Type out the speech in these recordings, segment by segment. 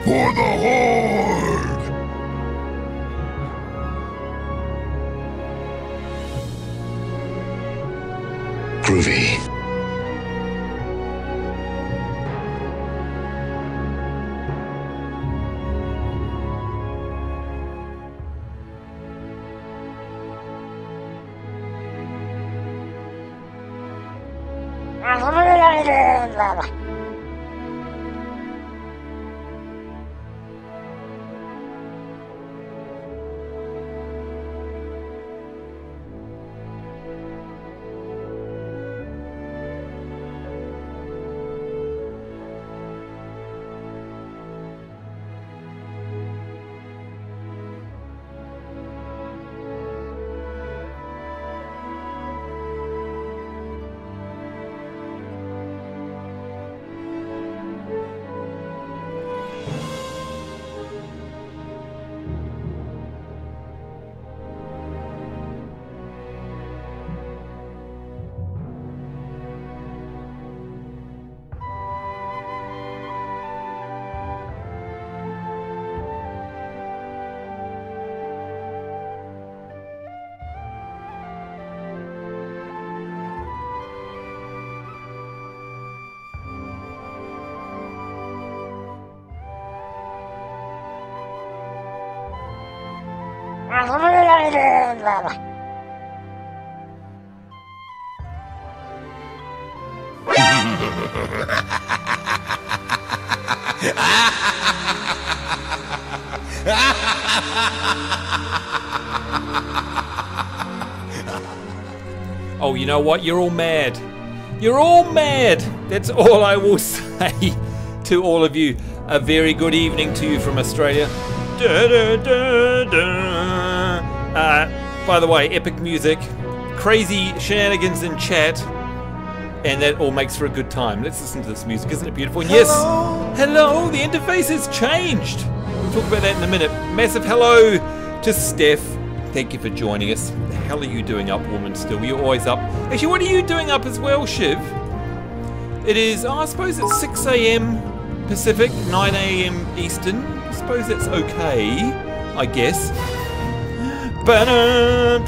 For the Horde! Groovy. Oh, you know what? You're all mad. You're all mad. That's all I will say to all of you. A very good evening to you from Australia. By the way, epic music, crazy shenanigans in chat, and that all makes for a good time. Let's listen to this music. Isn't it beautiful? And yes, hello, the interface has changed. We'll talk about that in a minute. Massive hello to Steph. Thank you for joining us. What the hell are you doing up, woman, still? You're always up. Actually, what are you doing up as well, Shiv? It is, I suppose it's 6 a.m. Pacific, 9 a.m. Eastern. I suppose that's okay, I guess. Oh,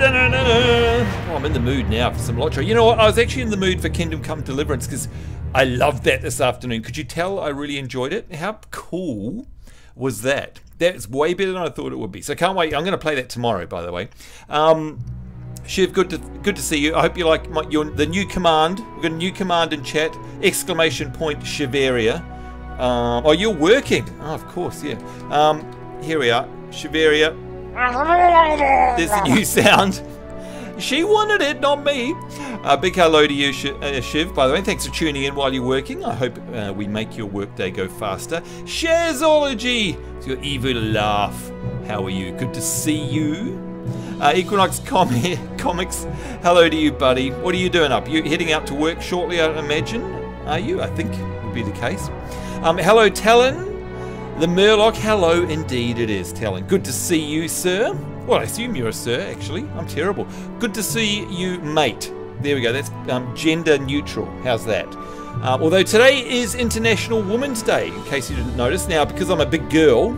I'm in the mood now for some Lotro. You know what? I was actually in the mood for Kingdom Come Deliverance because I loved that this afternoon. Could you tell I really enjoyed it? How cool was that? That's way better than I thought it would be. So can't wait. I'm going to play that tomorrow, by the way. Shiv, good to see you. I hope you like the new command. We've got a new command in chat. Exclamation point Shiveria. Oh, you're working. Oh, of course, yeah. Here we are. Shiveria. There's the new sound. She wanted it, not me. Big hello to you, Shiv, by the way. Thanks for tuning in while you're working. I hope we make your workday go faster. Shazology, it's your evil laugh. How are you? Good to see you. Equinox Comics, hello to you, buddy. What are you doing up? You heading out to work shortly, I imagine? Are you? I think would be the case. Hello, Talon. The Murloc, hello indeed it is, Talon. Good to see you, sir. Well, I assume you're a sir, actually. I'm terrible. Good to see you, mate. There we go. That's gender neutral. How's that? Although today is International Women's Day, in case you didn't notice. Now, because I'm a big girl,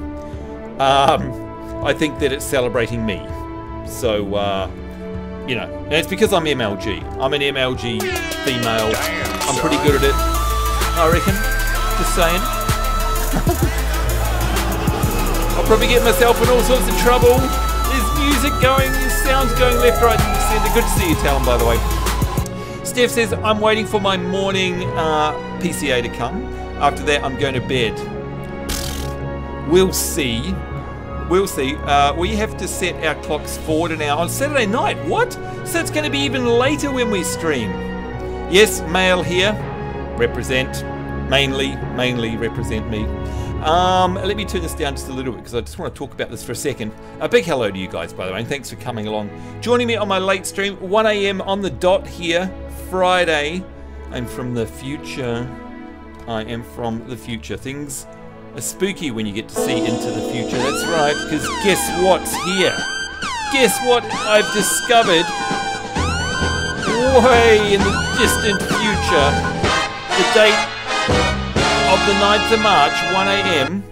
I think that it's celebrating me. So, you know, and it's because I'm MLG. I'm an MLG female. I'm pretty good at it, I reckon. Just saying. I'll probably get myself in all sorts of trouble. There's music going, there's sounds going left, right, and centre. Good to see you, Talon, by the way. Steph says, I'm waiting for my morning PCA to come. After that, I'm going to bed. We'll see. We'll see. We have to set our clocks forward an hour on Saturday night. What? So it's going to be even later when we stream. Yes, male here. Represent. Mainly represent me. Let me turn this down just a little bit because I just want to talk about this for a second. A big hello to you guys, by the way, and thanks for coming along. Joining me on my late stream, 1 a.m. on the dot here, Friday. I'm from the future. I am from the future. Things are spooky when you get to see into the future. That's right, because guess what's here? Guess what I've discovered way in the distant future? The date of the 9th of March, 1 a.m.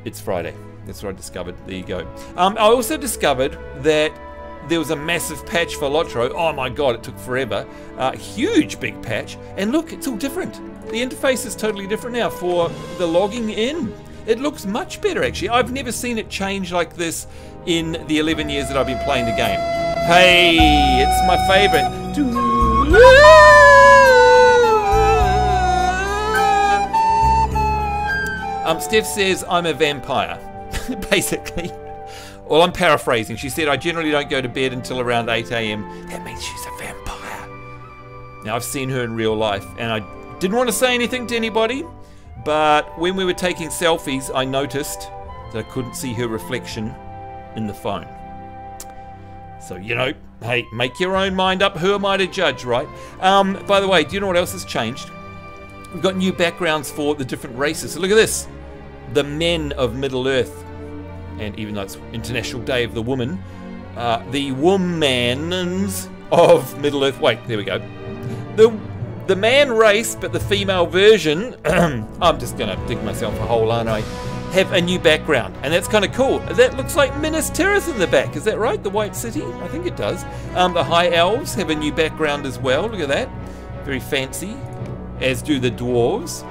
it's Friday. That's what I discovered. There you go. I also discovered that there was a massive patch for Lotro. Oh my god, it took forever. Huge big patch. And look, it's all different. The interface is totally different now for the logging in. It looks much better actually. I've never seen it change like this in the 11 years that I've been playing the game. Hey, it's my favorite. Steph says, I'm a vampire, basically. Well, I'm paraphrasing. She said, I generally don't go to bed until around 8 AM. That means she's a vampire. Now, I've seen her in real life, and I didn't want to say anything to anybody, but when we were taking selfies, I noticed that I couldn't see her reflection in the phone. So, you know, hey, make your own mind up. Who am I to judge, right? By the way, do you know what else has changed? We've got new backgrounds for the different races. So look at this. The men of Middle-earth. And even though it's International Day of the Woman, the womans of Middle-earth. Wait, there we go. The man race, but the female version, I'm just going to dig myself a hole, aren't I? Have a new background, and that's kind of cool. That looks like Minas Tirith in the back. Is that right? The White City? I think it does. The High Elves have a new background as well. Look at that. Very fancy. As do the dwarves.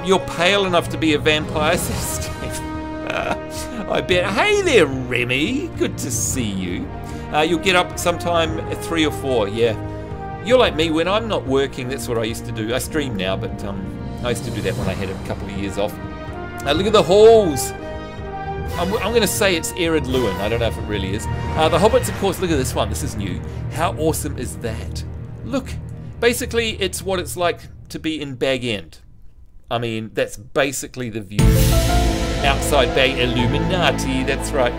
You're pale enough to be a vampire, says Steve. I bet. Hey there, Remy. Good to see you. You'll get up sometime at 3 or 4. Yeah. You're like me. When I'm not working, that's what I used to do. I stream now, but I used to do that when I had a couple of years off. Look at the halls. I'm going to say it's Ered Luin. I don't know if it really is. The Hobbits, of course. Look at this one. This is new. How awesome is that? Look. Basically, it's what it's like to be in Bag End. I mean, that's basically the view. Outside Bay Illuminati, that's right.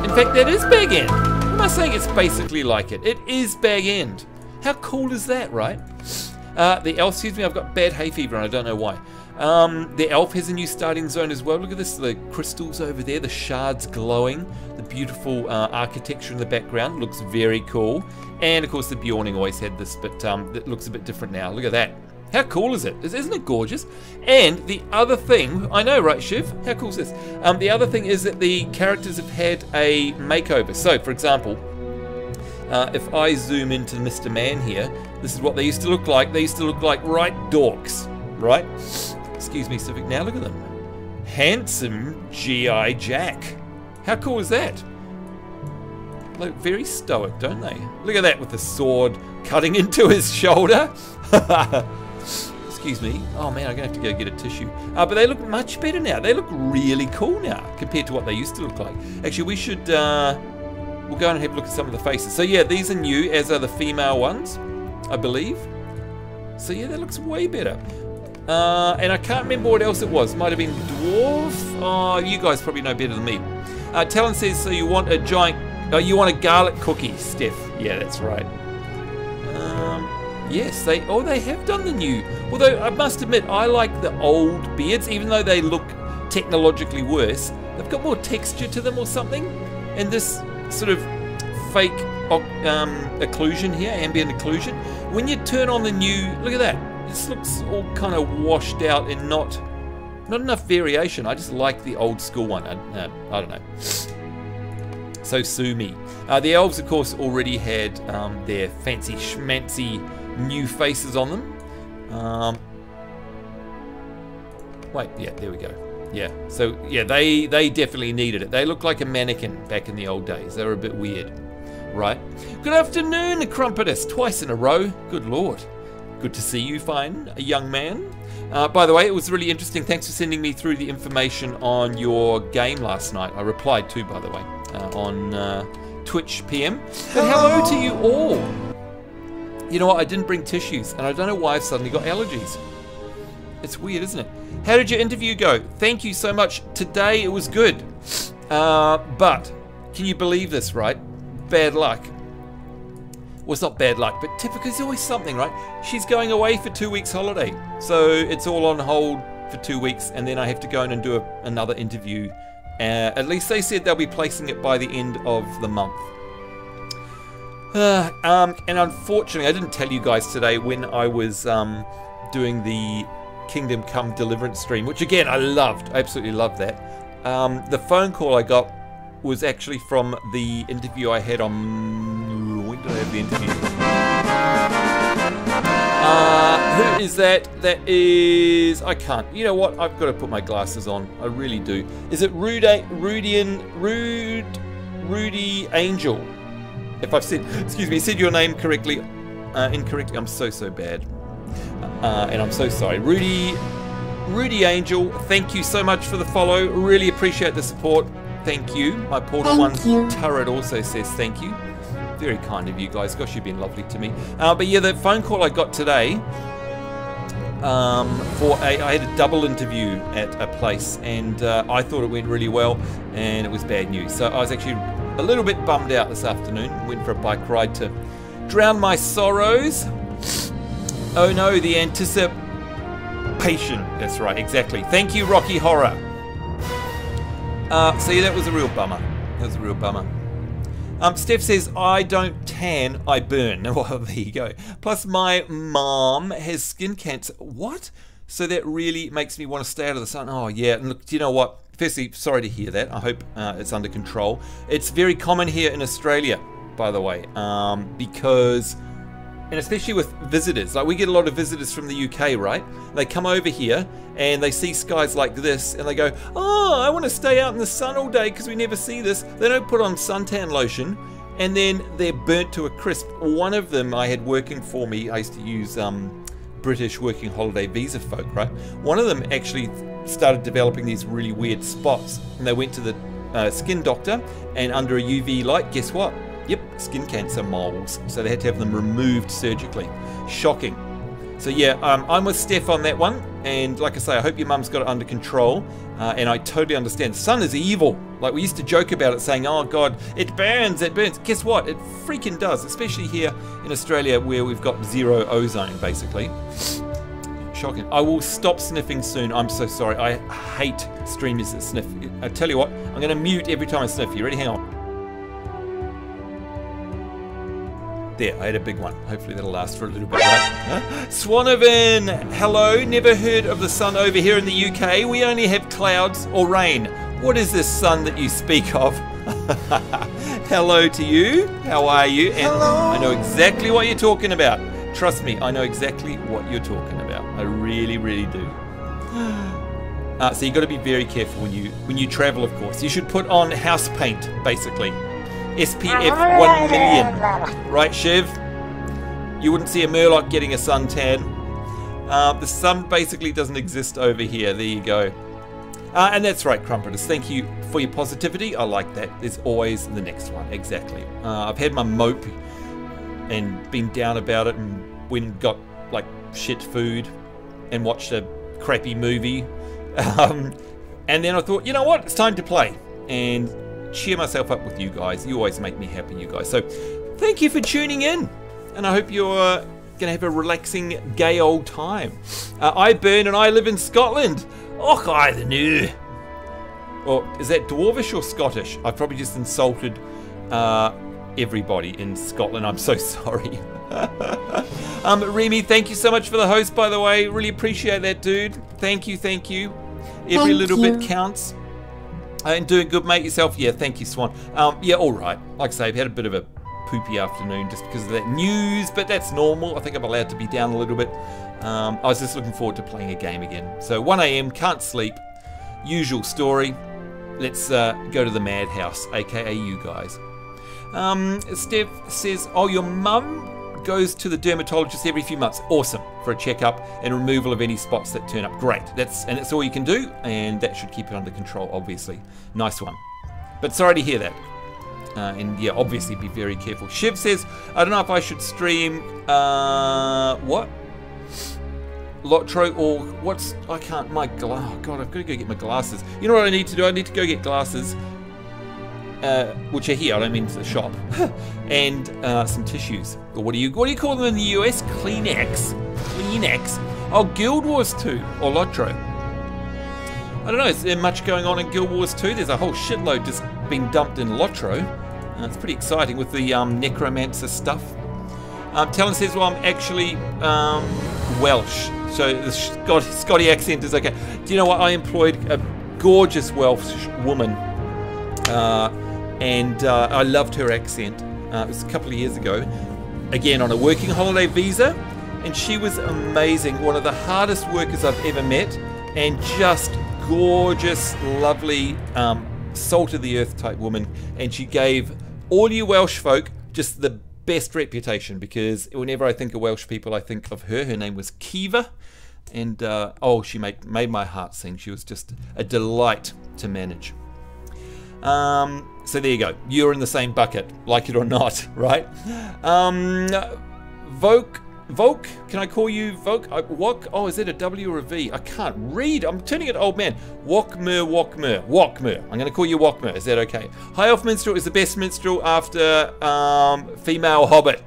In fact, that is Bag End. Am I saying it's basically like it? It is Bag End. How cool is that, right? The elf, excuse me, I've got bad hay fever and I don't know why. The elf has a new starting zone as well. Look at this, the crystals over there, the shards glowing, the beautiful architecture in the background. Looks very cool. And of course the Bjorning always had this, but it looks a bit different now. Look at that. How cool is it? Isn't it gorgeous? And the other thing, I know, right, Shiv? How cool is this? The other thing is that the characters have had a makeover. So, for example, if I zoom into Mr. Man here, this is what they used to look like. They used to look like right dorks, right? Excuse me, Civic. Now look at them. Handsome G.I. Jack. How cool is that? Look very stoic, don't they? Look at that with the sword cutting into his shoulder. Excuse me. Oh man, I'm going to have to go get a tissue. But they look much better now. They look really cool now compared to what they used to look like. Actually, we should... we'll go and have a look at some of the faces. So yeah, these are new, as are the female ones, I believe. So yeah, that looks way better. And I can't remember what else it was. Might have been dwarf. Oh, you guys probably know better than me. Talon says, so you want a giant... you want a garlic cookie, Steph. Yeah, that's right. Yes, they have done the new. Although I must admit, I like the old beards, even though they look technologically worse. They've got more texture to them or something. And this sort of fake occlusion here, ambient occlusion. When you turn on the new, look at that. This looks all kind of washed out and not enough variation. I just like the old school one. I don't know. So sue me. The elves, of course, already had their fancy schmancy new faces on them. Wait, yeah, there we go. Yeah, so yeah, they definitely needed it. They look like a mannequin back in the old days. They were a bit weird, right? Good afternoon, Crumpetous, twice in a row. Good Lord. Good to see you, fine, a young man. By the way, it was really interesting. Thanks for sending me through the information on your game last night. I replied too, by the way, on Twitch PM. But hello to you all. You know what? I didn't bring tissues, and I don't know why I've suddenly got allergies. It's weird, isn't it? How did your interview go? Thank you so much. Today it was good. But can you believe this, right? Bad luck. Well, it's not bad luck, but typically there's always something, right? She's going away for 2 weeks holiday. So it's all on hold for 2 weeks, and then I have to go in and do another interview. At least they said they'll be placing it by the end of the month. And unfortunately, I didn't tell you guys today when I was doing the Kingdom Come Deliverance stream, which again I loved. I absolutely loved that. The phone call I got was actually from the interview I had on... When did I have the interview? Who is that? That is... I can't. You know what? I've got to put my glasses on. I really do. Is it Rudy Angel? If I've said... Excuse me, said your name correctly. Incorrectly. I'm so bad. And I'm so sorry. Rudy Angel, thank you so much for the follow. Really appreciate the support. Thank you. My Portal 1 turret also says thank you. Very kind of you guys. Gosh, you've been lovely to me. But yeah, the phone call I got today, I had a double interview at a place, and I thought it went really well, and it was bad news. So I was actually a little bit bummed out this afternoon. Went for a bike ride to drown my sorrows. Oh no, the anticipation. That's right, exactly. Thank you, Rocky Horror. See, that was a real bummer. That was a real bummer. Steph says, I don't tan, I burn. Well, there you go. Plus, my mom has skin cancer. What? So that really makes me want to stay out of the sun. Oh, yeah. And look, do you know what? Firstly, sorry to hear that. I hope it's under control. It's very common here in Australia, by the way, because... And especially with visitors, like we get a lot of visitors from the UK, right? They come over here and they see skies like this and they go, oh, I want to stay out in the sun all day because we never see this. They don't put on suntan lotion and then they're burnt to a crisp. One of them I had working for me, I used to use British working holiday visa folk, right? One of them actually started developing these really weird spots and they went to the skin doctor, and under a UV light, guess what? Yep, skin cancer moles. So they had to have them removed surgically. Shocking. So yeah, I'm with Steph on that one. And like I say, I hope your mum's got it under control. And I totally understand. The sun is evil. Like we used to joke about it saying, oh God, it burns, it burns. Guess what? It freaking does. Especially here in Australia where we've got zero ozone, basically. Shocking. I will stop sniffing soon. I'm so sorry. I hate streamers that sniff. I tell you what, I'm going to mute every time I sniff. You ready? Hang on. There, I had a big one. Hopefully that'll last for a little bit, right? Huh? Swanovan, hello. Never heard of the sun over here in the UK. We only have clouds or rain. What is this sun that you speak of? Hello to you. How are you? And hello. I know exactly what you're talking about. Trust me, I know exactly what you're talking about. I really, really do. So you've got to be very careful when you travel, of course. You should put on house paint, basically. SPF 1 million. Right, Shiv? You wouldn't see a Murloc getting a suntan. The sun basically doesn't exist over here. There you go. And that's right, Crumpeters. Thank you for your positivity. I like that. There's always the next one. Exactly. I've had my mope and been down about it and went and got like shit food and watched a crappy movie. And then I thought, you know what? It's time to play. And cheer myself up with you guys. You always make me happy, you guys. So thank you for tuning in, and I hope you're gonna have a relaxing gay old time. I burn and I live in Scotland. Och, I the new. Or is that Dwarvish or Scottish? I've probably just insulted everybody in Scotland. I'm so sorry. Remy, thank you so much for the host, by the way. Really appreciate that, dude. Thank you. Every little bit counts. And doing good, mate, yourself? Yeah, thank you, Swan. Yeah, all right. Like I say, I've had a bit of a poopy afternoon just because of that news, but that's normal. I think I'm allowed to be down a little bit. I was just looking forward to playing a game again. So 1 AM, can't sleep. Usual story. Let's go to the madhouse, aka you guys. Steph says, oh, your mum goes to the dermatologist every few months. Awesome. For a checkup and removal of any spots that turn up. Great. That's all you can do, and that should keep it under control, obviously. Nice one. But sorry to hear that. And yeah, obviously be very careful. Shiv says, I don't know if I should stream what? Lotro or what's I can't my oh god, I've got to go get my glasses. You know what I need to do? I need to go get glasses. Which are here, I don't mean to the shop, and some tissues. Or what do you call them in the US? Kleenex. Oh, Guild Wars 2 or Lotro. I don't know. Is there much going on in Guild Wars 2? There's a whole shitload just being dumped in Lotro. It's pretty exciting with the necromancer stuff. Talon says, well, I'm actually Welsh. So the Scotty accent is okay. Do you know what? I employed a gorgeous Welsh woman, and I loved her accent. It was a couple of years ago, again on a working holiday visa, and she was amazing. One of the hardest workers I've ever met, and just gorgeous, lovely, salt of the earth type woman. And she gave all you Welsh folk just the best reputation, because whenever I think of Welsh people, I think of her. Her name was Kiva, and oh, she made my heart sing. She was just a delight to manage. So there you go. You're in the same bucket, like it or not, right? Volk, can I call you Volk? Wok? Oh, is it a W or a V? I can't read. I'm turning into old man. Wokmer. I'm going to call you Wokmer. Is that okay? High Elf Minstrel is the best minstrel after female hobbit.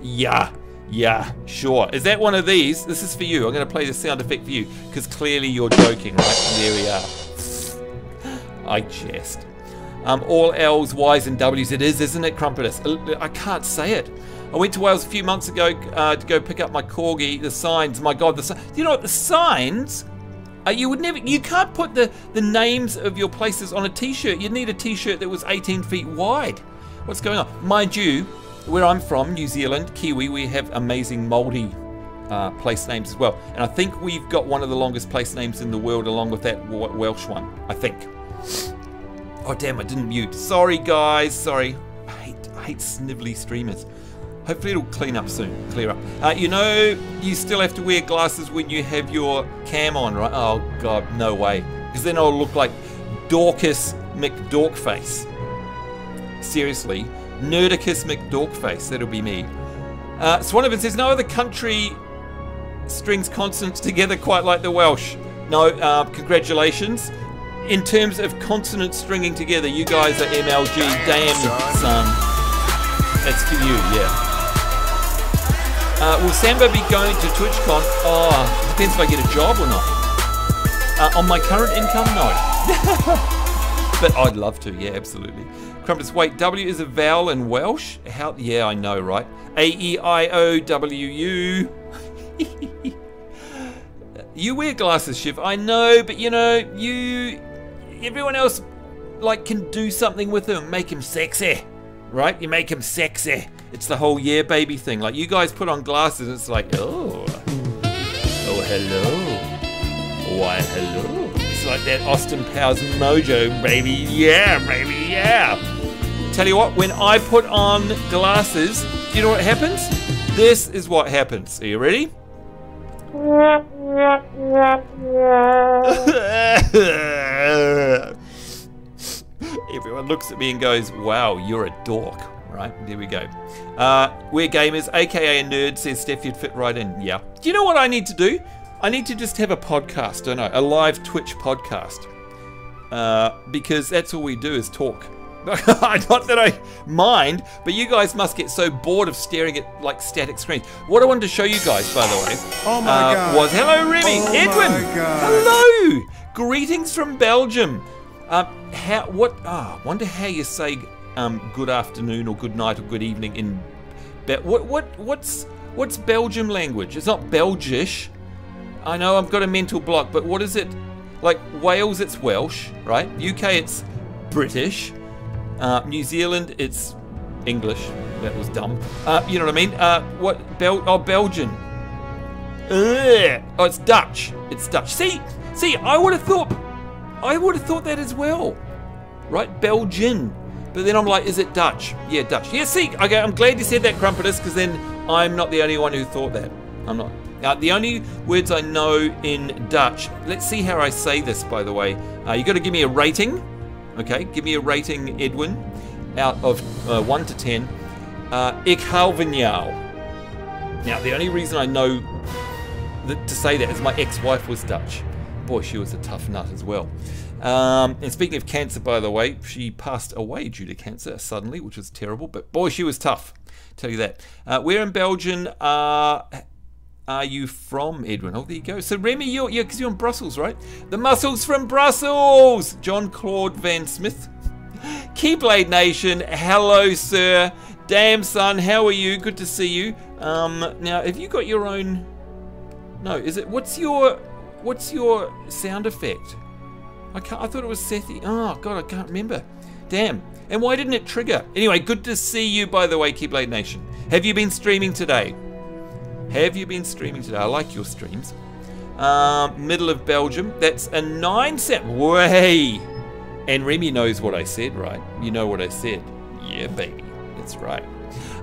Yeah, sure. Is that one of these? This is for you. I'm going to play the sound effect for you, because clearly you're joking, right? There we are. I jest. All L's, Y's, and W's. It is, isn't it, Crumpetus? I can't say it. I went to Wales a few months ago to go pick up my corgi. The signs, my God, you know what? The signs. You can't put the names of your places on a T-shirt. You'd need a T-shirt that was 18 feet wide. What's going on? Mind you, where I'm from, New Zealand, Kiwi, we have amazing Māori place names as well. And I think we've got one of the longest place names in the world, along with that Welsh one, I think. Oh damn, I didn't mute. Sorry guys, sorry. I hate snivelly streamers. Hopefully it'll clear up. You know, you still have to wear glasses when you have your cam on, right? Oh God, no way. Because then I'll look like Dorcas McDorkface. Seriously, Nerdicus McDorkface, that'll be me. Swanovan says, no other country strings consonants together quite like the Welsh. No, congratulations. In terms of consonant stringing together, you guys are MLG. Damn, son. That's for you, yeah. Will Samba be going to TwitchCon? Oh, depends if I get a job or not. On my current income, no. But I'd love to, yeah, absolutely. Crumpets, wait, W is a vowel in Welsh? How? Yeah, I know, right? A-E-I-O-W-U. You wear glasses, Shiv. I know, but you know, everyone else like can do something with them, make him sexy, right? You make him sexy. It's the whole yeah baby thing. Like you guys put on glasses, it's like oh hello, why hello. It's like that Austin Powers mojo, baby. Yeah. Tell you what, when I put on glasses, do you know what happens? This is what happens. Are you ready? Everyone looks at me and goes, wow, you're a dork. Right, there we go. We're gamers, aka a nerd, says Steph, you'd fit right in. Yeah. Do you know what I need to do? I need to just have a podcast, don't I? A live Twitch podcast. Because that's all we do is talk. Not that I mind, but you guys must get so bored of staring at like static screens. What I wanted to show you guys, by the way, was hello Remy, Edwin, hello, greetings from Belgium. Wonder how you say good afternoon or good night or good evening in what's Belgium language? It's not Belgish. I know I've got a mental block, but what is it? Like Wales, it's Welsh, right? UK, it's British. New Zealand, it's English. That was dumb. You know what I mean? Belgian. Oh, it's Dutch. It's Dutch. See, I would have thought that as well, right? Belgian. But then I'm like, is it Dutch? Yeah, Dutch. Yeah, see, okay, I'm glad you said that, Crumpetus, because then I'm not the only one who thought that. I'm not. The only words I know in Dutch. Let's see how I say this, by the way. You got to give me a rating. Okay, give me a rating, Edwin, out of 1 to 10. Ik hou van jou. Now, the only reason I know to say that is my ex-wife was Dutch. Boy, she was a tough nut as well. And speaking of cancer, by the way, she passed away due to cancer suddenly, which was terrible. But boy, she was tough. Tell you that. Where in Belgium are you from, Edwin? Oh, there you go. So Remy, because you're in Brussels, right? The muscles from Brussels. John Claude Van Smith. Keyblade Nation. Hello, sir. Damn, son. How are you? Good to see you. Now, have you got your own? No, is it? What's your sound effect? I thought it was Sethi. Oh God, I can't remember. Damn. And why didn't it trigger? Anyway, good to see you, by the way, Keyblade Nation. Have you been streaming today? Have you been streaming today? I like your streams. Middle of Belgium. That's a 9 set. Way. And Remy knows what I said, right? You know what I said. Yeah, baby. That's right.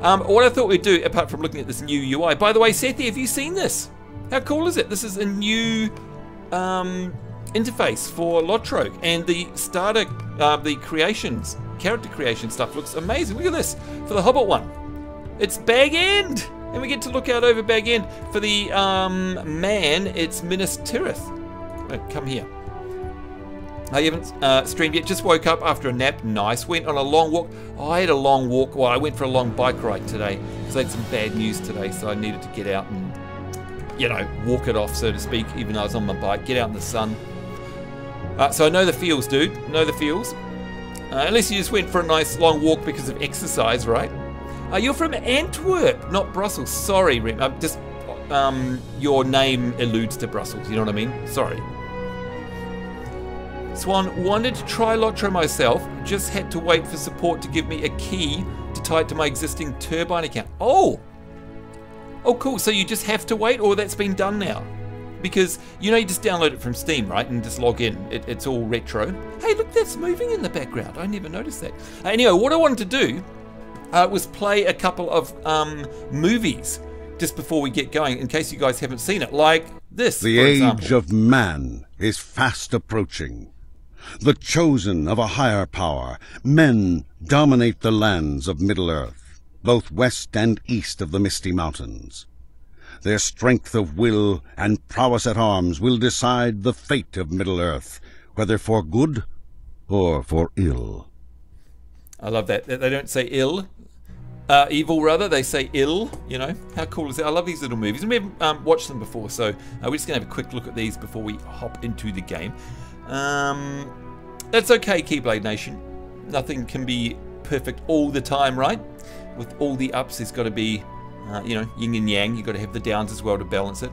What I thought we'd do, apart from looking at this new UI. By the way, Sethi, have you seen this? How cool is it? This is a new interface for Lotro, and the starter, the creations, character creation stuff looks amazing. Look at this for the Hobbit one. It's Bag End, and we get to look out over Bag End. For the man, it's Minas Tirith. Oh, come here. I haven't streamed yet. Just woke up after a nap. Nice. Went on a long walk. Oh, I had a long walk. Well, I went for a long bike ride today because I had some bad news today, so I needed to get out and, you know, walk it off, so to speak, even though I was on my bike. Get out in the sun. So I know the feels, dude. Know the feels. Unless you just went for a nice long walk because of exercise, right? You're from Antwerp, not Brussels. Sorry, Rem. Just your name alludes to Brussels. You know what I mean? Sorry. Swan, wanted to try Lotro myself. Just had to wait for support to give me a key to tie it to my existing Turbine account. Oh! Oh, cool. So you just have to wait, or that's been done now? Because, you know, you just download it from Steam, right? And just log in. It's all retro. Hey, look, that's moving in the background. I never noticed that. Anyway, what I wanted to do was play a couple of movies just before we get going, in case you guys haven't seen it. Like this, The age of man is fast approaching. The chosen of a higher power, men dominate the lands of Middle-earth, both west and east of the Misty Mountains. Their strength of will and prowess at arms will decide the fate of Middle-earth, whether for good or for ill. I love that. They don't say ill. Evil, rather. They say ill, you know. How cool is that? I love these little movies. And we haven't watched them before, so we're just going to have a quick look at these before we hop into the game. That's okay, Keyblade Nation. Nothing can be perfect all the time, right? With all the ups, there's got to be, you know, yin and yang. You've got to have the downs as well to balance it.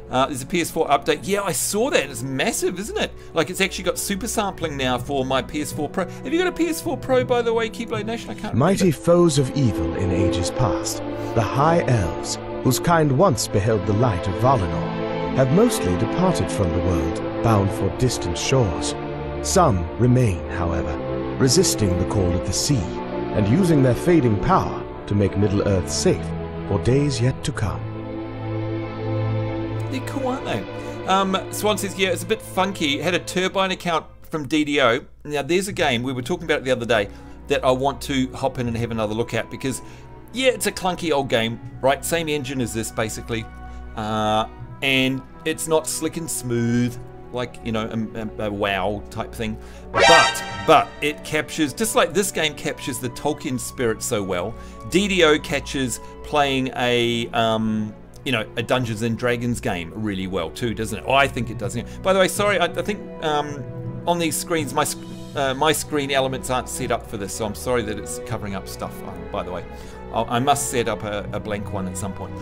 There's a PS4 update. Yeah, I saw that. It's massive, isn't it? Like, it's actually got super sampling now for my PS4 Pro. Have you got a PS4 Pro, by the way, Keyblade Nation? I can't remember. Mighty foes of evil in ages past, the High Elves, whose kind once beheld the light of Valinor, have mostly departed from the world, bound for distant shores. Some remain, however, resisting the call of the sea, and using their fading power to make Middle-earth safe for days yet to come. They're cool, aren't they? Swan says, yeah, it's a bit funky. Had a Turbine account from DDO. Now, there's a game, we were talking about it the other day, that I want to hop in and have another look at, because, yeah, it's a clunky old game, right? Same engine as this, basically. And it's not slick and smooth, like, you know, a WoW type thing. But it captures, just like this game captures the Tolkien spirit so well, DDO catches playing a... you know, a Dungeons and Dragons game really well too, doesn't it? Oh, I think it does. By the way, sorry, I think on these screens, my screen elements aren't set up for this, so I'm sorry that it's covering up stuff, by the way. I must set up a blank one at some point.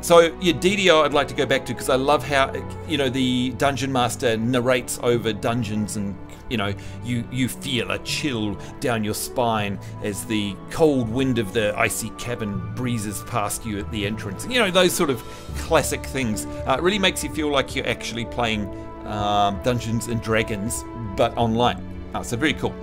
So, yeah, DDO I'd like to go back to, because I love how, you know, the Dungeon Master narrates over dungeons, and, you know, you feel a chill down your spine as the cold wind of the icy cavern breezes past you at the entrance. You know, those sort of classic things. It really makes you feel like you're actually playing Dungeons and Dragons, but online. So very cool.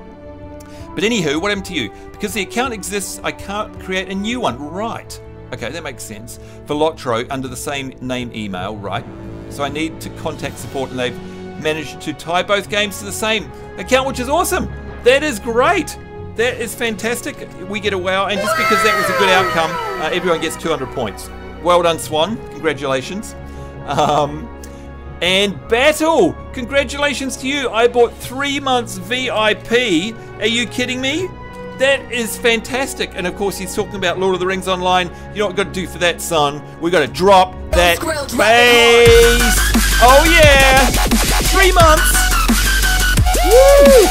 But anywho, what happened to you? Because the account exists, I can't create a new one. Right. Okay, that makes sense. For Lotro, under the same name email, right? So I need to contact support, and they've managed to tie both games to the same account, which is awesome. That is great. That is fantastic. We get a wow, and just because that was a good outcome, everyone gets 200 points. Well done, Swan. Congratulations. And Battle, congratulations to you. I bought 3 months VIP. Are you kidding me? That is fantastic. And of course, he's talking about Lord of the Rings Online. You know what we've got to do for that, son? We've got to drop that base. Oh, yeah. 3 months. Woo.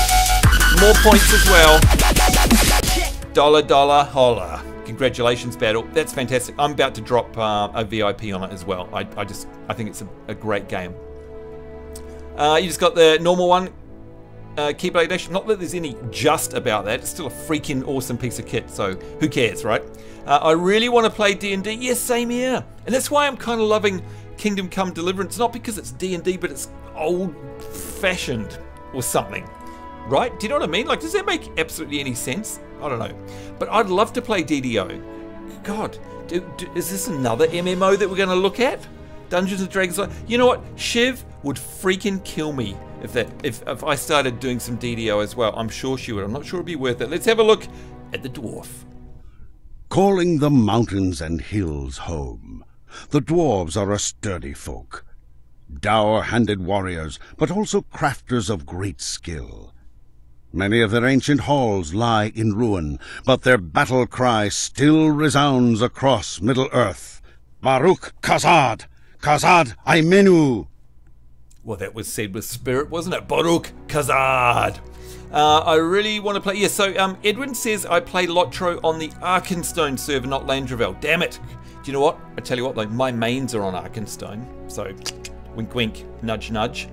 More points as well. Dollar, dollar, holla. congratulations battle. That's fantastic. I'm about to drop a VIP on it as well. I think it's a great game. You just got the normal one. Keyblade Dash. Not that there's any just about that. It's still a freaking awesome piece of kit. So who cares, right? I really want to play D&D. Yes, same here. And that's why I'm kind of loving Kingdom Come Deliverance. Not because it's D&D, but it's old-fashioned or something. Right? Do you know what I mean? Like, does that make absolutely any sense? I don't know. But I'd love to play DDO. God, is this another MMO that we're going to look at? Dungeons and Dragons. You know what? Shiv would freaking kill me if I started doing some DDO as well. I'm sure she would. I'm not sure it'd be worth it. Let's have a look at the dwarf. Calling the mountains and hills home, the dwarves are a sturdy folk. Dour-handed warriors, but also crafters of great skill. Many of their ancient halls lie in ruin, but their battle cry still resounds across Middle-earth. Baruch Kazad! Kazad Aimenu! Well, that was said with spirit, wasn't it? Baruch Kazad! I really want to play... Yeah, so Edwin says I play Lotro on the Arkenstone server, not Landrevel. Damn it! Do you know what? I tell you what, though, my mains are on Arkenstone. So, wink wink, nudge nudge.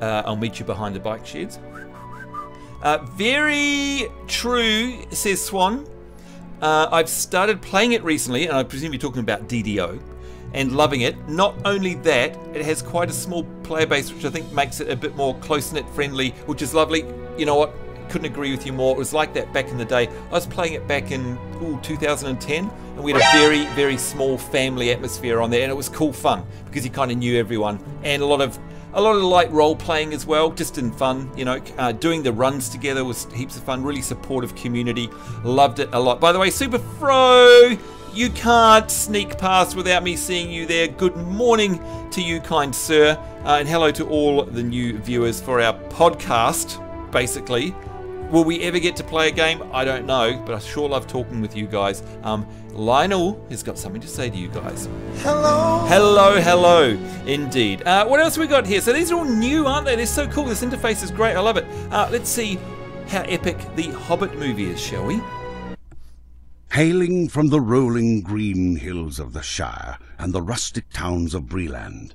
I'll meet you behind the bike sheds. Very true, says Swan. I've started playing it recently, and I presume you're talking about DDO, and loving it. Not only that, it has quite a small player base, which I think makes it a bit more close-knit friendly, which is lovely. You know what? Couldn't agree with you more. It was like that back in the day. I was playing it back in 2010, and we had a very, very small family atmosphere on there, and it was cool fun because you kind of knew everyone, and a lot of light role playing as well, just in fun. You know, doing the runs together was heaps of fun. Really supportive community. Loved it a lot. By the way, Super Fro, you can't sneak past without me seeing you there. Good morning to you, kind sir, and hello to all the new viewers for our podcast. Basically, will we ever get to play a game? I don't know, but I sure love talking with you guys. Lionel has got something to say to you guys. Hello. Hello, hello, indeed. What else we got here? So these are all new, aren't they? They're so cool. This interface is great. I love it. Let's see how epic the Hobbit movie is, shall we? Hailing from the rolling green hills of the Shire and the rustic towns of Breland,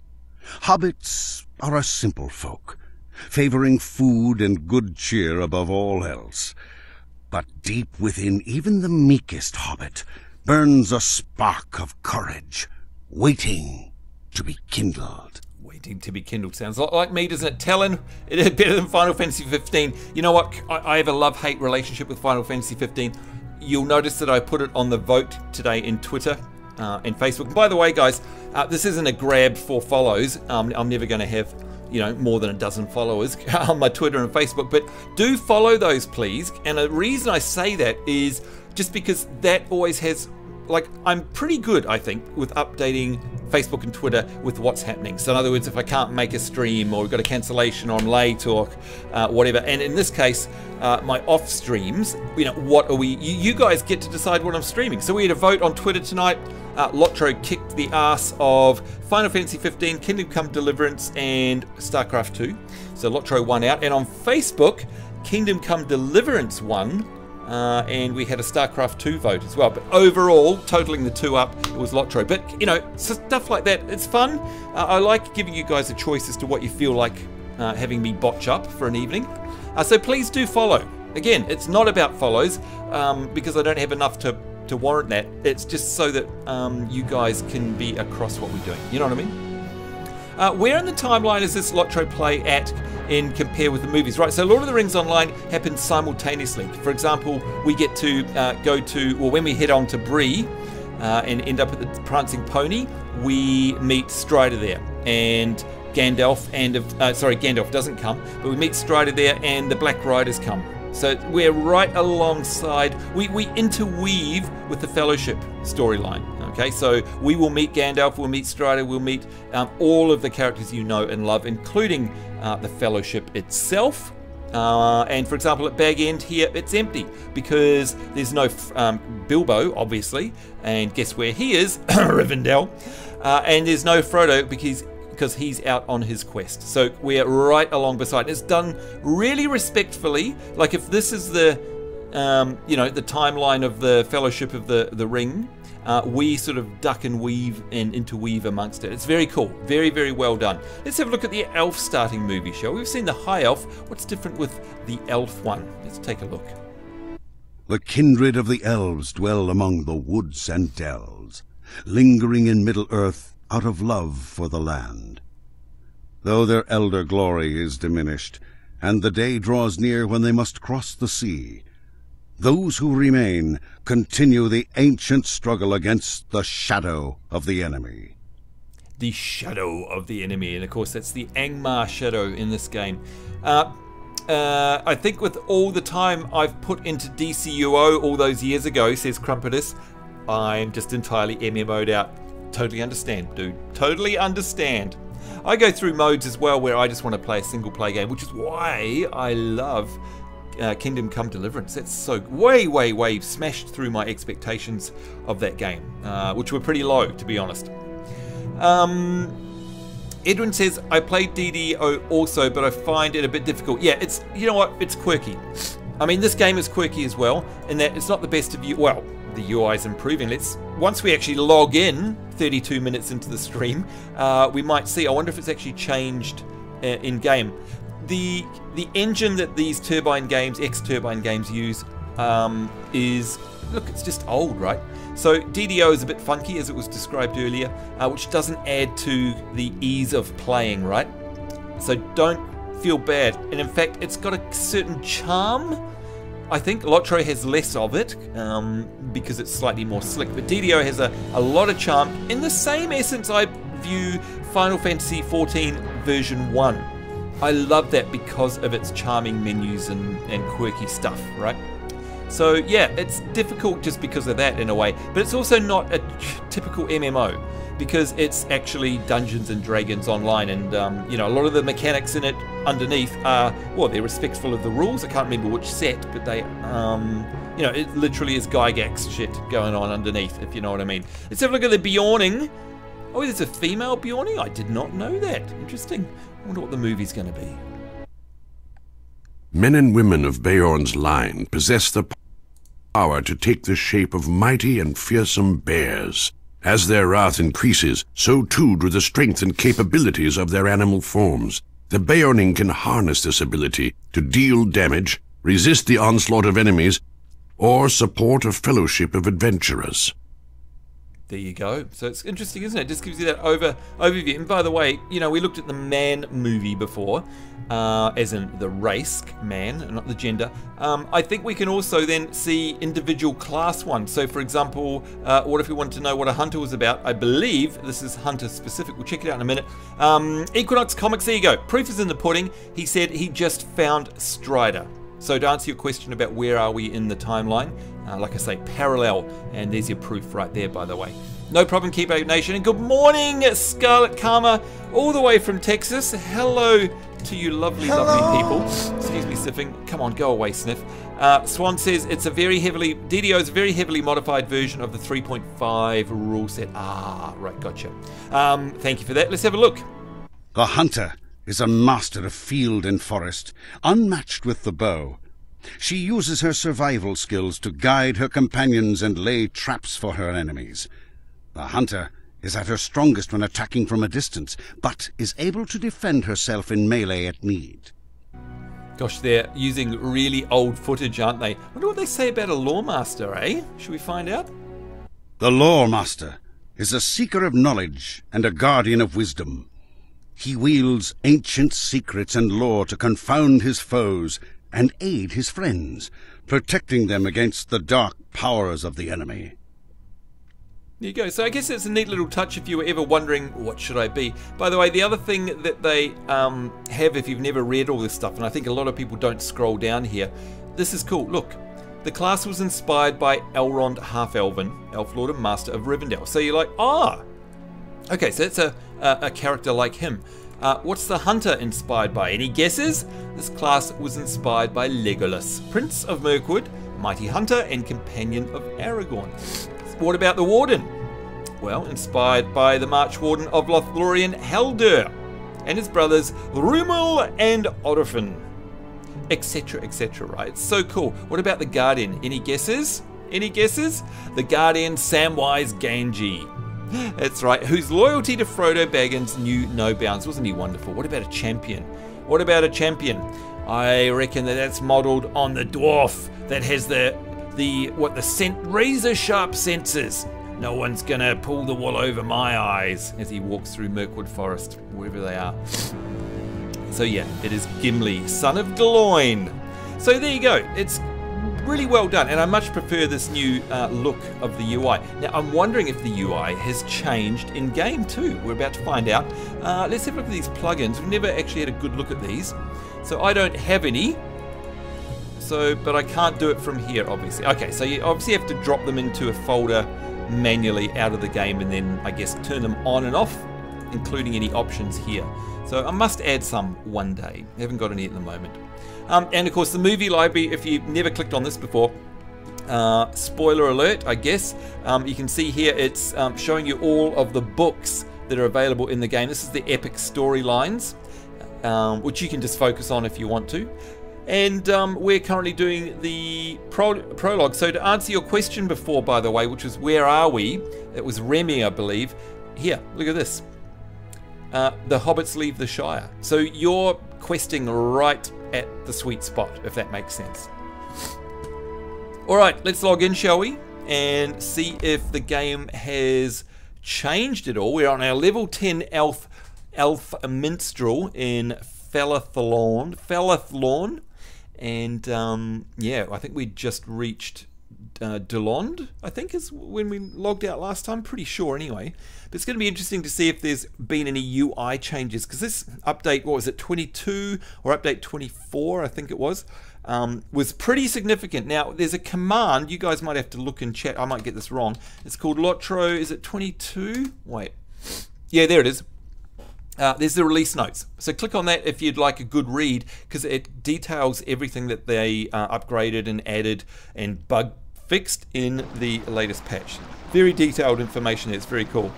hobbits are a simple folk, favouring food and good cheer above all else. But deep within even the meekest hobbit burns a spark of courage, waiting to be kindled. Waiting to be kindled sounds a lot like me, doesn't it? Talon, it is better than Final Fantasy 15. You know what? I have a love-hate relationship with Final Fantasy 15. You'll notice that I put it on the vote today in Twitter and Facebook. And by the way, guys, this isn't a grab for follows. I'm never going to have, you know, more than a dozen followers on my Twitter and Facebook, but do follow those, please. And the reason I say that is just because that always has, like, I'm pretty good, I think, with updating Facebook and Twitter with what's happening. So in other words, if I can't make a stream or we've got a cancellation or I'm late or whatever, and in this case, my off streams, you know, what are we, you guys get to decide what I'm streaming. So we had a vote on Twitter tonight. Lotro kicked the ass of Final Fantasy 15, Kingdom Come Deliverance, and StarCraft 2. So Lotro won out. And on Facebook, Kingdom Come Deliverance won. And we had a StarCraft 2 vote as well. But overall, totaling the two up, it was Lotro. But, you know, stuff like that, it's fun. I like giving you guys a choice as to what you feel like having me botch up for an evening. So please do follow. Again, it's not about follows because I don't have enough to warrant that. It's just so that you guys can be across what we're doing. You know what I mean? Where in the timeline is this Lotro play at in compare with the movies? Right, so Lord of the Rings Online happens simultaneously. For example, we get to go to, or when we head on to Bree and end up at the Prancing Pony, we meet Strider there, and Gandalf, and Gandalf doesn't come, but we meet Strider there, and the Black Riders come. So we're right alongside, we interweave with the Fellowship storyline. Okay, so we will meet Gandalf, we'll meet Strider, we'll meet all of the characters you know and love, including the Fellowship itself. And for example, at Bag End here, it's empty because there's no Bilbo, obviously, and guess where he is? Rivendell. And there's no Frodo because he's out on his quest. So we're right along beside. It's done really respectfully. Like if this is the you know, the timeline of the Fellowship of the Ring, we sort of duck and weave and interweave amongst it. It's very cool. Very, very well done. Let's have a look at the elf starting movie, shall we? We've seen the high elf. What's different with the elf one? Let's take a look. The kindred of the elves dwell among the woods and dells, lingering in Middle-earth out of love for the land. Though their elder glory is diminished, and the day draws near when they must cross the sea, those who remain continue the ancient struggle against the shadow of the enemy. The shadow of the enemy, and of course that's the Angmar shadow in this game. I think with all the time I've put into DCUO all those years ago, says Crumpetus, I'm just entirely MMO'd out. Totally understand, dude. Totally understand. I go through modes as well where I just want to play a single play game, which is why I love Kingdom Come Deliverance. That's so way smashed through my expectations of that game, which were pretty low, to be honest. Edwin says, I played DDO also, but I find it a bit difficult. Yeah, it's, you know what, it's quirky. I mean, this game is quirky as well, in that it's not the best of you. Well, the UI is improving. Once we actually log in 32 minutes into the stream, we might see. I wonder if it's actually changed in game. The engine that these Turbine games, ex-Turbine games use is, look, it's just old, right? So DDO is a bit funky, as it was described earlier, which doesn't add to the ease of playing, right? So don't feel bad. And in fact, it's got a certain charm. I think Lotro has less of it because it's slightly more slick, but DDO has a lot of charm. In the same essence, I view Final Fantasy XIV version 1. I love that because of its charming menus and quirky stuff, right? So yeah, it's difficult just because of that in a way, but it's also not a typical MMO because it's actually Dungeons and Dragons online, and you know, a lot of the mechanics in it underneath are, well, they're respectful of the rules. I can't remember which set, but they, you know, it literally is Gygax shit going on underneath, if you know what I mean. Let's have a look at the Bjorning. Oh, there's a female Bjorning? I did not know that. Interesting. I wonder what the movie's going to be. Men and women of Beorn's line possess the power to take the shape of mighty and fearsome bears. As their wrath increases, so too do the strength and capabilities of their animal forms. The Beorning can harness this ability to deal damage, resist the onslaught of enemies, or support a fellowship of adventurers. There you go. So it's interesting, isn't it? It just gives you that overview. And by the way, you know, we looked at the man movie before, as in the race, man, not the gender. I think we can also then see individual class ones. So for example, what if we wanted to know what a hunter was about? I believe this is hunter specific. We'll check it out in a minute. Equinox Comics Ego. Proof is in the pudding. He said he just found Strider. So to answer your question about where are we in the timeline, like I say, parallel, and there's your proof right there, by the way. No problem, Keep Out Nation, and good morning, Scarlet Karma, all the way from Texas. Hello to you lovely people. Excuse me, sniffing. Come on, go away, sniff. Swan says it's a very heavily, DDO is a very heavily modified version of the 3.5 rule set. Ah, right, gotcha. Thank you for that. Let's have a look. The hunter is a master of field and forest, unmatched with the bow. She uses her survival skills to guide her companions and lay traps for her enemies. The hunter is at her strongest when attacking from a distance, but is able to defend herself in melee at need. Gosh, they're using really old footage, aren't they? I wonder what they say about a lore master, eh? Should we find out? The lore master is a seeker of knowledge and a guardian of wisdom. He wields ancient secrets and lore to confound his foes and aid his friends, protecting them against the dark powers of the enemy. There you go. So I guess it's a neat little touch if you were ever wondering, what should I be? By the way, the other thing that they have, if you've never read all this stuff, and I think a lot of people don't scroll down here, this is cool. Look, the class was inspired by Elrond Half-Elven, Elf Lord and Master of Rivendell. So you're like, ah, okay, so it's a character like him. What's the hunter inspired by? Any guesses? This class was inspired by Legolas, Prince of Mirkwood, mighty hunter and companion of Aragorn. What about the warden? Well, inspired by the March Warden of Lothlorien, Haldir, and his brothers Rumil and Odorfin. etc., etc., right? It's so cool. What about the Guardian? Any guesses? Any guesses? The Guardian, Samwise Gamgee. That's right. Whose loyalty to Frodo Baggins knew no bounds. Wasn't he wonderful? What about a champion? What about a champion? I reckon that's modelled on the dwarf that has the razor sharp senses. No one's gonna pull the wool over my eyes as he walks through Mirkwood Forest, wherever they are. So yeah, it is Gimli, son of Gloin. So there you go. It's really well done, and I much prefer this new look of the UI. Now I'm wondering if the UI has changed in game too. We're about to find out. Let's have a look at these plugins. We've never actually had a good look at these, so I don't have any. So, but I can't do it from here, obviously. Okay, so you obviously have to drop them into a folder manually out of the game, and then I guess turn them on and off, including any options here. So I must add some one day. I haven't got any at the moment. And of course the movie library, if you've never clicked on this before, spoiler alert, I guess, you can see here it's showing you all of the books that are available in the game. This is the epic storylines, which you can just focus on if you want to. And we're currently doing the prologue. So to answer your question before, by the way, which was where are we? It was Remy, I believe. Here, look at this. The hobbits leave the Shire. So you're questing right at the sweet spot, if that makes sense. Alright, let's log in, shall we? And see if the game has changed at all. We're on our level 10 elf minstrel in Falathlorn. And yeah, I think we just reached Delond, I think is when we logged out last time, pretty sure anyway. But it's going to be interesting to see if there's been any UI changes, because this update, what was it, 22 or update 24 I think it was pretty significant. Now there's a command, you guys might have to look in chat, I might get this wrong. It's called Lotro, is it 22? Wait, yeah, there it is. There's the release notes. So click on that if you'd like a good read, because it details everything that they upgraded and added and bug fixed in the latest patch. Very detailed information there. It's very cool.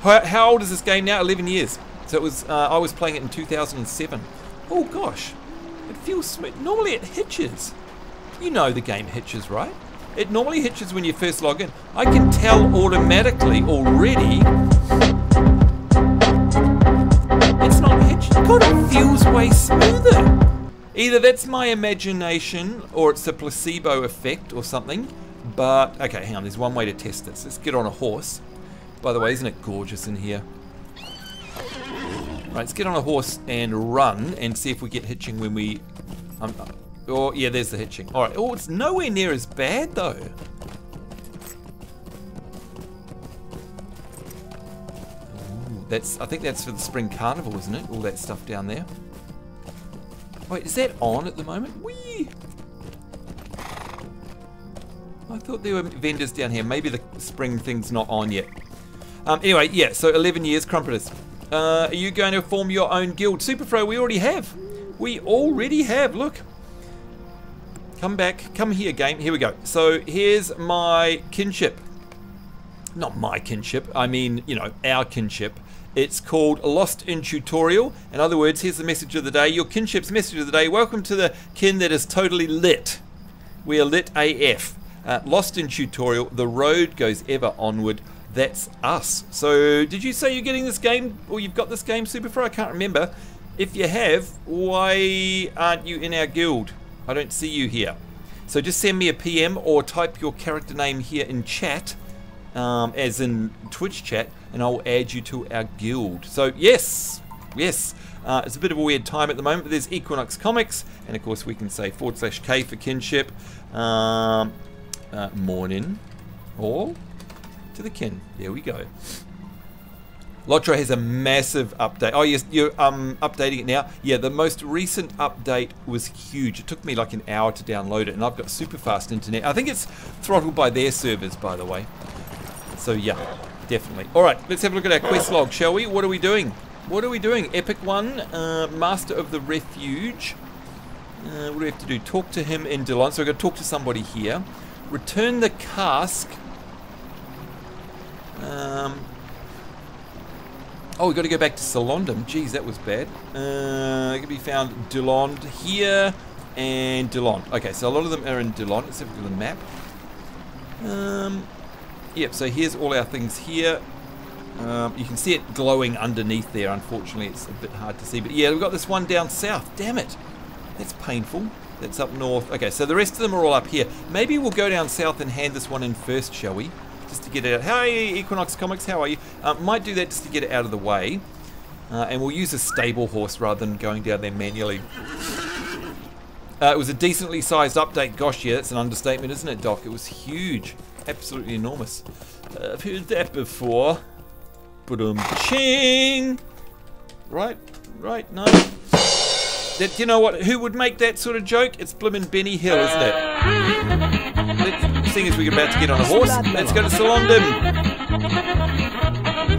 How old is this game now? 11 years. So it was. I was playing it in 2007. Oh gosh, it feels smooth. Normally it hitches. You know the game hitches, right? It normally hitches when you first log in. I can tell automatically already. It's not hitched. God, it feels way smoother. Either that's my imagination or it's a placebo effect or something. But, okay, hang on. There's one way to test this. Let's get on a horse. By the way, isn't it gorgeous in here? Right, let's get on a horse and run and see if we get hitching when we... oh, yeah, there's the hitching. Alright, oh, it's nowhere near as bad, though. I think that's for the Spring Carnival, isn't it? All that stuff down there. Wait, is that on at the moment? Whee! I thought there were vendors down here. Maybe the spring thing's not on yet. Anyway, yeah, so 11 years, Crumpeters. Are you going to form your own guild? Superfro, we already have. We already have, look. Come back, come here, game. Here we go. So here's my kinship. Not my kinship, I mean, you know, our kinship. It's called Lost in Tutorial. In other words, here's the message of the day. Your kinship's message of the day. Welcome to the kin that is totally lit. We are lit AF. Lost in Tutorial. The road goes ever onward. That's us. So, did you say you're getting this game, or you've got this game, Superfro? I can't remember. If you have, why aren't you in our guild? I don't see you here. So just send me a PM or type your character name here in chat, as in Twitch chat, and I'll add you to our guild. So yes, it's a bit of a weird time at the moment, but there's Equinox Comics, and of course we can say /K for kinship. Morning all to the kin. There we go. Lotro has a massive update. Oh yes, you're updating it now. Yeah, the most recent update was huge. It took me like an hour to download it, and I've got super fast internet. I think it's throttled by their servers, by the way. So yeah, definitely. Alright, let's have a look at our quest log, shall we? What are we doing? What are we doing? Epic 1, Master of the Refuge. What do we have to do? Talk to him in Delon. So we've got to talk to somebody here. Return the cask. Oh, we've got to go back to Solondum. Geez, that was bad. It can be found Delond here. and Dillon. Okay, so a lot of them are in Dillon. Let's have a look at the map. Yep, so here's all our things here. You can see it glowing underneath there. Unfortunately, it's a bit hard to see. But yeah, we've got this one down south. Damn it. That's painful. That's up north. Okay, so the rest of them are all up here. Maybe we'll go down south and hand this one in first, shall we? Just to get it out. Hey, Equinox Comics, how are you? Might do that just to get it out of the way. And we'll use a stable horse rather than going down there manually. It was a decently sized update. Gosh, yeah, that's an understatement, isn't it, Doc? It was huge. Absolutely enormous. I've heard that before. Ching! Right, no. That, you know what? Who would make that sort of joke? It's blimmin' Benny Hill, isn't it? Seeing as we're about to get on a horse, let's go to Salondim.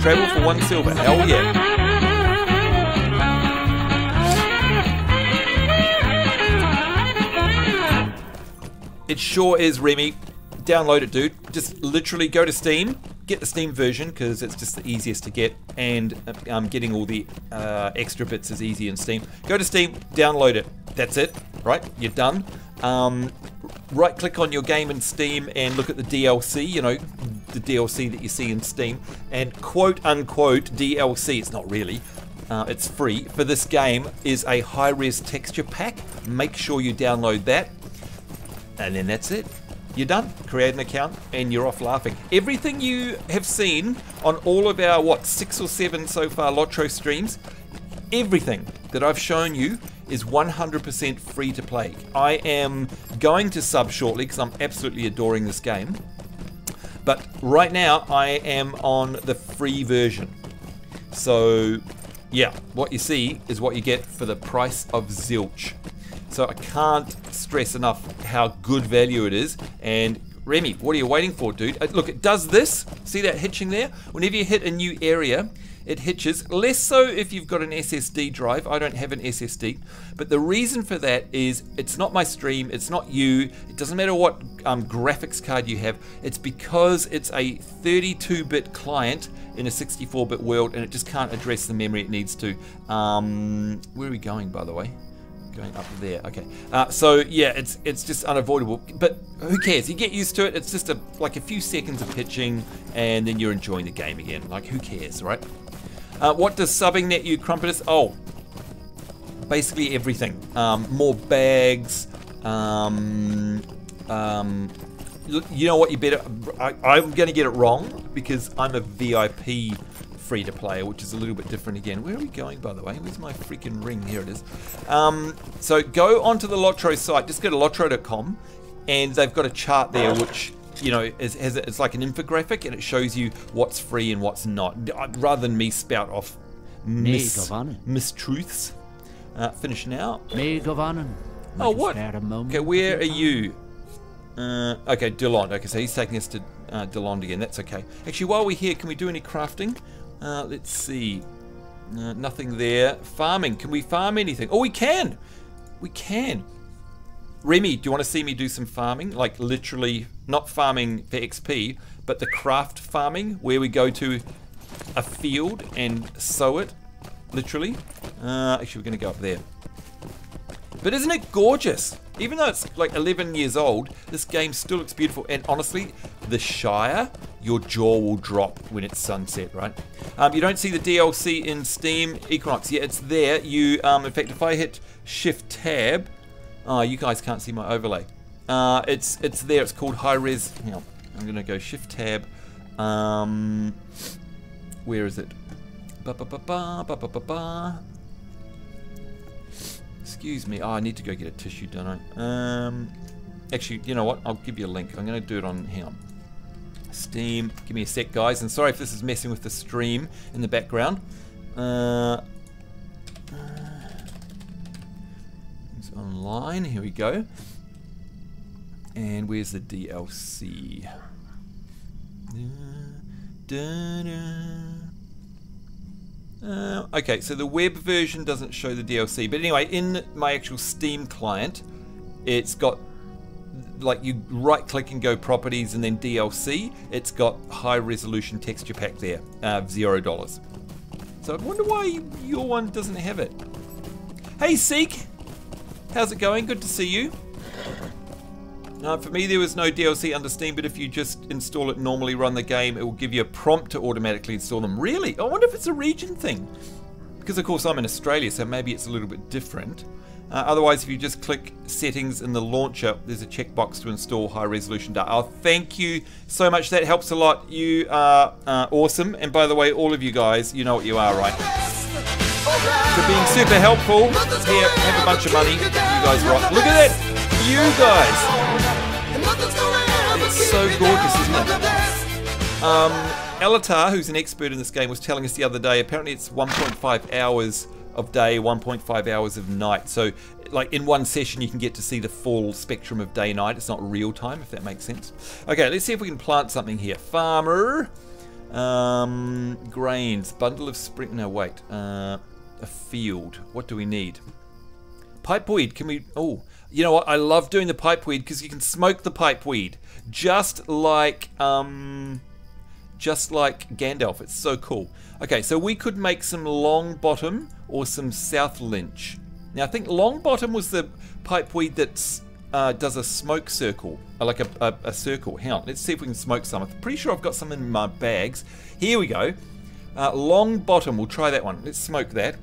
Travel for 1 silver. Hell yeah. It sure is, Remy. Download it, dude. Just literally go to Steam, get the Steam version because it's just the easiest to get, and getting all the extra bits is easy in Steam. Go to Steam, download it. That's it, right? You're done. Right click on your game in Steam and look at the DLC, you know, the DLC that you see in Steam, and quote unquote DLC, it's not really, it's free, for this game is a high-res texture pack. Make sure you download that, and then that's it. You're done. Create an account and you're off laughing. Everything you have seen on all of our, what, 6 or 7 so far Lotro streams, everything that I've shown you is 100% free to play. I am going to sub shortly because I'm absolutely adoring this game. But right now I am on the free version. So yeah, what you see is what you get for the price of zilch. So I can't stress enough how good value it is. And Remy, what are you waiting for, dude? Look, it does this. See that hitching there? Whenever you hit a new area, it hitches. Less so if you've got an SSD drive. I don't have an SSD. But the reason for that is it's not my stream. It's not you. It doesn't matter what graphics card you have. It's because it's a 32-bit client in a 64-bit world, and it just can't address the memory it needs to. Where are we going, by the way? Going up there, okay. So yeah, it's just unavoidable, but who cares? You get used to it. It's just like a few seconds of hitching, and then you're enjoying the game again. Like, who cares, right? What does subbing net you, Crumpeters? Oh, basically everything. More bags. You know what? You better. I'm going to get it wrong because I'm a VIP free-to-player, which is a little bit different again. Where are we going, by the way? Where's my freaking ring? Here it is. So go onto the Lotro site. Just go to lotro.com, and they've got a chart there, which, you know, it's like an infographic, and it shows you what's free and what's not. Rather than me spout off mistruths. Finish now. Oh, what? Okay, where are you? Okay, Dillon. Okay, so he's taking us to Dillon again. That's okay. Actually, while we're here, can we do any crafting? Let's see. Nothing there. Farming. Can we farm anything? Oh, we can! We can. Remy, do you want to see me do some farming? Like, literally, not farming for XP, but the craft farming, where we go to a field and sow it, literally. Actually, we're going to go up there. But isn't it gorgeous? Even though it's like 11 years old, this game still looks beautiful. And honestly, the Shire, your jaw will drop when it's sunset, right? You don't see the DLC in Steam. Equinox, yeah, it's there. You, in fact, if I hit Shift Tab, you guys can't see my overlay. It's there. It's called High Res. Hang on, I'm gonna go Shift Tab. Where is it? Excuse me. Oh, I need to go get a tissue, don't I? Actually, you know what? I'll give you a link. I'm going to do it on, hang on. Steam. Give me a sec, guys. And sorry if this is messing with the stream in the background. It's online. Here we go. And where's the DLC? Okay, so the web version doesn't show the DLC, but anyway, in my actual Steam client, it's got, like, you right click and go properties and then DLC. It's got high resolution texture pack there, $0. So I wonder why your one doesn't have it. Hey Seek, How's it going? Good to see you. For me, there was no DLC under Steam, but if you just install it normally, run the game, it will give you a prompt to automatically install them. Really? I wonder if it's a region thing. Because, of course, I'm in Australia, so maybe it's a little bit different. Otherwise, if you just click settings in the launcher, there's a checkbox to install high-resolution data. Oh, thank you so much. That helps a lot. You are awesome. And by the way, all of you guys, you know what you are, right? For being super helpful. Here, have a bunch of money. You guys rock. Look at that. You guys. It's so gorgeous, isn't it? Elatar, who's an expert in this game, was telling us the other day, apparently it's 1.5 hours of day, 1.5 hours of night. So, like, in one session, you can get to see the full spectrum of day-night. It's not real time, if that makes sense. Okay, let's see if we can plant something here. Farmer. Grains. Bundle of spring... No, wait. A field. What do we need? Pipeweed. Can we... Oh, you know what? I love doing the pipeweed because you can smoke the pipeweed. Just like Gandalf. It's so cool. Okay, so we could make some long bottom or some south lynch. Now, I think long bottom was the pipeweed that does a smoke circle, like a circle. Hang on, let's see if we can smoke some. I'm pretty sure I've got some in my bags. Here we go. Long bottom, we'll try that one. Let's smoke that.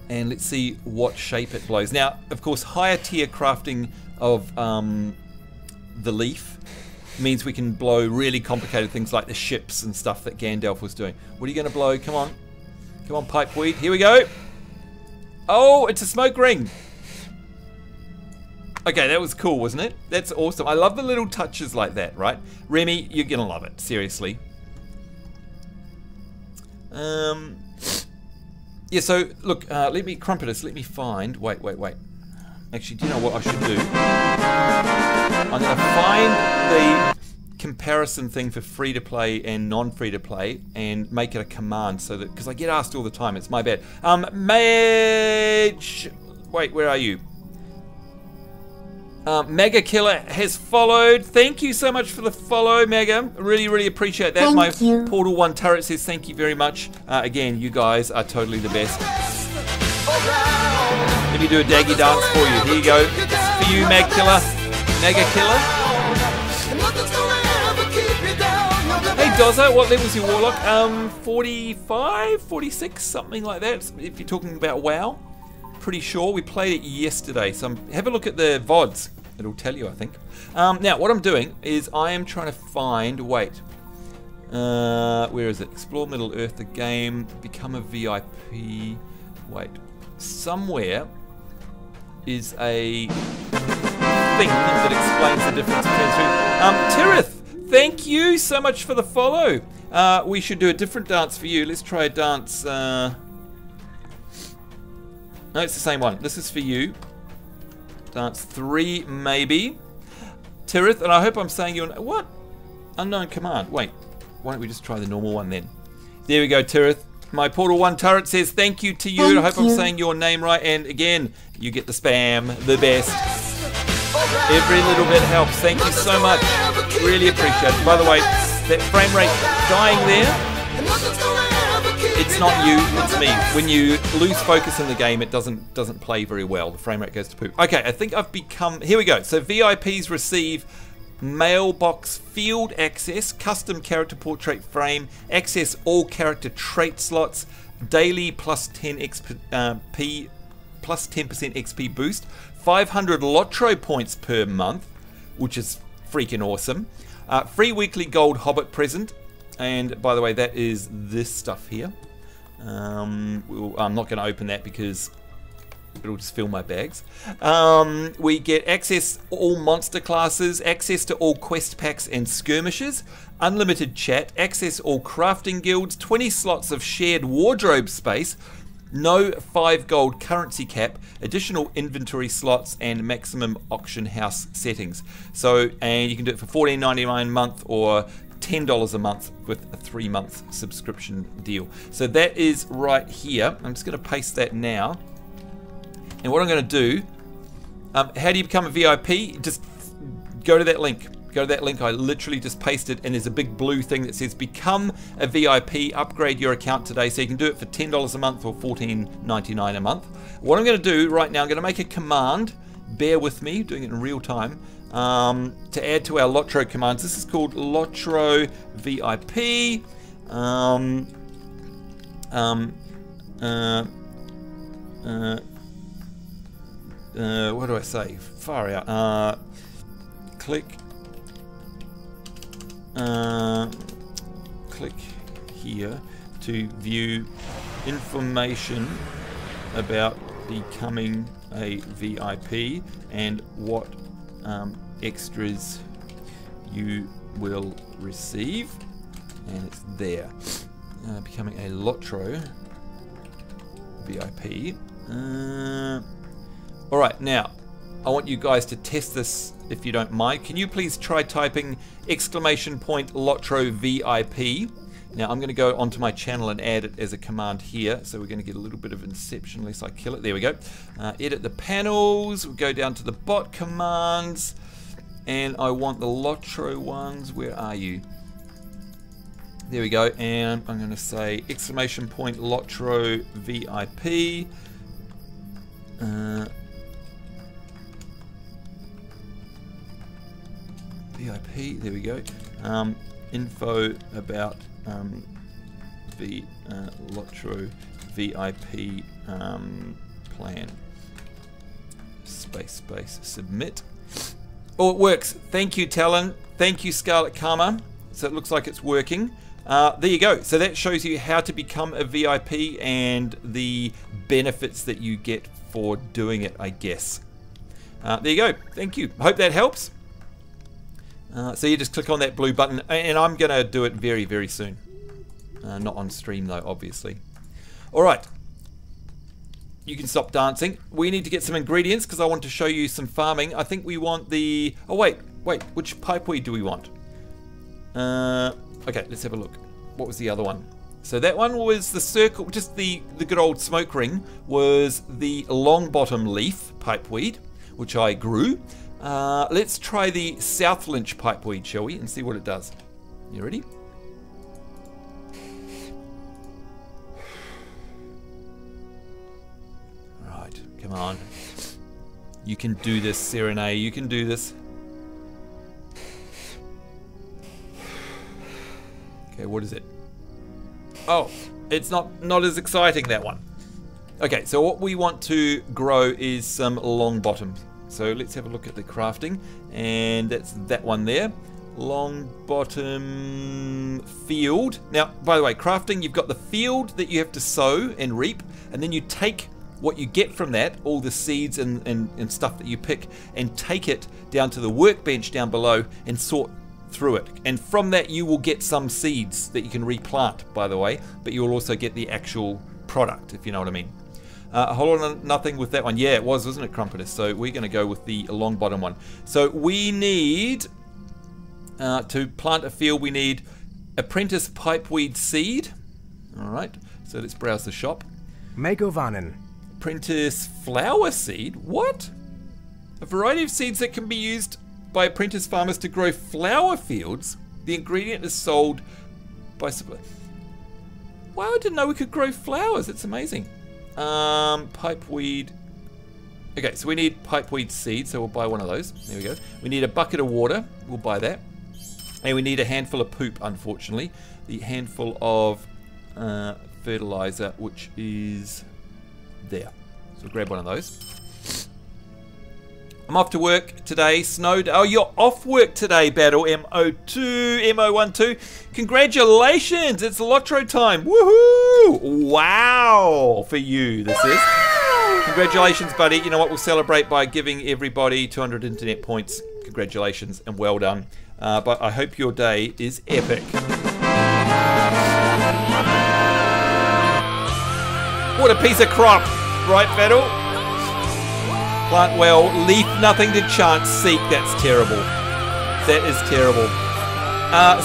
And let's see what shape it blows. Now, of course, higher tier crafting of the leaf means we can blow really complicated things like the ships and stuff that Gandalf was doing. What are you going to blow? Come on. Come on, pipeweed. Here we go. Oh, it's a smoke ring. Okay, that was cool, wasn't it? That's awesome. I love the little touches like that, right? Remy, you're going to love it. Seriously. Yeah, so, look, let me, Crumpetus, let me find, wait. Actually, do you know what I should do? I'm going to find the comparison thing for free-to-play and non-free-to-play and make it a command so that, because I get asked all the time, it's my bad. Mage, wait, where are you? Mega Killer has followed. Thank you so much for the follow, Mega. Really appreciate that. Thank you. Portal 1 turret says thank you very much. Again, you guys are totally the best. Let me do a daggy dance for you. Here you go. It's for you, Mega Killer. Hey Dozza, what level's your warlock? 45, 46, something like that. If you're talking about WoW. Pretty sure we played it yesterday, so have a look at the VODs. It'll tell you, I think. Now, what I'm doing is I am trying to find. Wait, where is it? Explore Middle Earth, the game. Become a VIP. Wait, somewhere is a thing that explains the difference between two. Tirith, thank you so much for the follow. We should do a different dance for you. Let's try a dance. No, it's the same one. This is for you. Dance 3, maybe. Tirith, and I hope I'm saying your... What? Unknown command. Wait, why don't we just try the normal one then? There we go, Tirith. My Portal 1 turret says thank you to you. Thank I hope you. I'm saying your name right. And again, you get the spam, the best. Every little bit helps. Thank you so much. Really appreciate it. By the way, that frame rate dying there... It's not you, it's me. When you lose focus in the game, it doesn't play very well. The frame rate goes to poop. Okay, I think I've become... Here we go. So VIPs receive mailbox field access, custom character portrait frame, access all character trait slots, daily plus 10 XP, plus 10% XP boost, 500 Lotro points per month, which is freaking awesome. Free weekly gold Hobbit present. And by the way, that is this stuff here. I'm not going to open that because it'll just fill my bags. We get access to all monster classes, access to all quest packs and skirmishes, unlimited chat, access all crafting guilds, 20 slots of shared wardrobe space, no 5 gold currency cap, additional inventory slots, and maximum auction house settings. So, and you can do it for $14.99 a month or $10 a month with a 3-month subscription deal. So that is right here. I'm just going to paste that now. And what I'm going to do, how do you become a VIP? Just go to that link. Go to that link. I literally just pasted, and there's a big blue thing that says become a VIP, upgrade your account today. So you can do it for $10 a month or $14.99 a month. What I'm going to do right now, I'm going to make a command. Bear with me, doing it in real time, to add to our Lotro commands. This is called Lotro VIP. What do I say? Far out. Click here to view information about becoming a VIP and what extras you will receive, and it's there. Becoming a Lotro VIP. Alright, now I want you guys to test this if you don't mind. Can you please try typing !Lotro VIP? Now I'm going to go onto my channel and add it as a command here. So we're going to get a little bit of inception unless I kill it. There we go. Edit the panels. We'll go down to the bot commands. And I want the Lotro ones. Where are you? There we go. And I'm going to say ! Lotro VIP. VIP, there we go. Info about the Lotro VIP plan. Space, submit. Oh, it works. Thank you, Talon. Thank you, Scarlet Karma. So it looks like it's working. There you go. So that shows you how to become a VIP and the benefits that you get for doing it, I guess. There you go. Thank you. Hope that helps. So you just click on that blue button, and I'm going to do it very, very soon. Not on stream though, obviously. Alright. You can stop dancing. We need to get some ingredients because I want to show you some farming. I think we want the... Oh, wait. Which pipeweed do we want? Okay, let's have a look. What was the other one? So that one was the circle, just the good old smoke ring, was the long bottom leaf pipeweed, which I grew. Let's try the South Lynch pipeweed, shall we, and see what it does. You ready? Right, come on. You can do this, Serene. You can do this. Okay, what is it? Oh, it's not as exciting, that one. Okay, so what we want to grow is some long bottoms. So let's have a look at the crafting, and that's that one there. Long bottom field. Now, by the way, crafting, you've got the field that you have to sow and reap, and then you take what you get from that, all the seeds and stuff that you pick, and take it down to the workbench down below and sort through it. And from that you will get some seeds that you can replant, by the way, but you'll also get the actual product, if you know what I mean. Hold on, nothing with that one. Yeah, it was, wasn't it, Crumpetus? So we're going to go with the long bottom one. So we need, to plant a field, we need apprentice pipeweed seed. Alright, so let's browse the shop. Megovanen. Apprentice flower seed? What? A variety of seeds that can be used by apprentice farmers to grow flower fields. The ingredient is sold by supply. Wow, I didn't know we could grow flowers. It's amazing. Pipeweed. Okay, so we need pipeweed seed, so we'll buy one of those. There we go. We need a bucket of water. We'll buy that. And we need a handful of poop, unfortunately. The handful of fertilizer, which is there. So we'll grab one of those. I'm off to work today. Snowed. Oh, you're off work today, Battle MO12. Congratulations! It's Lotro time. Woohoo! Wow, for you, this is. Congratulations, buddy. You know what? We'll celebrate by giving everybody 200 internet points. Congratulations and well done. But I hope your day is epic. What a piece of crop, right, Battle? Plant well, leaf nothing to chance, seek. That's terrible. That is terrible.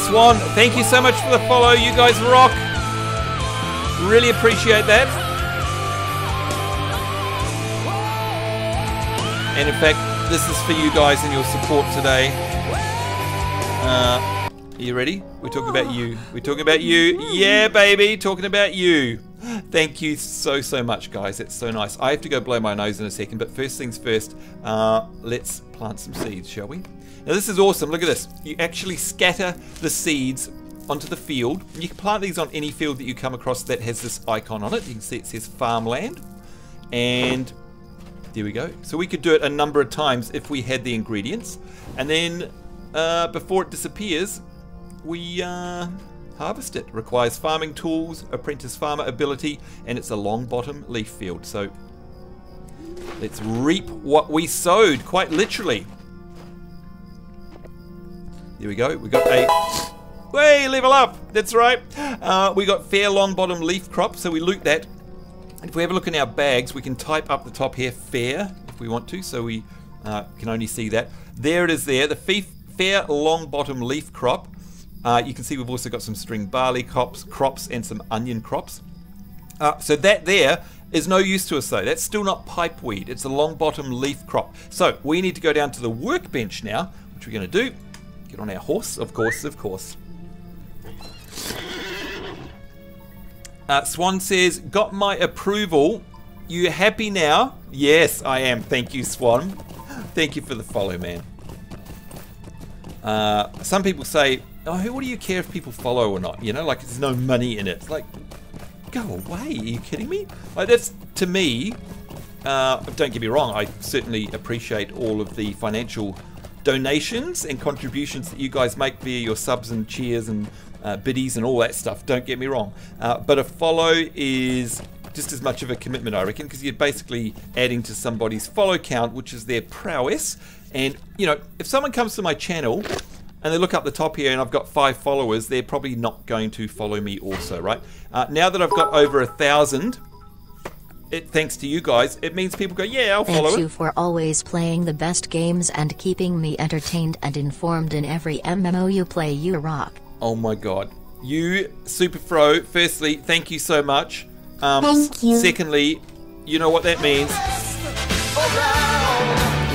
Swan, thank you so much for the follow. You guys rock. Really appreciate that. And in fact, this is for you guys and your support today. Are you ready? We're talking about you. We're talking about you. Yeah, baby, talking about you. Thank you so much, guys. That's so nice. I have to go blow my nose in a second, but first things first, let's plant some seeds, shall we? Now this is awesome. Look at this. You actually scatter the seeds onto the field. You can plant these on any field that you come across that has this icon on it. You can see it says farmland. And there we go. So we could do it a number of times if we had the ingredients. And then before it disappears, we harvest it. Requires farming tools, apprentice farmer ability, and it's a long bottom leaf field. So let's reap what we sowed, quite literally. There we go. We got a... Way, level up! That's right. We got fair long bottom leaf crop, so we loot that. And if we have a look in our bags, we can type up the top here, fair, if we want to, so we can only see that. There it is there, the fair long bottom leaf crop. You can see we've also got some string barley crops and some onion crops. So that there is no use to us though. That's still not pipeweed. It's a long bottom leaf crop. So we need to go down to the workbench now, which we're going to do. Get on our horse, of course. Swan says, got my approval. You happy now? Yes, I am. Thank you, Swan. Thank you for the follow, man. Some people say, oh, what do you care if people follow or not? You know, like there's no money in it. It's like, go away. Are you kidding me? Like that's, to me, don't get me wrong, I certainly appreciate all of the financial donations and contributions that you guys make via your subs and cheers and biddies and all that stuff. Don't get me wrong. But a follow is just as much of a commitment, I reckon, because you're basically adding to somebody's follow count, which is their prowess. And, you know, if someone comes to my channel and they look up the top here and I've got 5 followers, they're probably not going to follow me also, right? Now that I've got over 1,000, thanks to you guys, it means people go, yeah, I'll follow it. Thank you for always playing the best games and keeping me entertained and informed in every MMO you play. You rock. Oh my god. You, Superfro, firstly, thank you so much. Thank you. Secondly, you know what that means.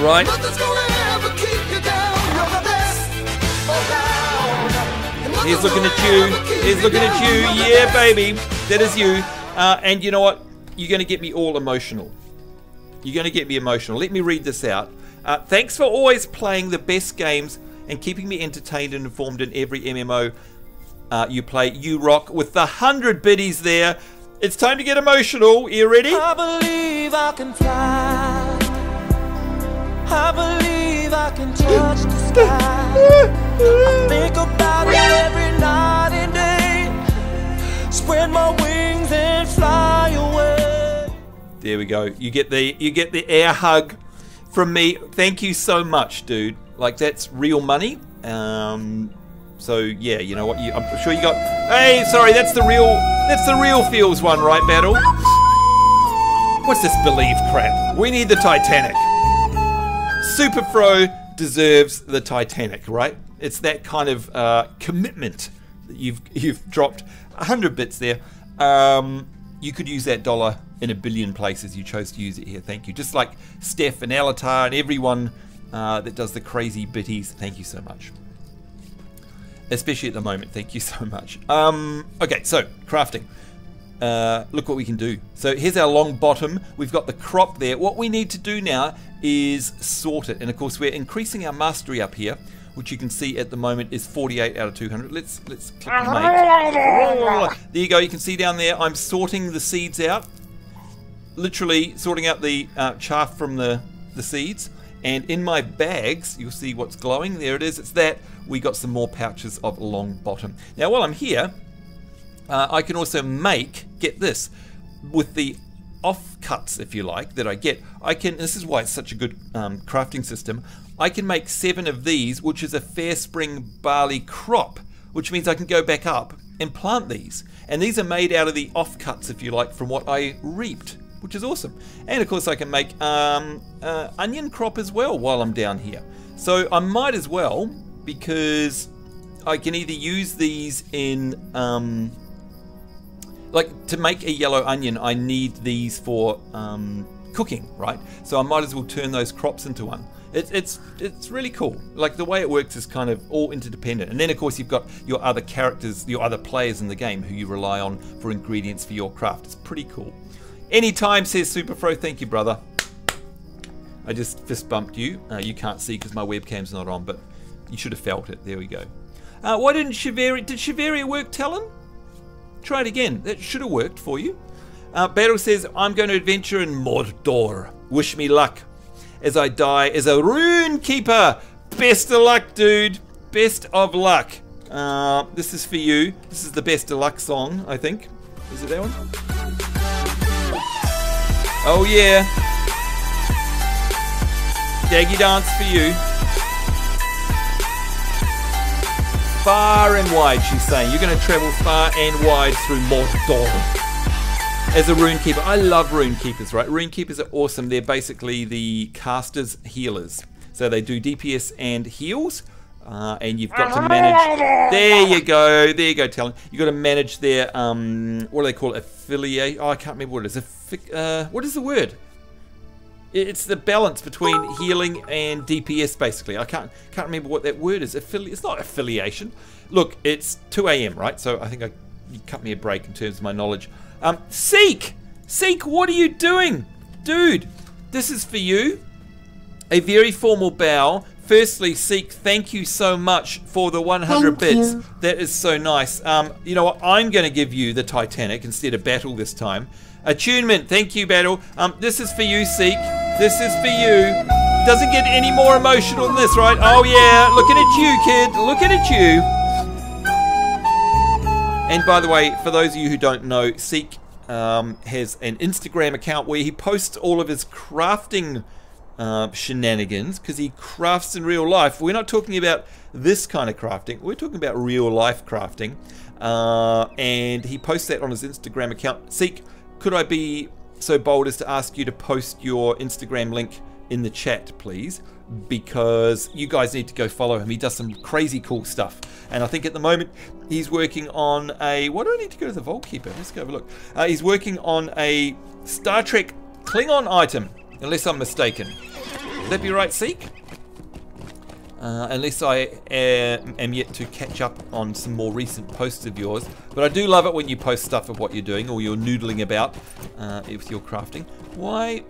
Right? He's looking at you. He's looking at you. Yeah, baby. That is you. And you know what? You're going to get me all emotional. You're going to get me emotional. Let me read this out. Thanks for always playing the best games and keeping me entertained and informed in every MMO you play. You rock with the 100 biddies there. It's time to get emotional. Are you ready? I believe I can fly. I believe I can touch the sky. I think about it every night and day. Spread my wings and fly away. There we go. You get the air hug from me. Thank you so much, dude. Like that's real money. So yeah, you know what? I'm sure you got. Hey, sorry, that's the real feels one, right, Battle? What's this believe crap? We need the Titanic. Superfro deserves the Titanic, right? It's that kind of commitment that you've dropped 100 bits there. You could use that dollar in a billion places. You chose to use it here. Thank you. Just like Steph and Alatar and everyone that does the crazy bitties. Thank you so much. Especially at the moment. Thank you so much. Okay, so crafting. Look what we can do. So here's our long bottom. We've got the crop there. What we need to do now is sort it. And of course we're increasing our mastery up here, which you can see at the moment is 48 out of 200. Let's click make. There you go. You can see down there I'm sorting the seeds out. Literally sorting out the chaff from the seeds. And in my bags, you'll see what's glowing. There it is. It's that. We got some more pouches of long bottom. Now, while I'm here, I can also get this, with the offcuts, if you like, that I get. This is why it's such a good crafting system. I can make 7 of these, which is a fair spring barley crop, which means I can go back up and plant these. And these are made out of the offcuts, if you like, from what I reaped, which is awesome. And of course I can make onion crop as well while I'm down here. So I might as well, because I can either use these in, like to make a yellow onion, I need these for cooking, right? So I might as well turn those crops into one. It's really cool. Like the way it works is kind of all interdependent. And then of course you've got your other characters, your other players in the game who you rely on for ingredients for your craft. It's pretty cool. Anytime, says Superfro. Thank you, brother. I just fist bumped you. You can't see because my webcam's not on, but you should have felt it. There we go. Why didn't Shiveria... Did Shiveria work, Talon? Try it again. That should have worked for you. Battle says, I'm going to adventure in Mordor. Wish me luck as I die as a rune keeper. Best of luck, dude. Best of luck. This is for you. This is the best of luck song, I think. Is it that one? Oh, yeah. Daggy dance for you. Far and wide, she's saying. You're going to travel far and wide through Mordor as a rune keeper. I love rune keepers, right? Rune keepers are awesome. They're basically the casters healers. So they do DPS and heals. And you've got to manage. There you go, Talon. You've got to manage their what do they call it? Affiliate. Oh, I can't remember what it is. What is the word? It's the balance between healing and DPS, basically. I can't remember what that word is. It's not affiliation. Look, it's 2 AM, right? So I think you cut me a break in terms of my knowledge. Seek, what are you doing, dude? This is for you. A very formal bow. Firstly, Seek, thank you so much for the 100 bits. That is so nice. You know what? I'm going to give you the Titanic instead of Battle this time. Attunement, thank you, Battle. This is for you, Seek. This is for you. Doesn't get any more emotional than this, right? Oh yeah, looking at you, kid. Looking at you. And by the way, for those of you who don't know, Seek has an Instagram account where he posts all of his crafting shenanigans, because he crafts in real life. We're not talking about this kind of crafting. We're talking about real life crafting. And he posts that on his Instagram account. Seek, could I be so bold as to ask you to post your Instagram link in the chat, please? Because you guys need to go follow him. He does some crazy cool stuff. And I think at the moment he's working on a... Why do I need to go to the Vault Keeper? Let's go have a look. He's working on a Star Trek Klingon item, unless I'm mistaken. Would that be right, Seek? Unless I am yet to catch up on some more recent posts of yours. But I do love it when you post stuff of what you're doing or you're noodling about with your crafting. Why?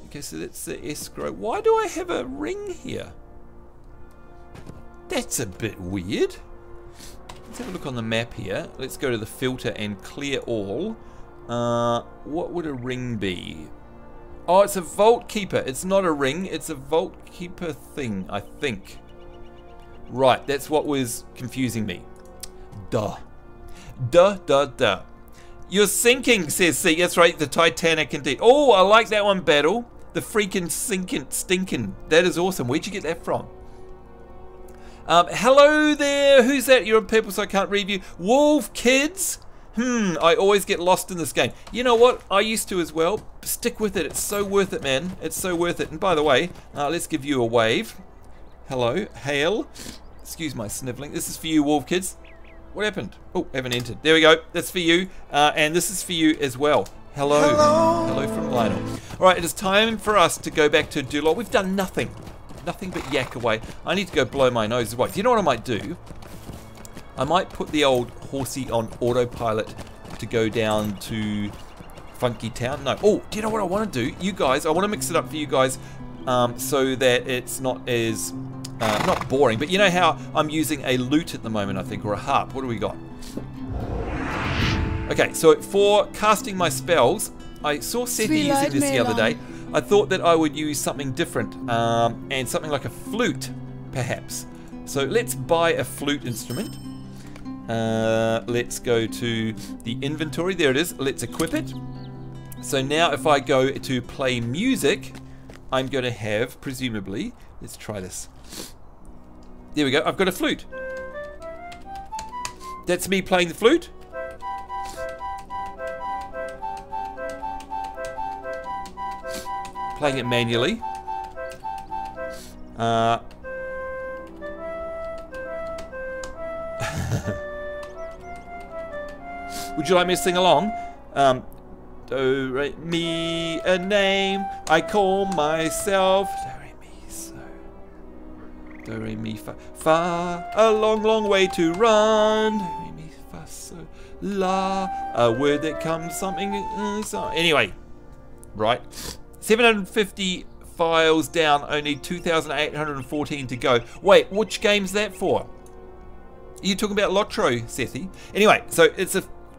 Okay, so that's the escrow. Why do I have a ring here? That's a bit weird. Let's have a look on the map here. Let's go to the filter and clear all. What would a ring be? Oh, it's a Vault Keeper. It's not a ring. It's a Vault Keeper thing, I think. Right, that's what was confusing me. Duh. Duh. You're sinking, says C. That's right, the Titanic indeed. Oh, I like that one, Battle. The freaking stinking. That is awesome. Where'd you get that from? Hello there. Who's that? You're on purple, so I can't read you. Wolf Kids. I always get lost in this game. You know what? I used to as well. Stick with it. It's so worth it, man. It's so worth it. And by the way, let's give you a wave. Hello. Hail. Excuse my sniveling. This is for you, Wolf Kids. What happened? Oh, haven't entered. There we go. That's for you. And this is for you as well. Hello. Hello from Lionel. All right, it is time for us to go back to Dulor. We've done nothing. Nothing but yak away. I need to go blow my nose away. Do you know what I might do? I might put the old horsey on autopilot to go down to Funky Town. No. Oh, do you know what I want to do? You guys, I want to mix it up for you guys so that it's not as, not boring. But you know how I'm using a lute at the moment, I think, or a harp. What do we got? Okay, so for casting my spells, I saw Seti using this the other day. I thought that I would use something different and something like a flute, perhaps. So let's buy a flute instrument. Let's go to the inventory. There it is. Let's equip it. So now if I go to play music, I'm going to have, presumably, let's try this. There we go. I've got a flute. That's me playing the flute. Playing it manually. Would you like me to sing along? Do, re, mi, a name. I call myself. Do, re, mi, so. Do, re, mi, fa. Fa, a long, long way to run. Do, re, mi, fa, so, la. A word that comes something. So. Anyway, right. 750 files down, only 2,814 to go. Wait, which game's that for? Are you talking about Lotro, Sethi? Anyway, so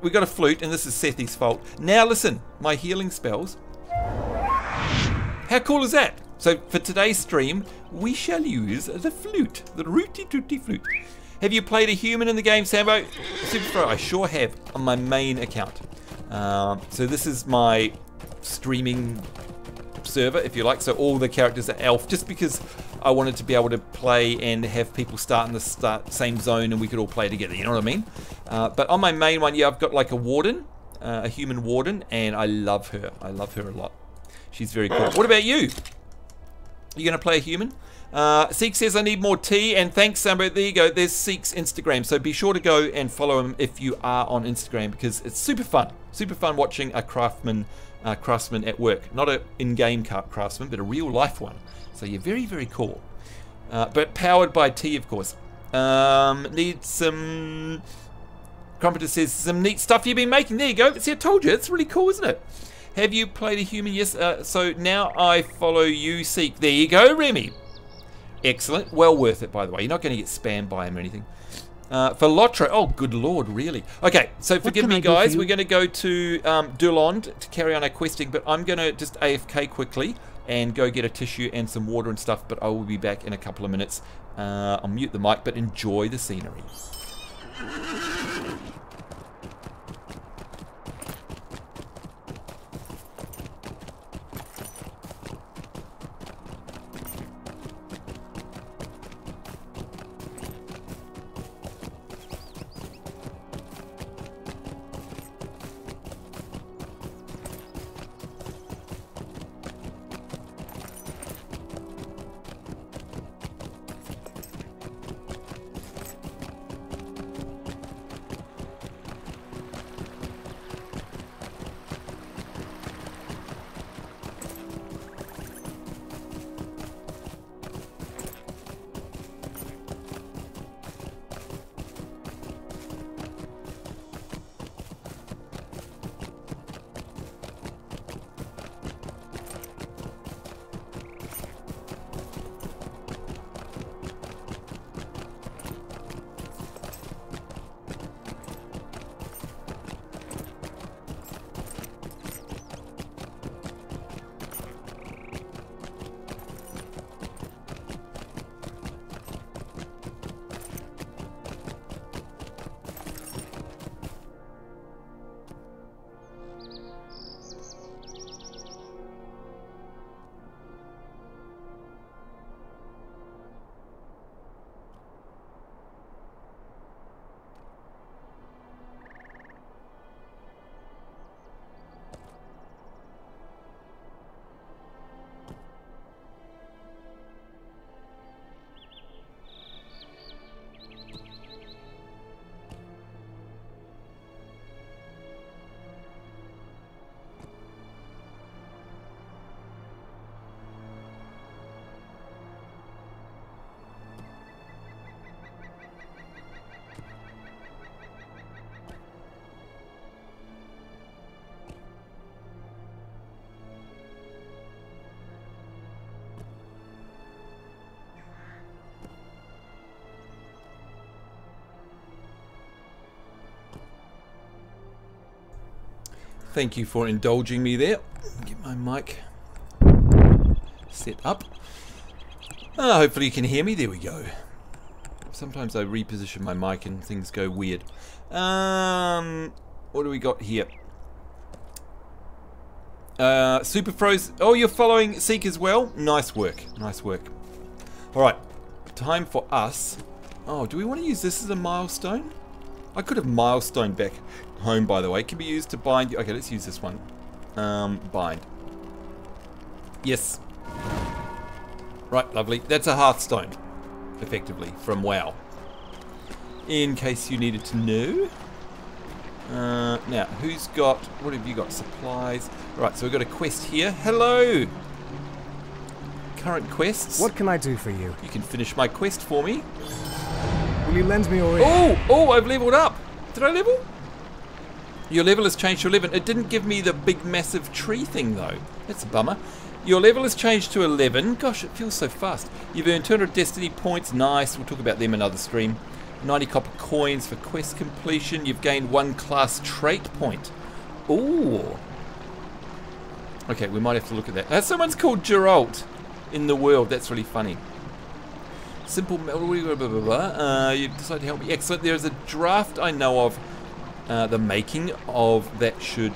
we got a flute, and this is Sethi's fault. Now listen, my healing spells. How cool is that? So for today's stream, we shall use the flute, the rooty tooty flute. Have you played a human in the game, Sambo? Superfro, I sure have, on my main account. So this is my streaming server, if you like. So all the characters are elf, just because I wanted to be able to play and have people start in the same zone and we could all play together, you know what I mean? But on my main one, yeah, I've got like a warden, a human warden, and I love her. I love her a lot. She's very cool. What about you? You going to play a human? Seek says I need more tea, and thanks, Sambo. There you go. There's Seek's Instagram. So be sure to go and follow him if you are on Instagram, because it's super fun. Super fun watching a craftsman at work. Not an in-game craftsman, but a real-life one. So you're very, very cool. But powered by tea, of course. Need some... Crumpeter says, some neat stuff you've been making. There you go. See, I told you. It's really cool, isn't it? Have you played a human? Yes. So now I follow you, Seek. There you go, Remy. Excellent. Well worth it, by the way. You're not going to get spammed by him or anything. For Lotro. Oh, good lord, really? Okay, so forgive me, guys. We're going to go to Durland to carry on our questing, but I'm going to just AFK quickly and go get a tissue and some water and stuff, but I will be back in a couple of minutes. I'll mute the mic, but enjoy the scenery. Thank you for indulging me there. Get my mic set up. Hopefully you can hear me. There we go. Sometimes I reposition my mic and things go weird. What do we got here? Super Froze. Oh, you're following Seek as well? Nice work. Nice work. Alright. Time for us. Oh, do we want to use this as a milestone? I could have milestone back home, by the way. Can be used to bind. Okay, let's use this one. Bind. Yes. Right, lovely. That's a Hearthstone, effectively, from WoW. In case you needed to know. Now, who's got... What have you got? Supplies. Right, so we've got a quest here. Hello! current quests. What can I do for you? You can finish my quest for me. Will you lend me your ear? Oh, I've leveled up. Did I level? Your level has changed to 11. It didn't give me the big massive tree thing though. That's a bummer. Your level has changed to 11. Gosh, it feels so fast. You've earned 200 destiny points. Nice. We'll talk about them in another stream. 90 copper coins for quest completion. You've gained 1 class trait point. Ooh. Okay, we might have to look at that. Someone's called Geralt in the world. That's really funny. Simple. You decided to help me. Excellent. There's a draft I know of. The making of that should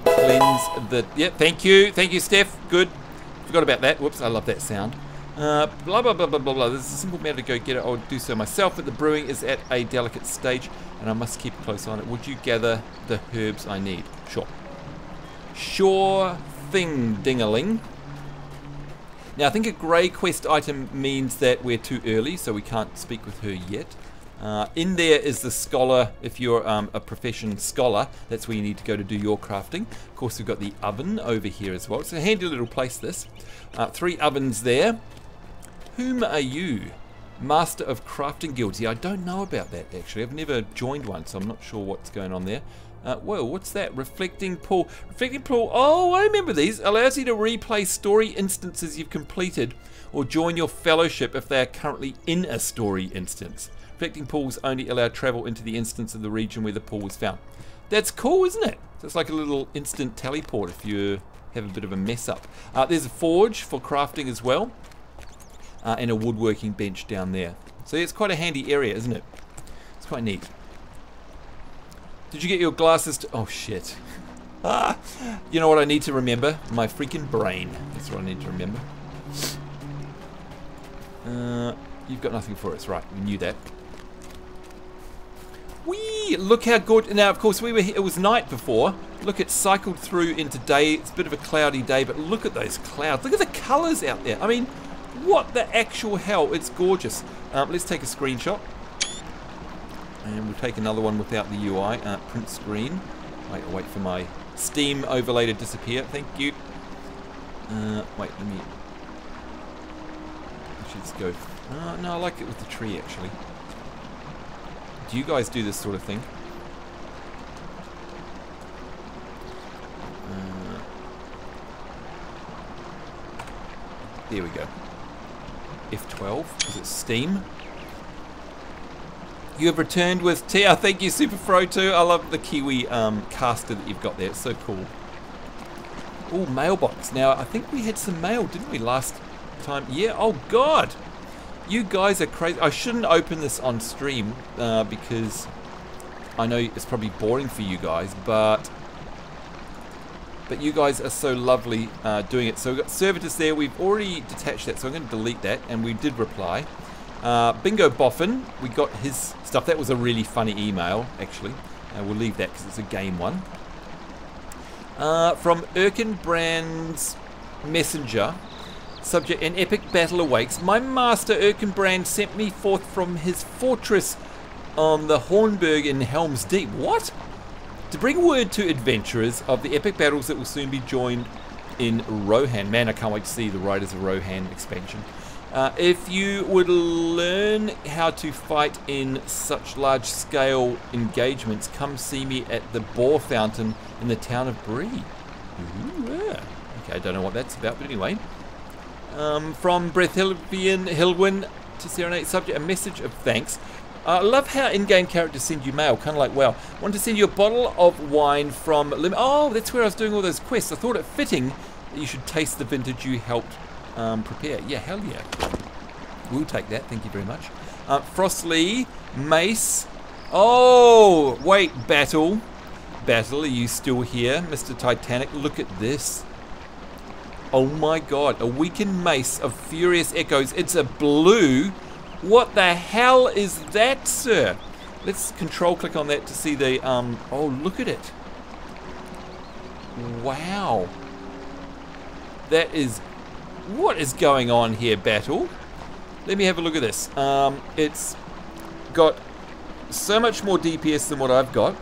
cleanse the. Yeah. Thank you, Steph. Good. Forgot about that. Whoops. I love that sound. Blah blah blah blah blah blah. There's a simple matter to go get it. I'll do so myself. But the brewing is at a delicate stage, and I must keep close on it. Would you gather the herbs I need? Sure. Sure thing, dingaling. Now, I think a grey quest item means that we're too early, so we can't speak with her yet. In there is the scholar. If you're a profession scholar, that's where you need to go to do your crafting. Of course, we've got the oven over here as well. It's a handy little place, this. 3 ovens there. Whom are you? Master of Crafting Guilds. Yeah, I don't know about that, actually. I've never joined one, so I'm not sure what's going on there. Whoa, what's that? Reflecting Pool. Reflecting Pool, oh, I remember these. Allows you to replay story instances you've completed or join your fellowship if they are currently in a story instance. Reflecting Pools only allow travel into the instance of the region where the pool was found. That's cool, isn't it? So it's like a little instant teleport if you have a bit of a mess up. There's a forge for crafting as well. And a woodworking bench down there. So it's quite a handy area, isn't it? It's quite neat. Did you get your glasses to... Oh, shit. You know what I need to remember? My freaking brain. That's what I need to remember. You've got nothing for us. Right, we knew that. Whee! Look how good... Now, of course, we were here. It was night before. Look, it cycled through into day. It's a bit of a cloudy day, but look at those clouds. Look at the colours out there. I mean, what the actual hell? It's gorgeous. Let's take a screenshot. And we'll take another one without the UI. Print screen. Wait, I'll wait for my Steam overlay to disappear. Thank you. Wait, let me... Actually, let's go... no, I like it with the tree, actually. Do you guys do this sort of thing? There we go. F12. Is it Steam? You have returned with Tia. Thank you, Superfro2. I love the Kiwi caster that you've got there. It's so cool. Oh, mailbox. Now, I think we had some mail, didn't we, last time? Yeah. Oh, God. You guys are crazy. I shouldn't open this on stream because I know it's probably boring for you guys, but you guys are so lovely doing it. So we've got Servitus there. We've already detached that, so I'm going to delete that, and we did reply. Bingo Boffin, we got his stuff. That was a really funny email, actually. We'll leave that because it's a game one. From Erkenbrand's Messenger, subject, an epic battle awakes. My master Erkenbrand sent me forth from his fortress on the Hornburg in Helm's Deep. What? To bring word to adventurers of the epic battles that will soon be joined in Rohan. Man, I can't wait to see the Riders of Rohan expansion. If you would learn how to fight in such large-scale engagements, come see me at the Boar Fountain in the town of Bree. Ooh, yeah. Okay, I don't know what that's about, but anyway. From Brethilvian Hilwin to Serenade, subject, a message of thanks. I love how in-game characters send you mail, kind of like, wow. Want to send you a bottle of wine from... Oh, that's where I was doing all those quests. I thought it fitting that you should taste the vintage you helped prepare. Yeah, hell yeah. We'll take that. Thank you very much. Frostly, Mace. Oh, wait, Battle. Battle, are you still here? Mr. Titanic, look at this. Oh my god, a weakened mace of furious echoes. It's a blue. What the hell is that, sir? Let's control click on that to see the, oh, look at it. Wow. That is, what is going on here, Battle? Let me have a look at this. It's got so much more DPS than what I've got.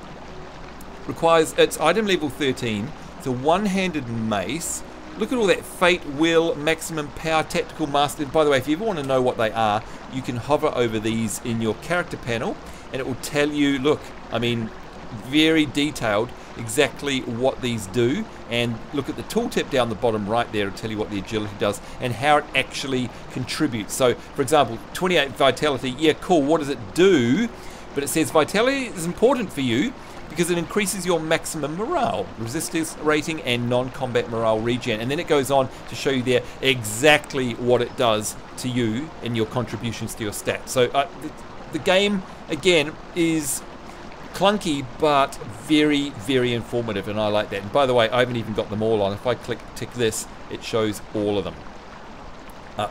Requires, it's item level 13. It's a one-handed mace. Look at all that fate, will, maximum power, tactical master. By the way, if you ever want to know what they are, you can hover over these in your character panel and it will tell you, look, I mean, very detailed exactly what these do. And look at the tooltip down the bottom right there, it'll tell you what the agility does and how it actually contributes. So, for example, 28 vitality, yeah, cool, what does it do? But it says vitality is important for you because it increases your maximum morale, resistance rating, and non-combat morale regen. And then it goes on to show you there exactly what it does to you and your contributions to your stats. So the game, again, is clunky, but very, very informative, and I like that. And by the way, I haven't even got them all on. If I tick this, it shows all of them,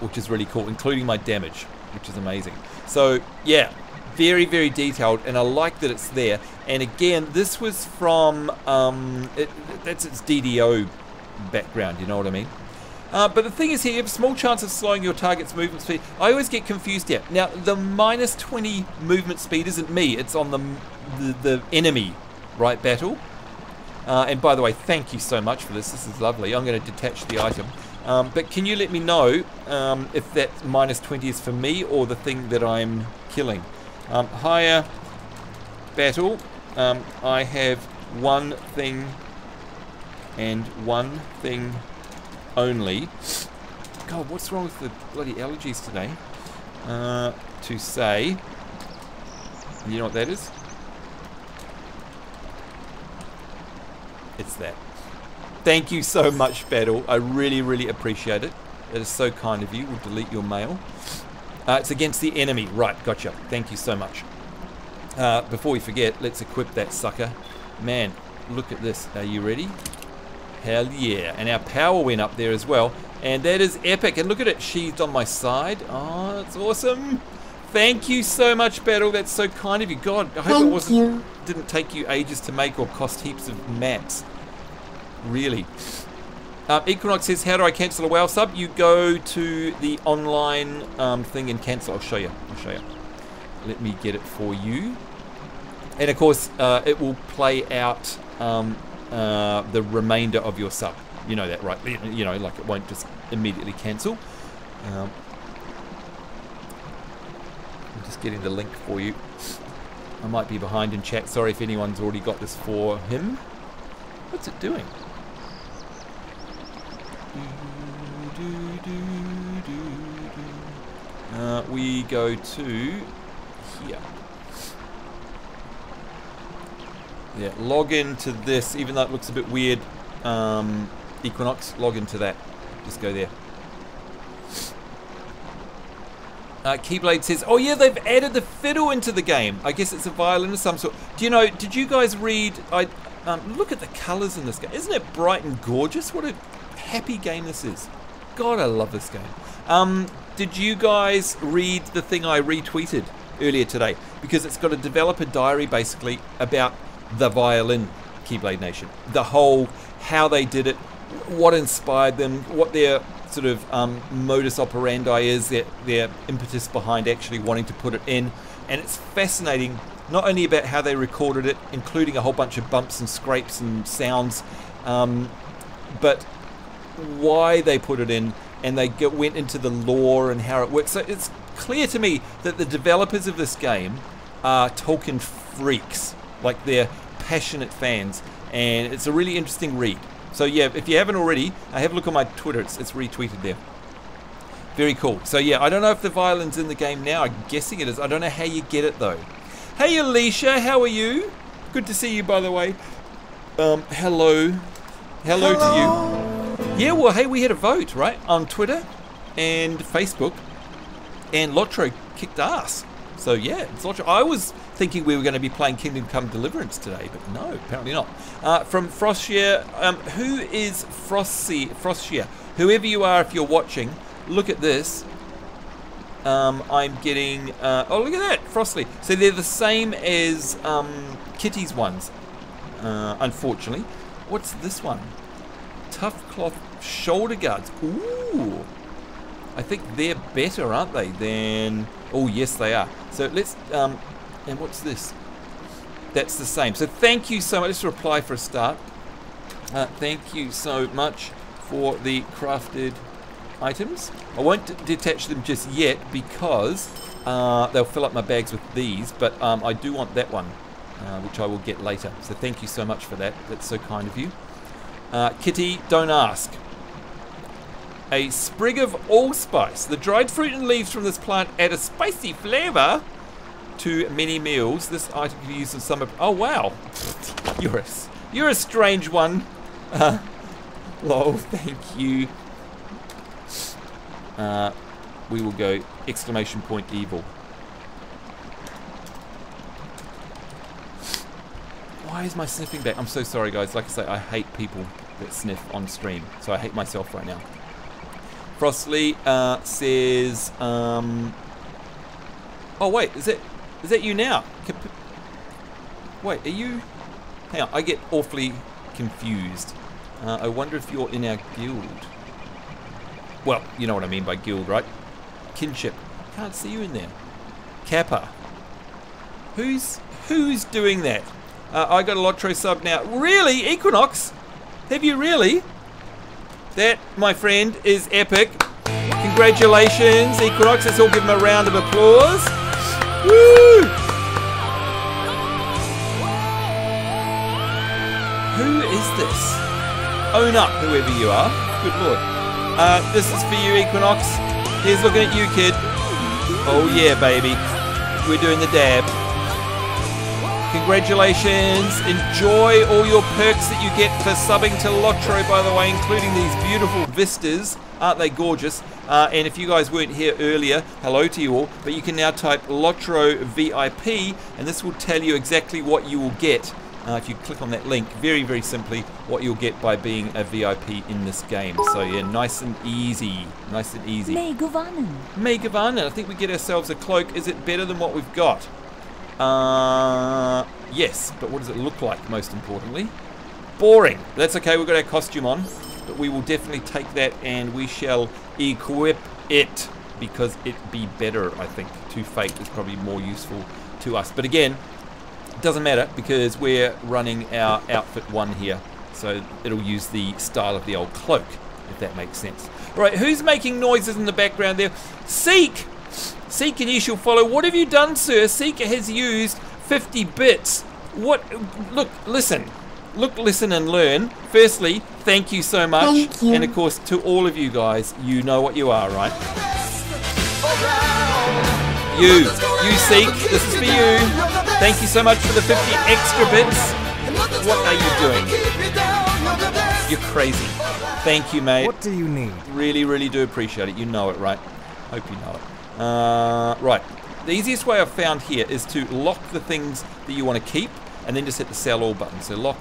which is really cool, including my damage, which is amazing. So, yeah. Very, very detailed, and I like that it's there. And again, this was from, that's its DDO background, you know what I mean? But the thing is here, you have a small chance of slowing your target's movement speed. I always get confused here. Now, the minus 20 movement speed isn't me, it's on the enemy, right, battle? And by the way, thank you so much for this. This is lovely. I'm going to detach the item. But can you let me know if that minus 20 is for me or the thing that I'm killing? Higher battle, I have one thing and one thing only. God, what's wrong with the bloody allergies today? To say, you know what that is? It's that. Thank you so much, Battle. I really, really appreciate it. That is so kind of you. We'll delete your mail. It's against the enemy. Right, gotcha. Thank you so much. Before we forget, let's equip that sucker. Man, look at this. Are you ready? Hell yeah. And our power went up there as well. And that is epic. And look at it sheathed on my side. Oh, that's awesome. Thank you so much, Battle. That's so kind of you. God, I hope didn't take you ages to make or cost heaps of mats. Really. Equinox says, how do I cancel a WoW sub? You go to the online thing and cancel. I'll show you. Let me get it for you. And of course, it will play out the remainder of your sub. You know that, right? You know, like it won't just immediately cancel. I'm just getting the link for you. I might be behind in chat. Sorry if anyone's already got this for him. What's it doing? We go to here. Yeah, log into this, even though it looks a bit weird. Equinox, log into that. Just go there. Keyblade says, oh yeah, they've added the fiddle into the game. I guess it's a violin of some sort. Do you know, did you guys read, look at the colours in this game. Isn't it bright and gorgeous? What a happy game this is. God, I love this game. Did you guys read the thing I retweeted earlier today? Because it's got a developer diary basically about the violin, Keyblade Nation. The whole, how they did it, what inspired them, what their sort of modus operandi is, their impetus behind actually wanting to put it in. And it's fascinating, not only about how they recorded it, including a whole bunch of bumps and scrapes and sounds, but why they put it in, and they went into the lore and how it works. So it's clear to me that the developers of this game are Tolkien freaks, like they're passionate fans, and it's a really interesting read. So yeah, if you haven't already, have a look on my Twitter, it's retweeted there. Very cool. So yeah, I don't know if the violin's in the game now, I'm guessing it is. I don't know how you get it though. Hey Alicia, how are you? Good to see you, by the way. Hello to you. Yeah, well, hey, we had a vote, right, on Twitter and Facebook, and Lotro kicked ass. So yeah, it's Lotro. I was thinking we were going to be playing Kingdom Come Deliverance today, but no, apparently not. From Frostia, who is Frostia? Whoever you are, if you're watching, look at this. I'm getting, oh, look at that, Frostly. So they're the same as Kitty's ones, unfortunately. What's this one? Tough cloth shoulder guards. Ooh, I think they're better, aren't they, than, oh yes they are. So let's, and what's this? That's the same. So thank you so much. Let's reply for a start. Thank you so much for the crafted items. I won't detach them just yet because they'll fill up my bags with these, but I do want that one, which I will get later. So thank you so much for that. That's so kind of you. Kitty, don't ask. A sprig of allspice. The dried fruit and leaves from this plant add a spicy flavour to many meals. This item can be used in summer. Oh wow, you're a strange one. Lol, thank you. We will go exclamation point evil. Why is my sniffing back? I'm so sorry, guys. Like I say, I hate people that sniff on stream, so I hate myself right now. Frostly says, oh wait, is that you now? Wait, are you? Hang on, I get awfully confused. I wonder if you're in our guild. Well, you know what I mean by guild, right? Kinship. Can't see you in there. Kappa. Who's doing that? I got a Lotro sub now. Really, Equinox? Have you really? That, my friend, is epic. Congratulations, Equinox. Let's all give him a round of applause. Woo! Who is this? Own up, whoever you are. Good lord. This is for you, Equinox. Here's looking at you, kid. Oh yeah, baby. We're doing the dab. Congratulations. Enjoy all your perks that you get for subbing to Lotro, by the way, including these beautiful vistas. Aren't they gorgeous? And if you guys weren't here earlier, hello to you all. But you can now type Lotro VIP, and this will tell you exactly what you will get. If you click on that link, very, very simply, what you'll get by being a VIP in this game. So yeah, nice and easy. Nice and easy. Megavan. I think we get ourselves a cloak. Is it better than what we've got? Yes, but what does it look like, most importantly? Boring. That's okay, we've got our costume on. But we will definitely take that and we shall equip it. Because it be better, I think. To Fate is probably more useful to us. But again, doesn't matter because we're running our outfit 1 here, so it'll use the style of the old cloak, if that makes sense. All right, who's making noises in the background there? Seek and you shall follow. What have you done, sir? Seek has used 50 bits. What? Look, listen, and learn. Firstly, thank you so much. Thank you. And of course, to all of you guys, you know what you are, right? You Seek, this is for you. Thank you so much for the 50 extra bits. What are you doing? You're crazy. Thank you, mate. What do you need? Really, really do appreciate it. You know it, right? Hope you know it. Right. The easiest way I've found here is to lock the things that you want to keep and then just hit the sell all button. So lock.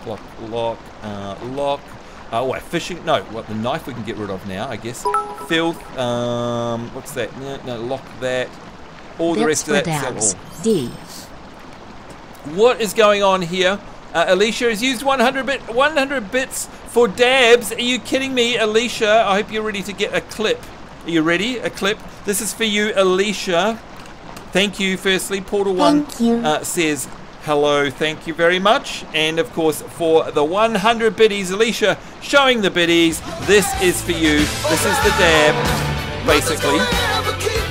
Oh, wait, fishing. No, what, the knife we can get rid of now, I guess. Filth. What's that? No, lock that. All the rest of that, sell all. D. What is going on here? Alicia has used 100 bits for dabs. Are you kidding me, Alicia? I hope you're ready to get a clip. Are you ready? A clip. This is for you, Alicia. Thank you, firstly. Portal 1 says hello. Thank you very much. And, of course, for the 100 biddies, Alicia showing the biddies. This is for you. This is the dab, basically.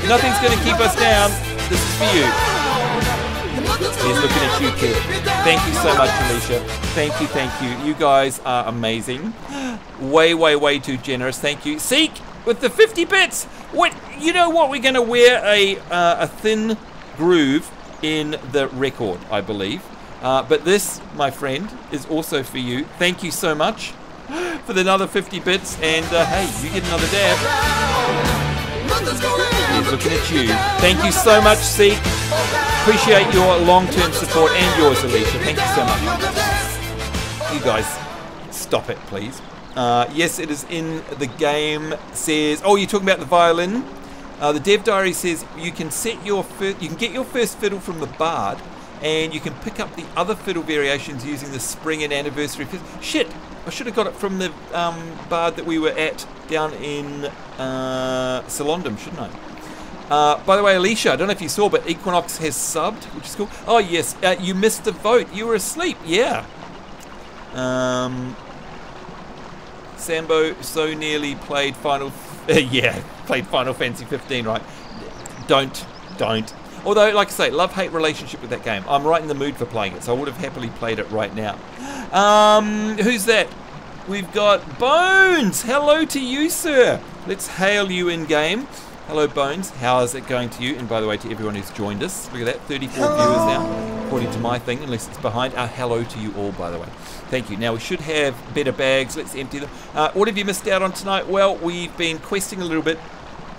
Nothing's going to keep us down. This is for you. He's looking at you, kid. Thank you so much, Alicia. Thank you. You guys are amazing. Way too generous. Thank you. Seek with the 50 bits. What? You know what? We're going to wear a thin groove in the record, I believe. But this, my friend, is also for you. Thank you so much for the another 50 bits. And hey, you get another dab. He's looking at you. Thank you so much, Seek. Appreciate your long-term support and yours, Alicia. Thank you so much. You guys, stop it, please. Yes, it is in the game. Says, oh, you're talking about the violin. The dev diary says you can set your you can get your first fiddle from the bard, and you can pick up the other fiddle variations using the spring and anniversary. Shit, I should have got it from the bard that we were at down in Salondum, shouldn't I? By the way, Alicia, I don't know if you saw, but Equinox has subbed, which is cool. Oh, yes, you missed the vote. You were asleep, yeah. Sambo so nearly played Final Fantasy 15, right? Don't. Although, like I say, love-hate relationship with that game. I'm right in the mood for playing it, so I would have happily played it right now. Who's that? We've got Bones. Hello to you, sir. Let's hail you in game. Hello, Bones. How is it going to you? And by the way, to everyone who's joined us, look at that, 34 viewers now, according to my thing, unless it's behind. Hello to you all, by the way. Thank you. Now, we should have better bags. Let's empty them. What have you missed out on tonight? Well, we've been questing a little bit,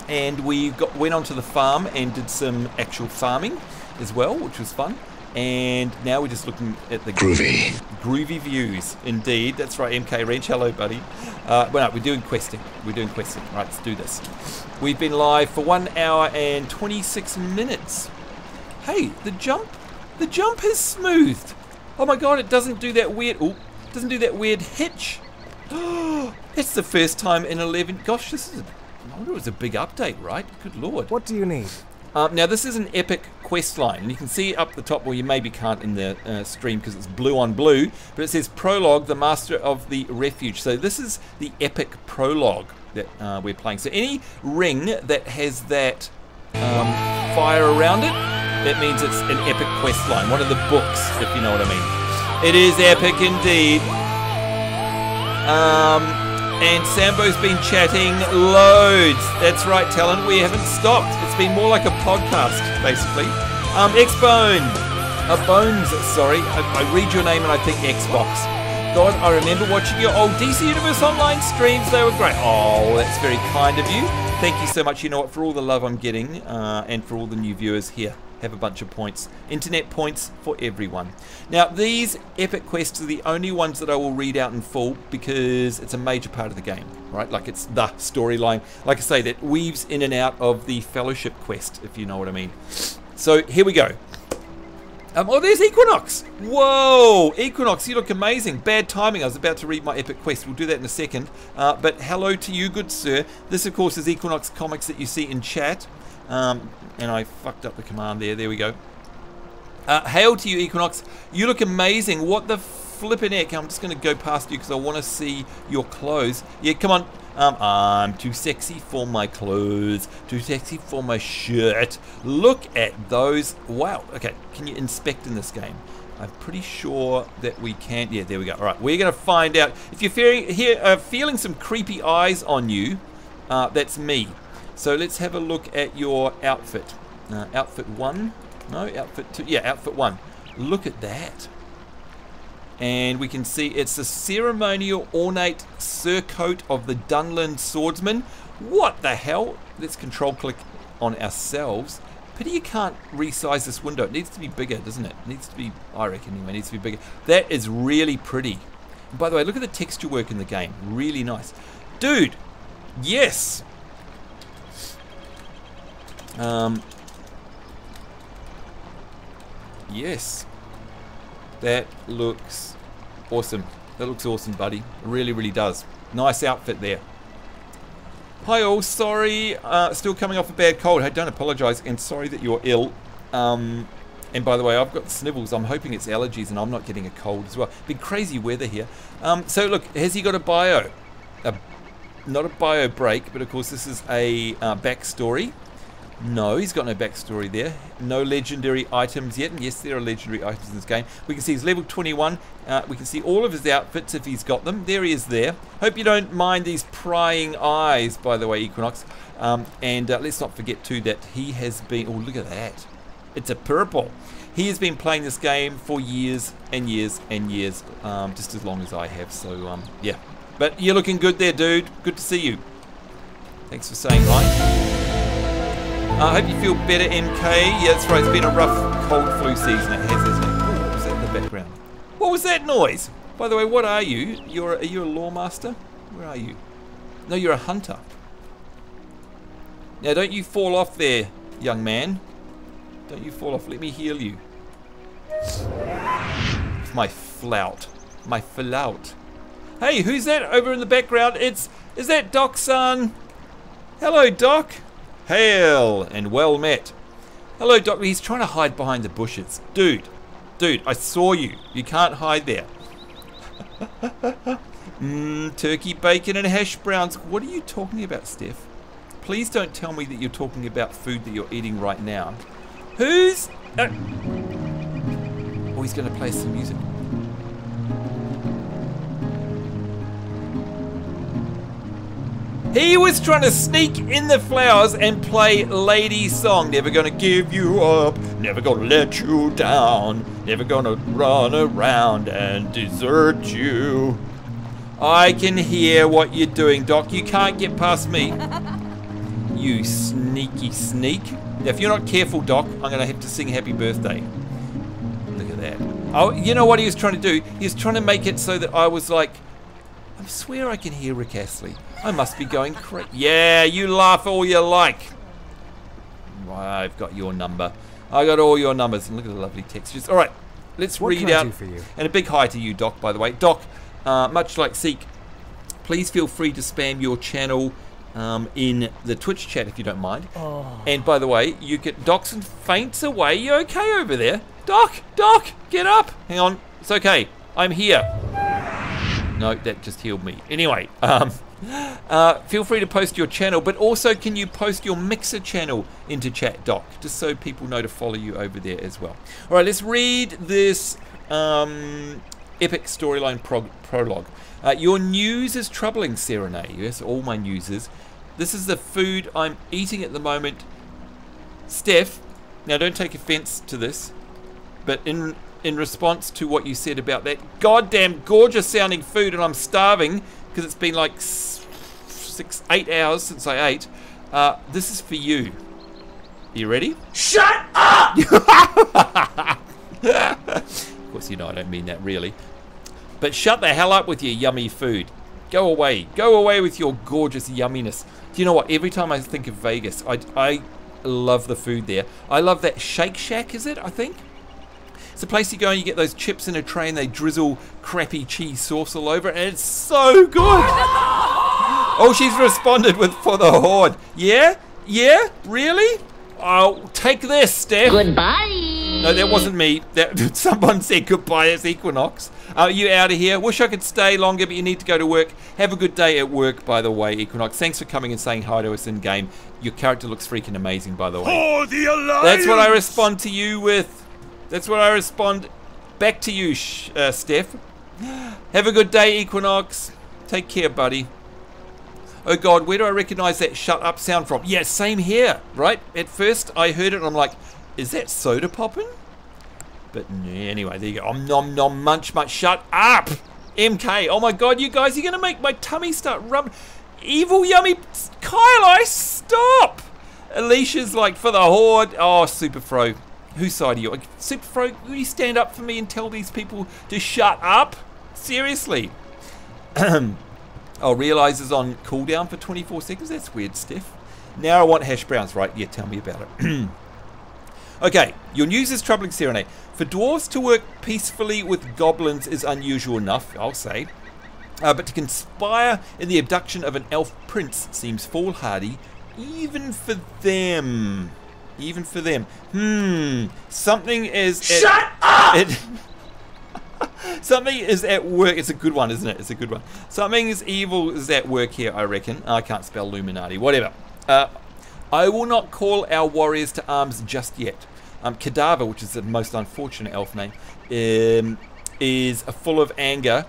and we went onto the farm and did some actual farming as well, which was fun. And now we're just looking at the groovy views. Indeed, that's right, MK Wrench. Hello, buddy. Well, no, we're doing questing. Right, let's do this. We've been live for 1 hour and 26 minutes. Hey, the jump is smoothed. Oh my god, it doesn't do that weird. Doesn't do that weird hitch. It's the first time in 11. Gosh, I wonder it was a big update, right? Good lord. What do you need? Now, this is an epic quest line, and you can see up the top, well, you maybe can't in the stream because it's blue on blue, but it says Prologue, the Master of the Refuge. So this is the epic prologue that we're playing. So any ring that has that fire around it, that means it's an epic quest line, one of the books, if you know what I mean. It is epic indeed. And Sambo's been chatting loads. That's right, Talon. We haven't stopped. It's been more like a podcast, basically. Xbone. Bones, sorry. I read your name and I think Xbox. God, I remember watching your old DC Universe Online streams. They were great. Oh, that's very kind of you. Thank you so much. You know what? For all the love I'm getting and for all the new viewers here. Have a bunch of points. Internet points for everyone. Now, these epic quests are the only ones that I will read out in full because it's a major part of the game, right? Like, it's the storyline. Like I say, that weaves in and out of the Fellowship quest, if you know what I mean. So, here we go. Oh, there's Equinox. Whoa, Equinox, you look amazing. Bad timing. I was about to read my epic quest. We'll do that in a second. But hello to you, good sir. This, of course, is Equinox Comics that you see in chat. And I fucked up the command there. There we go. Hail to you, Equinox. You look amazing. What the flippin' heck? I'm just going to go past you because I want to see your clothes. Yeah, come on. I'm too sexy for my clothes. Too sexy for my shirt. Look at those. Wow. Okay, can you inspect in this game? I'm pretty sure that we can. Yeah, there we go. All right, we're going to find out. If you're feeling some creepy eyes on you, that's me. So let's have a look at your outfit. Outfit 1. No, outfit 2. Yeah, outfit 1. Look at that. And we can see it's the ceremonial ornate surcoat of the Dunland swordsman. What the hell? Let's control click on ourselves. Pity you can't resize this window. It needs to be bigger, doesn't it? It needs to be, I reckon anyway, it needs to be bigger. That is really pretty. And by the way, look at the texture work in the game. Really nice. Dude, yes. Yes, that looks awesome. That looks awesome, buddy. It really, really does. Nice outfit there. Hi all, sorry, still coming off a bad cold. Hey, don't apologise, and sorry that you're ill. And by the way, I've got snivels. I'm hoping it's allergies and I'm not getting a cold as well. Big crazy weather here. So look, has he got a bio? Not a bio break, but of course this is a backstory. No, he's got no backstory there. No legendary items yet. And yes, there are legendary items in this game. We can see he's level 21. We can see all of his outfits if he's got them. There he is there. Hope you don't mind these prying eyes, by the way, Equinox. And let's not forget, too, that he has been... Oh, look at that. It's a purple. He has been playing this game for years and years and years. Just as long as I have. So, yeah. But you're looking good there, dude. Good to see you. Thanks for saying hi. I hope you feel better, MK. Yeah, that's right. It's been a rough cold flu season. It has, hasn't it? Oh, what was that in the background? What was that noise? By the way, what are you? Are you a lore master? Where are you? No, you're a hunter. Now, don't you fall off there, young man. Don't you fall off. Let me heal you. With my flout. My flout. Hey, who's that over in the background? Is that Doc's son? Hello, Doc. Hail and well met. Hello, Doc. He's trying to hide behind the bushes. Dude, I saw you. You can't hide there. Turkey, bacon, and hash browns. What are you talking about, Steph? Please don't tell me that you're talking about food that you're eating right now. Who's... oh, he's going to play some music. He was trying to sneak in the flowers and play Lady's song. Never gonna give you up, never gonna let you down, never gonna run around and desert you. I can hear what you're doing, Doc. You can't get past me. You sneaky sneak. Now, if you're not careful, Doc, I'm gonna have to sing happy birthday. Look at that. Oh, you know what he was trying to do? He was trying to make it so that I was like, I swear I can hear Rick Astley. I must be going crazy. Yeah, you laugh all you like. I've got your number. I got all your numbers. And look at the lovely textures. All right, let's read out. For you? And a big hi to you, Doc, by the way. Doc, much like Seek, please feel free to spam your channel in the Twitch chat if you don't mind. Oh. And by the way, you get Docson faints away. You okay over there? Doc, get up. Hang on. It's okay. I'm here. No, that just healed me. Anyway, feel free to post your channel, but also can you post your Mixer channel into chat, Doc, just so people know to follow you over there as well. All right, let's read this epic storyline prologue. Your news is troubling, Serenade. Yes, all my news is. This is the food I'm eating at the moment. Steph, now don't take offense to this, but in response to what you said about that goddamn gorgeous sounding food, and I'm starving because it's been like 8 hours since I ate, this is for you. Are you ready? Shut up! Of course, you know I don't mean that really. But shut the hell up with your yummy food. Go away. Go away with your gorgeous yumminess. Do you know what? Every time I think of Vegas, I love the food there. I love that Shake Shack, is it, I think? It's the place you go and you get those chips in a tray and they drizzle crappy cheese sauce all over it, and it's so good. Oh, she's responded with for the Horde. Yeah? Yeah? Really? Oh, take this, Steph. Goodbye. No, that wasn't me. That someone said goodbye. It's Equinox. Are you out of here? Wish I could stay longer, but you need to go to work. Have a good day at work, by the way, Equinox. Thanks for coming and saying hi to us in game. Your character looks freaking amazing, by the way. For the Alliance! That's what I respond to you with. That's what I respond back to you, Steph. Have a good day, Equinox. Take care, buddy. Oh God, where do I recognize that shut up sound from? Yeah, same here, right? At first I heard it and I'm like, is that soda popping? But anyway, there you go. Nom nom munch munch. Shut up! MK, oh my God, you guys, you're gonna make my tummy start rubbing. Evil yummy Kyle, stop! Alicia's like, for the Horde. Oh, Super Fro. Whose side are you? Super Fro, will you stand up for me and tell these people to shut up? Seriously. Oh, realise is on cooldown for 24 seconds. That's weird, Steph. Now I want hash browns, right? Yeah, tell me about it. Okay, your news is troubling, Serenade. For dwarves to work peacefully with goblins is unusual enough, I'll say. But to conspire in the abduction of an elf prince seems foolhardy, even for them. Even for them. Something is... Shut up! Something is at work. It's a good one, isn't it? It's a good one. Something is evil is at work here, I reckon. I can't spell Illuminati. Whatever. I will not call our warriors to arms just yet. Cadaver, which is the most unfortunate elf name, is full of anger,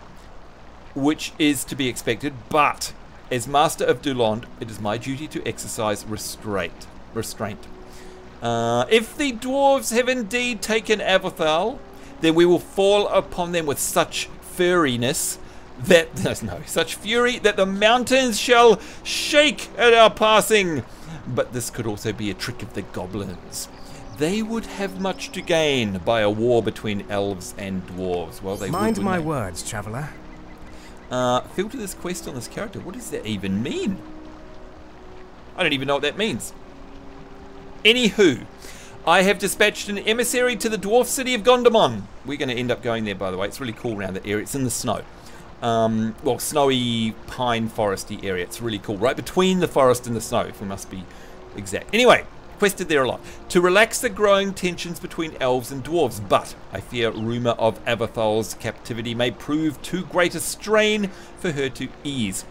which is to be expected. But as Master of Dulond, it is my duty to exercise restraint. If the dwarves have indeed taken Avathal, then we will fall upon them with such furiness that such fury that the mountains shall shake at our passing. But this could also be a trick of the goblins. They would have much to gain by a war between elves and dwarves. Well, they Mind would, my they? words, traveller. Filter this quest on this character. What does that even mean? I don't even know what that means. Anywho, I have dispatched an emissary to the dwarf city of Gondamon. We're going to end up going there, by the way. It's really cool around that area. It's in the snow. Well, snowy pine foresty area. It's really cool. Right between the forest and the snow, if we must be exact. Anyway, quested there a lot. To relax the growing tensions between elves and dwarves, but I fear rumour of Avathal's captivity may prove too great a strain for her to ease.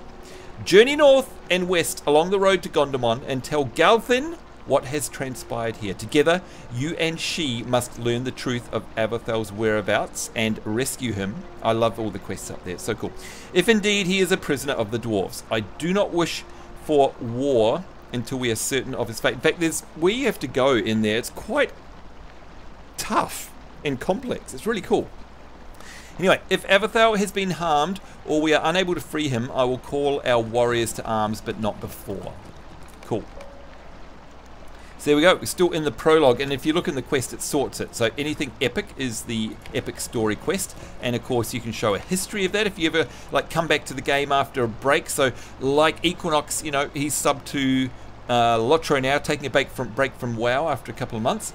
Journey north and west along the road to Gondomon and tell Galthin what has transpired here. Together, you and she must learn the truth of Avathal's whereabouts and rescue him. I love all the quests up there, it's so cool. If indeed he is a prisoner of the dwarves. I do not wish for war until we are certain of his fate. In fact, there's where you have to go in there. It's quite tough and complex. It's really cool. Anyway, if Avathal has been harmed or we are unable to free him, I will call our warriors to arms, but not before. Cool. So there we go. We're still in the prologue, and if you look in the quest, it sorts it. So anything epic is the epic story quest, and of course you can show a history of that if you ever like come back to the game after a break. So like Equinox, you know, he's subbed to Lotro now, taking a break from WoW after a couple of months.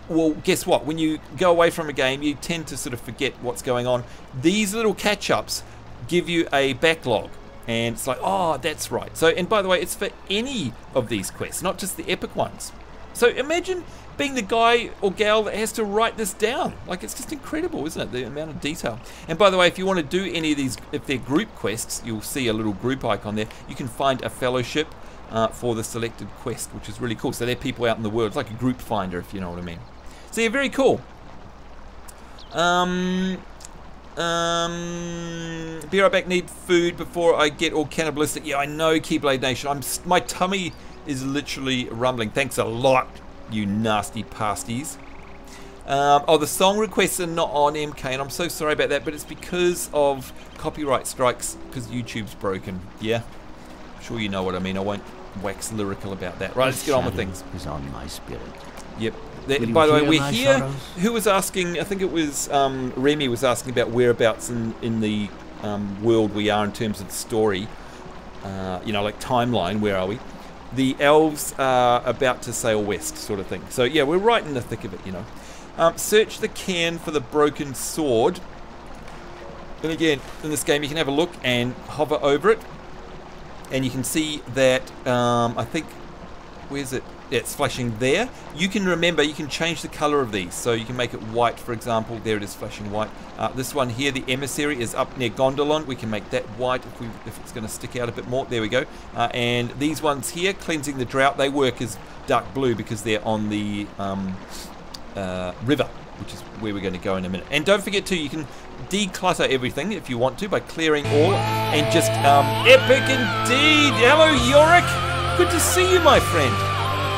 Well, guess what? When you go away from a game, you tend to sort of forget what's going on. These little catch-ups give you a backlog. And it's like, oh, that's right. So, and by the way, it's for any of these quests, not just the epic ones. So imagine being the guy or gal that has to write this down. Like, it's just incredible, isn't it? The amount of detail. And by the way, if you want to do any of these, if they're group quests, you'll see a little group icon there. You can find a fellowship for the selected quest, which is really cool. So they're people out in the world. It's like a group finder, if you know what I mean. So yeah, very cool. Be right back. Need food before I get all cannibalistic. Yeah, I know, Keyblade Nation. My tummy is literally rumbling. Thanks a lot, you nasty pasties. Oh, the song requests are not on MK, and I'm so sorry about that, but it's because of copyright strikes, because YouTube's broken. Yeah, I'm sure you know what I mean. I won't wax lyrical about that. Right, let's get on with things. Is on my spirit. Yep. By the way, we're here. Sorrows? Who was asking? I think it was Remy was asking about whereabouts in the world we are in terms of the story. You know, like timeline. Where are we? The elves are about to sail west, sort of thing. So yeah, we're right in the thick of it. You know. Search the cairn for the broken sword. And again, in this game, you can have a look and hover over it, and you can see that I think where's it? It's flashing there. You can remember, you can change the color of these. So you can make it white, for example. There it is, flashing white. This one here, the emissary, is up near Gondolon. We can make that white if it's going to stick out a bit more. There we go. And these ones here, cleansing the drought, they work as dark blue because they're on the river, which is where we're going to go in a minute. And don't forget too, you can declutter everything if you want to by clearing all and just epic indeed. Hello, Yorick. Good to see you, my friend.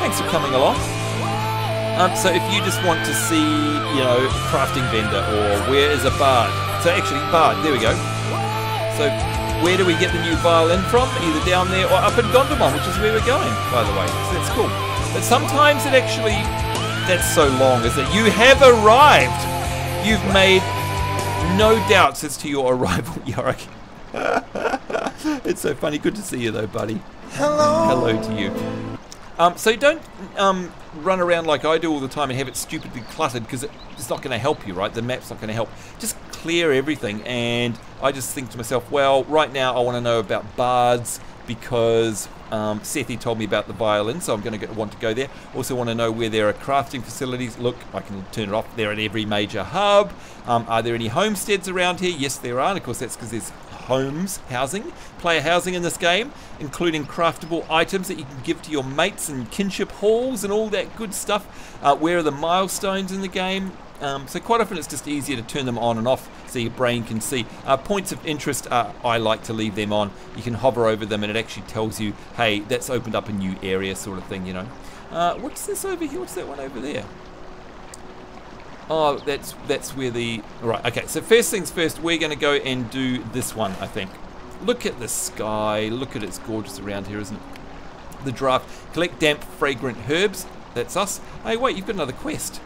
Thanks for coming along. So if you just want to see, you know, crafting vendor or where is a bard. So actually, bard, there we go. So where do we get the new violin from? Either down there or up in Gondomon, which is where we're going, by the way. So that's cool. But sometimes it actually, that's so long, isn't it? You have arrived. You've made no doubts as to your arrival, Yorick. It's so funny. Good to see you though, buddy. Hello. Hello to you. So don't run around like I do all the time and have it stupidly cluttered, because it's not going to help you, right? The map's not going to help. Just clear everything, and I just think to myself, well, right now I want to know about bards because Sethi told me about the violin, so I'm going to want to go there. Also want to know where there are crafting facilities. Look, I can turn it off. They're at every major hub. Are there any homesteads around here? Yes, there are, and of course that's because there's player housing in this game, including craftable items that you can give to your mates and kinship halls and all that good stuff. Where are the milestones in the game? So quite often it's just easier to turn them on and off so your brain can see. Points of interest, I like to leave them on. You can hover over them and it actually tells you, hey, that's opened up a new area, sort of thing, you know. What's this over here? What's that one over there? Oh, that's where the... Right, okay, so first things first, we're going to go and do this one, I think. Look at the sky. Look at it. It's gorgeous around here, isn't it? The draft. Collect damp, fragrant herbs. That's us. Hey, wait, you've got another quest.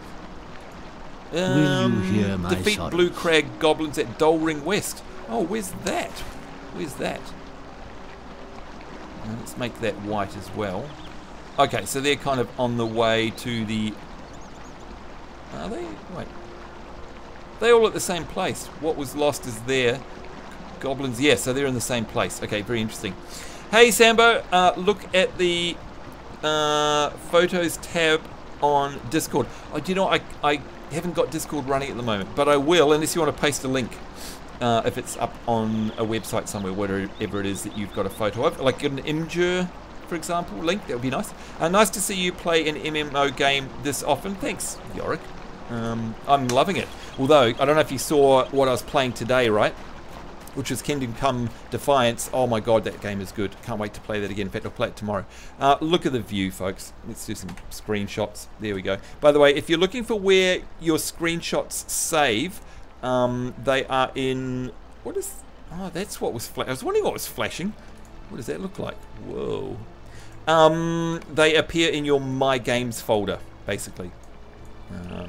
Will you hear my defeat sorrows? Blue Crag goblins at Dolring West. Oh, where's that? Where's that? Let's make that white as well. Okay, so they're kind of on the way to the... Are they? Wait. They all at the same place. What was lost is there. Goblins, yes, so they're in the same place. Okay, very interesting. Hey, Sambo, look at the photos tab on Discord. Oh, do you know, I haven't got Discord running at the moment, but I will, unless you want to paste a link. If it's up on a website somewhere, whatever it is that you've got a photo of, like an Imgur, for example, link, that would be nice. Nice to see you play an MMO game this often. Thanks, Yorick. I'm loving it. Although, I don't know if you saw what I was playing today, right? Which is Kingdom Come Defiance. Oh my god, that game is good. Can't wait to play that again. In fact, I'll play it tomorrow. Look at the view, folks. Let's do some screenshots. There we go. By the way, if you're looking for where your screenshots save, they are in... What is... Oh, that's what was... I was wondering what was flashing. What does that look like? Whoa. They appear in your My Games folder, basically.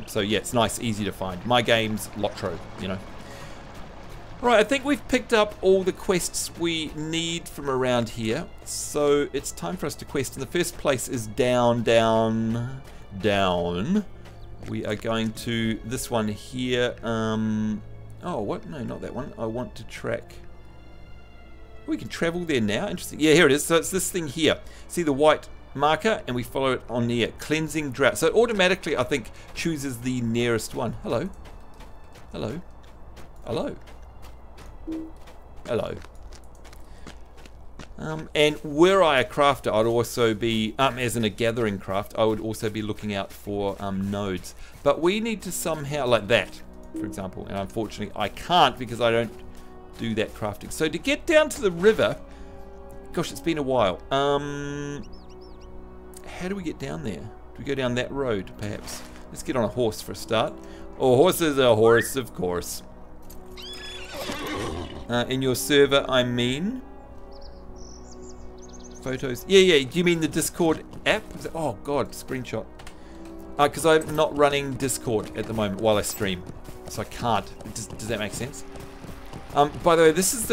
So yeah, it's nice, easy to find. My Games, Lotro, you know. Right, I think we've picked up all the quests we need from around here. So it's time for us to quest. And the first place is down, down, down. We are going to this one here. Oh, what? No, not that one. I want to track... We can travel there now. Interesting. Yeah, here it is. So it's this thing here. See the white marker? And we follow it on near. Cleansing Drought. So it automatically, I think, chooses the nearest one. Hello. Hello. Hello. Hello. And were I a crafter, I'd also be, as in a gathering craft, I would also be looking out for nodes. But we need to somehow, like that, for example, and unfortunately I can't because I don't do that crafting. So to get down to the river, gosh, it's been a while. How do we get down there? Do we go down that road, perhaps? Let's get on a horse for a start. Oh, horse is a horse, of course. In your server, I mean... Photos. Yeah. Do you mean the Discord app? Oh, God, screenshot. Because I'm not running Discord at the moment while I stream. So I can't. Does that make sense? By the way, this is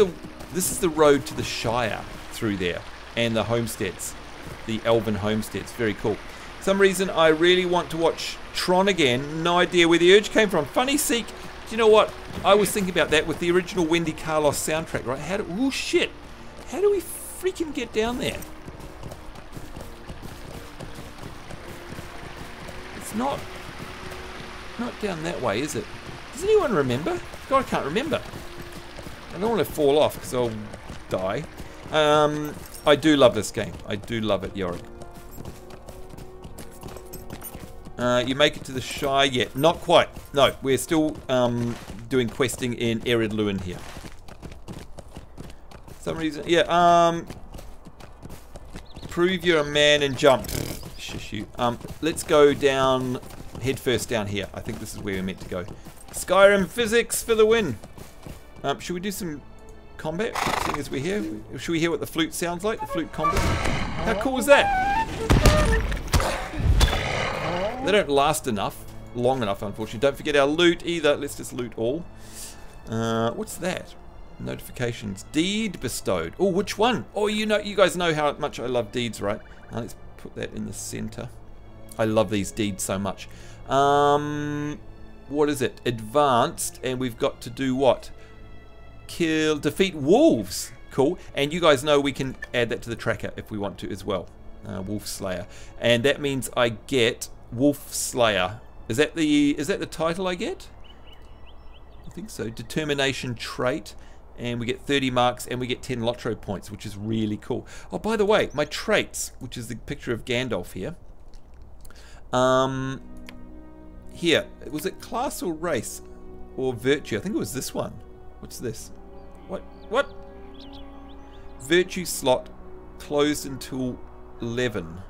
the road to the Shire through there. And the homesteads. The Elven homesteads. Very cool. For some reason, I really want to watch Tron again. No idea where the urge came from. Funny Seek. Do you know what? I was thinking about that with the original Wendy Carlos soundtrack, right? Oh, shit. How do we freaking get down there? It's not down that way, is it? Does anyone remember? God, I can't remember. I don't want to fall off because I'll die. I do love this game. I do love it, Yorick. You make it to the Shire yet? Not quite. No, we're still doing questing in Ered Luin here. For some reason, yeah. Prove you're a man and jump. Shush you. Let's go down, head first down here. I think this is where we're meant to go. Skyrim physics for the win. Should we do some combat? Seeing as we're here, should we hear what the flute sounds like? The flute combat. How cool is that? They don't last long enough, unfortunately. Don't forget our loot either. Let's just loot all. What's that? Notifications. Deed bestowed. Oh, which one? Oh, you guys know how much I love deeds, right? Let's put that in the center. I love these deeds so much. What is it? Advanced, and we've got to do what? Defeat wolves. Cool. And you guys know we can add that to the tracker if we want to as well. Wolf Slayer. And that means I get Wolf Slayer. Is that the title I get? I think so. Determination trait, and we get 30 marks, and we get 10 Lotro points, which is really cool. Oh, by the way, my traits, which is the picture of Gandalf here. Here, was it class or race or virtue? I think it was this one. What's this? What? Virtue slot closed until 11.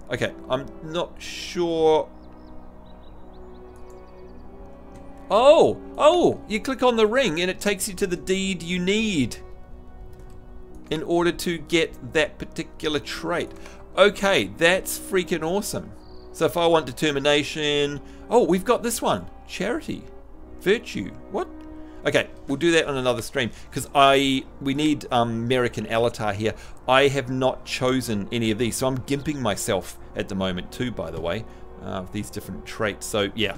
Okay, I'm not sure. Oh, you click on the ring and it takes you to the deed you need in order to get that particular trait. Okay, that's freaking awesome. So if I want determination, oh, we've got this one, charity, virtue. What? Okay, we'll do that on another stream because we need Merrick and Alatar here. I have not chosen any of these, so I'm gimping myself at the moment too, by the way, these different traits. So yeah,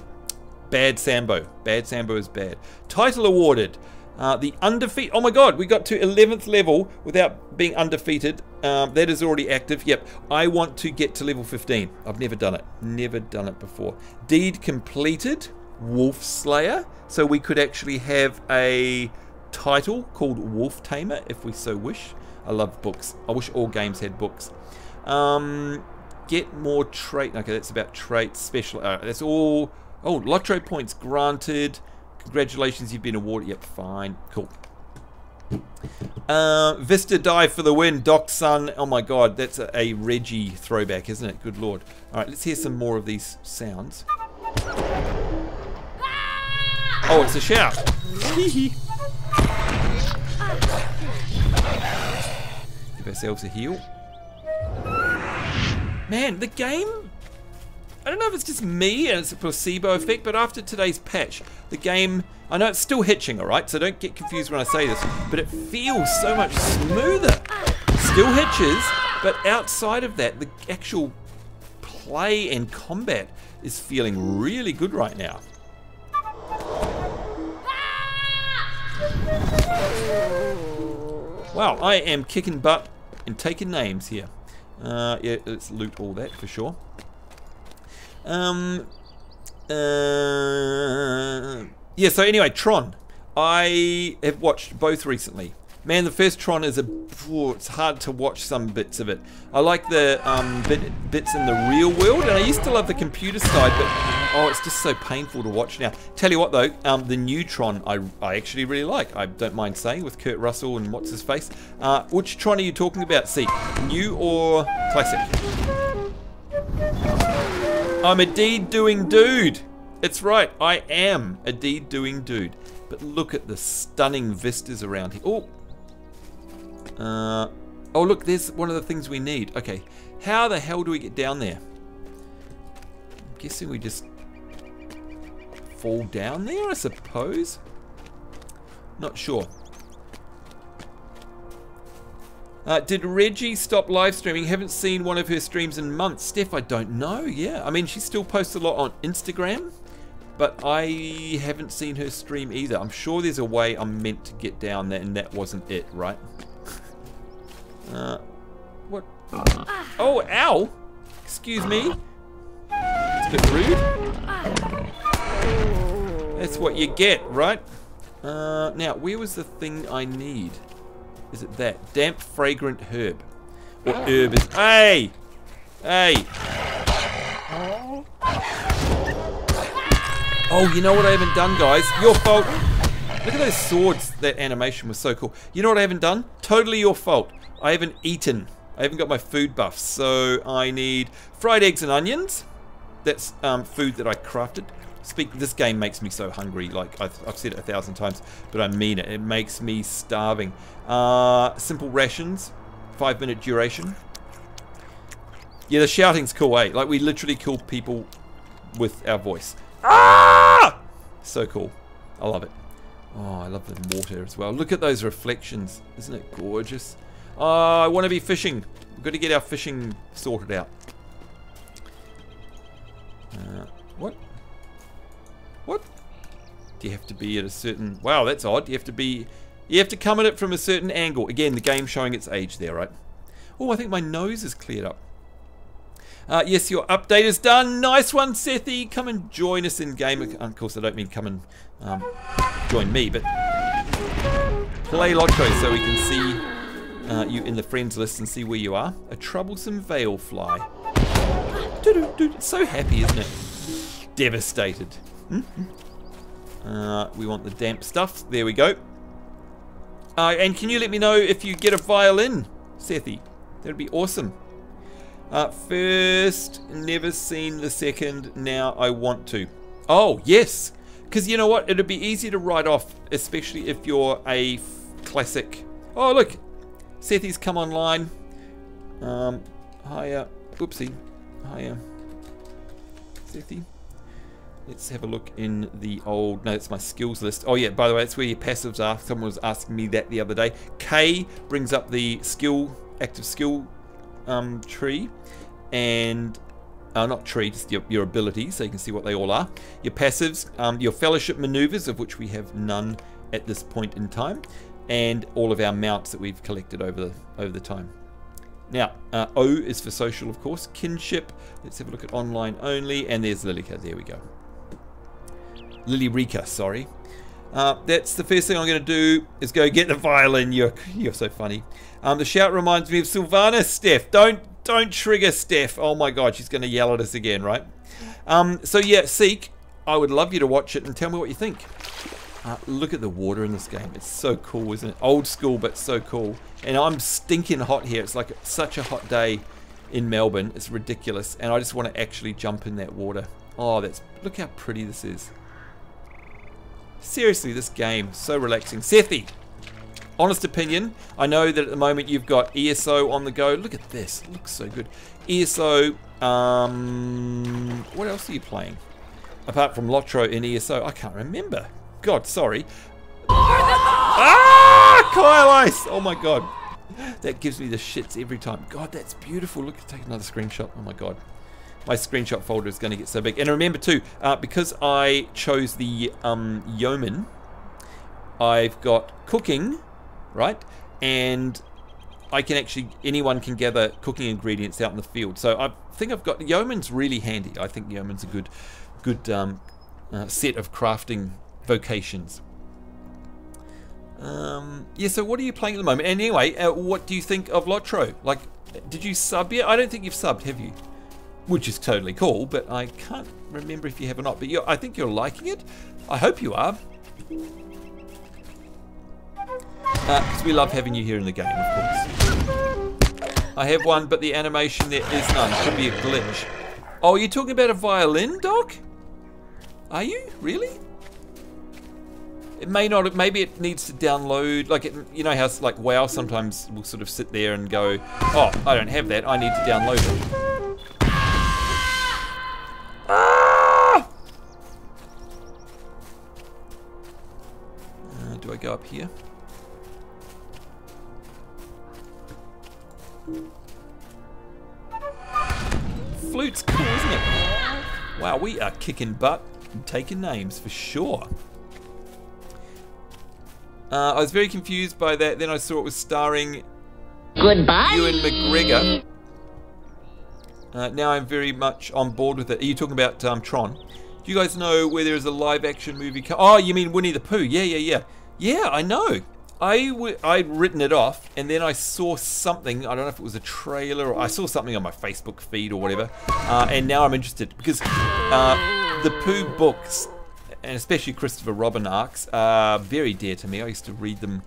bad Sambo. Bad Sambo is bad. Title awarded. The undefeated. Oh my god, we got to 11th level without being undefeated. That is already active. Yep, I want to get to level 15. I've never done it. Never done it before. Deed completed. Wolf Slayer. So we could actually have a title called Wolf Tamer if we so wish. I love books. I wish all games had books. Get more trait. Okay, that's about traits. Special. That's all. Oh, Lotto points granted. Congratulations, you've been awarded. Yep, fine. Cool. Vista Dive for the win. Doc Sun. Oh my god, that's a Reggie throwback, isn't it? Good lord. Alright, let's hear some more of these sounds. Oh, it's a shout. Give ourselves a heal. Man, the game, I don't know if it's just me and it's a placebo effect, but after today's patch, the game, I know it's still hitching, alright, so don't get confused when I say this, but it feels so much smoother. Still hitches, but outside of that, the actual play and combat is feeling really good right now. Wow, I am kicking butt and taking names here. Yeah, let's loot all that for sure. Yeah, so anyway, Tron. I have watched both recently. Man, the first Tron is it's hard to watch some bits of it. I like the bits in the real world, and I used to love the computer side, but oh, it's just so painful to watch now. Tell you what though, the new Tron I actually really like. I don't mind saying, with Kurt Russell and what's his face. Which Tron are you talking about? See, new or classic? I'm a deed-doing dude. It's right, I am a deed-doing dude. But look at the stunning vistas around here. Oh, look, there's one of the things we need. Okay, how the hell do we get down there? I'm guessing we just fall down there, I suppose. Not sure. Did Reggie stop live streaming? Haven't seen one of her streams in months. Steph, I don't know. Yeah, I mean, she still posts a lot on Instagram, but I haven't seen her stream either. I'm sure there's a way I'm meant to get down there, and that wasn't it, right? What? Oh, ow! Excuse me. It's a bit rude. That's what you get, right? Now, where was the thing I need? Is it that? Damp, fragrant herb. Or herb is... Hey! Hey! Oh, you know what I haven't done, guys? Your fault. Look at those swords. That animation was so cool. You know what I haven't done? Totally your fault. I haven't eaten. I haven't got my food buffs. So I need fried eggs and onions. That's food that I crafted. This game makes me so hungry. Like I've said it 1,000 times, but I mean it. It makes me starving. Simple rations, 5-minute duration. Yeah, the shouting's cool, eh? Like we literally kill people with our voice. Ah! So cool. I love it. Oh, I love the water as well. Look at those reflections. Isn't it gorgeous? Oh, I want to be fishing. We've got to get our fishing sorted out. What? What? Do you have to be at a certain... Wow, that's odd. You have to come at it from a certain angle. Again, the game showing its age there, right? Oh, I think my nose is cleared up. Yes, your update is done. Nice one, Sethi. Come and join us in game. Of course, I don't mean come and join me, but play Lotto so we can see you in the friends list and see where you are. A troublesome veil fly. It's so happy, isn't it? Devastated. We want the damp stuff. There we go. And can you let me know if you get a violin, Sethi? That'd be awesome. First, never seen the second. Now I want to. Oh, yes. Because you know what? It'd be easy to write off, especially if you're a classic. Oh, look. Sethi's come online. Hiya. Oopsie. Hiya. Sethi. Let's have a look in the old... No, it's my skills list. Oh, yeah, by the way, that's where your passives are. Someone was asking me that the other day. K brings up the skill, active skill tree. And... not tree, just your abilities, so you can see what they all are. Your passives, your fellowship maneuvers, of which we have none. at this point in time, and all of our mounts that we've collected over the time. Now, O is for social, of course. Kinship. Let's have a look at online only. And there's Lilica. There we go. Lily-Rika, sorry. That's the first thing I'm going to do is go get the violin. You're so funny. The shout reminds me of Sylvana. Steph, don't trigger Steph. Oh my God, she's going to yell at us again, right? So yeah, Seek, I would love you to watch it and tell me what you think. Look at the water in this game. It's so cool, isn't it? Old school, but so cool. And I'm stinking hot here. It's like such a hot day in Melbourne. It's ridiculous. And I just want to actually jump in that water. Oh, look how pretty this is. Seriously, this game, so relaxing. Sethi, honest opinion. I know that at the moment you've got ESO on the go. Look at this. It looks so good. ESO, what else are you playing? Apart from Lotro in ESO, I can't remember. God, sorry. Kyle Ice! Oh my God. That gives me the shits every time. God, that's beautiful. Look, take another screenshot. Oh my God. My screenshot folder is going to get so big. And remember too, because I chose the yeoman, I've got cooking, right? And I can actually, anyone can gather cooking ingredients out in the field. So I think I've got, yeoman's really handy. I think yeoman's a good set of crafting vocations. Yeah, so what are you playing at the moment? And anyway, what do you think of Lotro? Like, did you sub yet? I don't think you've subbed, have you? Which is totally cool, but I can't remember if you have or not. But I think you're liking it. I hope you are. Because we love having you here in the game, of course. I have one, but the animation there is none. Could be a glitch. Oh, you're talking about a violin, Doc? Are you? Really? It may not. Maybe it needs to download. Like, you know how like WoW sometimes will sort of sit there and go, oh, I don't have that. I need to download it. Do I go up here? Flute's cool, isn't it? Wow, we are kicking butt and taking names for sure. I was very confused by that. Then I saw it was starring Goodbye. Ewan McGregor. Now I'm very much on board with it. Are you talking about Tron? Do you guys know where there is a live action movie? Oh, you mean Winnie the Pooh? Yeah. Yeah, I know. I'd written it off, and then I saw something. I don't know if it was a trailer, or I saw something on my Facebook feed or whatever, and now I'm interested because the Pooh books, and especially Christopher Robin arcs, are very dear to me. I used to read them,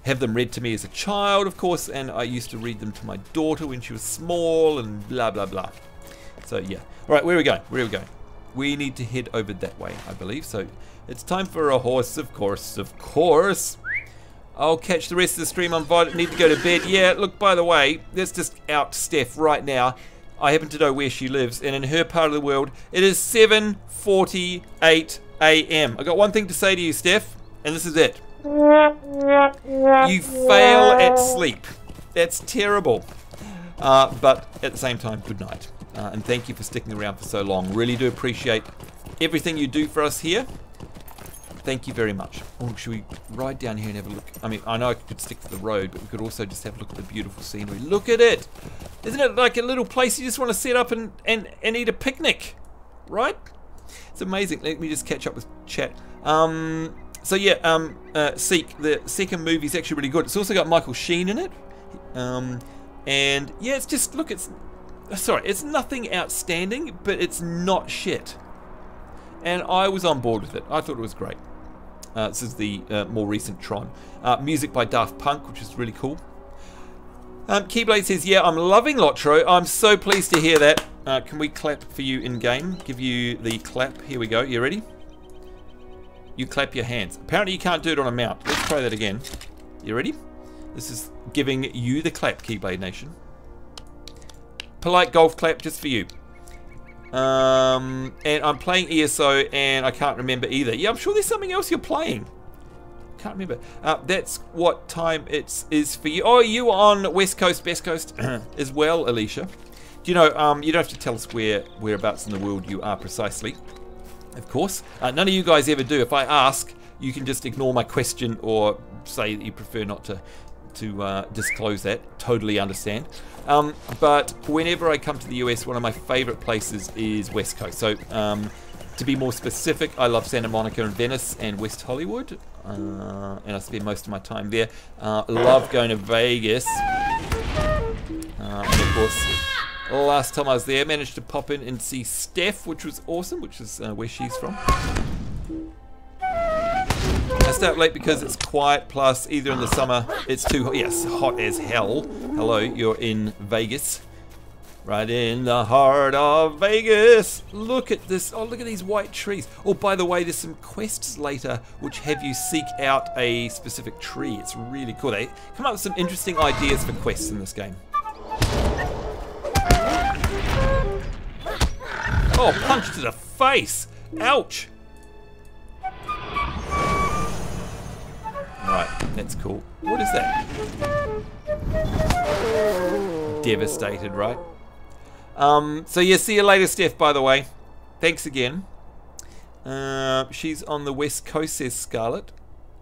have them read to me as a child, of course, and I used to read them to my daughter when she was small, and blah blah blah. So yeah. All right, where are we going? Where are we going? We need to head over that way, I believe. So it's time for a horse, of course, of course. I'll catch the rest of the stream. I need to go to bed. Yeah, look, by the way, let's just out Steph right now. I happen to know where she lives, and in her part of the world, it is 7:48 a.m. I got one thing to say to you, Steph, and this is it. You fail at sleep. That's terrible. But at the same time, good night. And thank you for sticking around for so long. Really do appreciate everything you do for us here. Thank you very much. Oh, should we ride down here and have a look? I mean, I know I could stick to the road, but we could also just have a look at the beautiful scenery. Look at it! Isn't it like a little place you just want to set up and eat a picnic? Right? It's amazing. Let me just catch up with chat. So yeah, Seek, the second movie is actually really good. It's also got Michael Sheen in it. And yeah, it's just, look, it's nothing outstanding, but it's not shit. And I was on board with it. I thought it was great. This is the more recent Tron. Music by Daft Punk, which is really cool. Keyblade says, yeah, I'm loving Lotro. I'm so pleased to hear that. Can we clap for you in-game? Give you the clap. Here we go. You ready? You clap your hands. Apparently you can't do it on a mount. Let's try that again. You ready? This is giving you the clap, Keyblade Nation. Polite golf clap just for you. And I'm playing ESO and I can't remember either. Yeah, I'm sure there's something else you're playing. Can't remember. That's what time it is for you. Oh, you on West Coast, Best Coast as well, Alicia. Do you know, you don't have to tell us whereabouts in the world you are precisely. Of course. None of you guys ever do. If I ask, you can just ignore my question or say that you prefer not to disclose that. Totally understand. But whenever I come to the US, one of my favorite places is West Coast. So to be more specific, I love Santa Monica and Venice and West Hollywood, and I spend most of my time there. Love going to Vegas, and of course last time I was there, managed to pop in and see Steph, which was awesome, which is where she's from. I start late because it's quiet, plus either in the summer it's too hot. Yes, hot as hell. Hello, you're in Vegas. Right in the heart of Vegas. Look at this. Oh, look at these white trees. Oh, by the way, there's some quests later which have you seek out a specific tree. It's really cool. They come up with some interesting ideas for quests in this game. Oh, punch to the face. Ouch. Right, that's cool. What is that? Devastated, right? So yeah, see you later, Steph, by the way. Thanks again. She's on the West Coast, says Scarlett.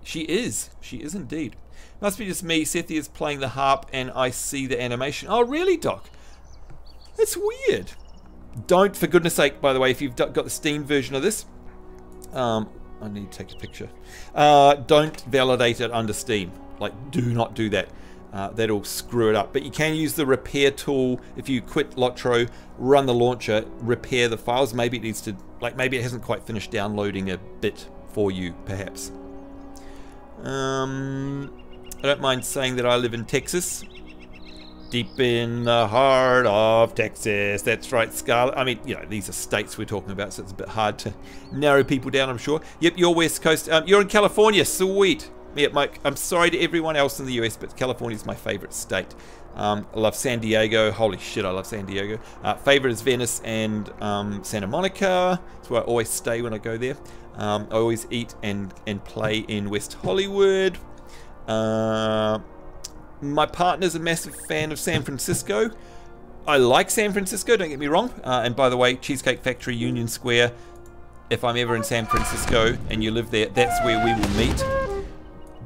She is indeed. Must be just me. Sethy is playing the harp and I see the animation. Oh, really, Doc? That's weird. Don't, for goodness sake, by the way, if you've got the Steam version of this, I need to take a picture. Don't validate it under Steam. Like, do not do that. That'll screw it up. But you can use the repair tool. If you quit Lotro, run the launcher, repair the files. Maybe it needs to, like, maybe it hasn't quite finished downloading a bit for you, perhaps. I don't mind saying that I live in Texas. Deep in the heart of Texas. That's right, Scarlett. I mean, you know, these are states we're talking about, so it's a bit hard to narrow people down, I'm sure. Yep, you're West Coast. You're in California. Sweet. Yeah, Mike, I'm sorry to everyone else in the US, but California's my favorite state. I love San Diego. Holy shit, I love San Diego. Favorite is Venice and Santa Monica. That's where I always stay when I go there. I always eat and play in West Hollywood. My partner's a massive fan of San Francisco. I like San Francisco, don't get me wrong. And by the way, Cheesecake Factory, Union Square. If I'm ever in San Francisco and you live there, that's where we will meet.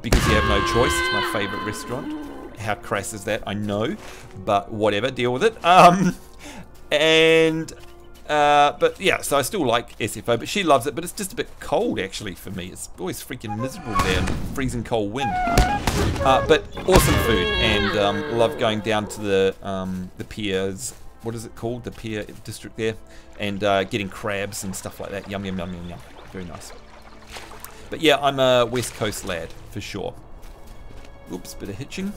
Because you have no choice. It's my favorite restaurant. How crass is that? I know. But whatever, deal with it. But yeah, so I still like SFO, but she loves it. But it's just a bit cold, actually, for me. It's always freaking miserable there and freezing cold wind. But awesome food, and love going down to the piers. What is it called? The pier district there, and getting crabs and stuff like that. Yum, yum, yum, yum, yum. Very nice. But yeah, I'm a West Coast lad, for sure. Oops, bit of hitching.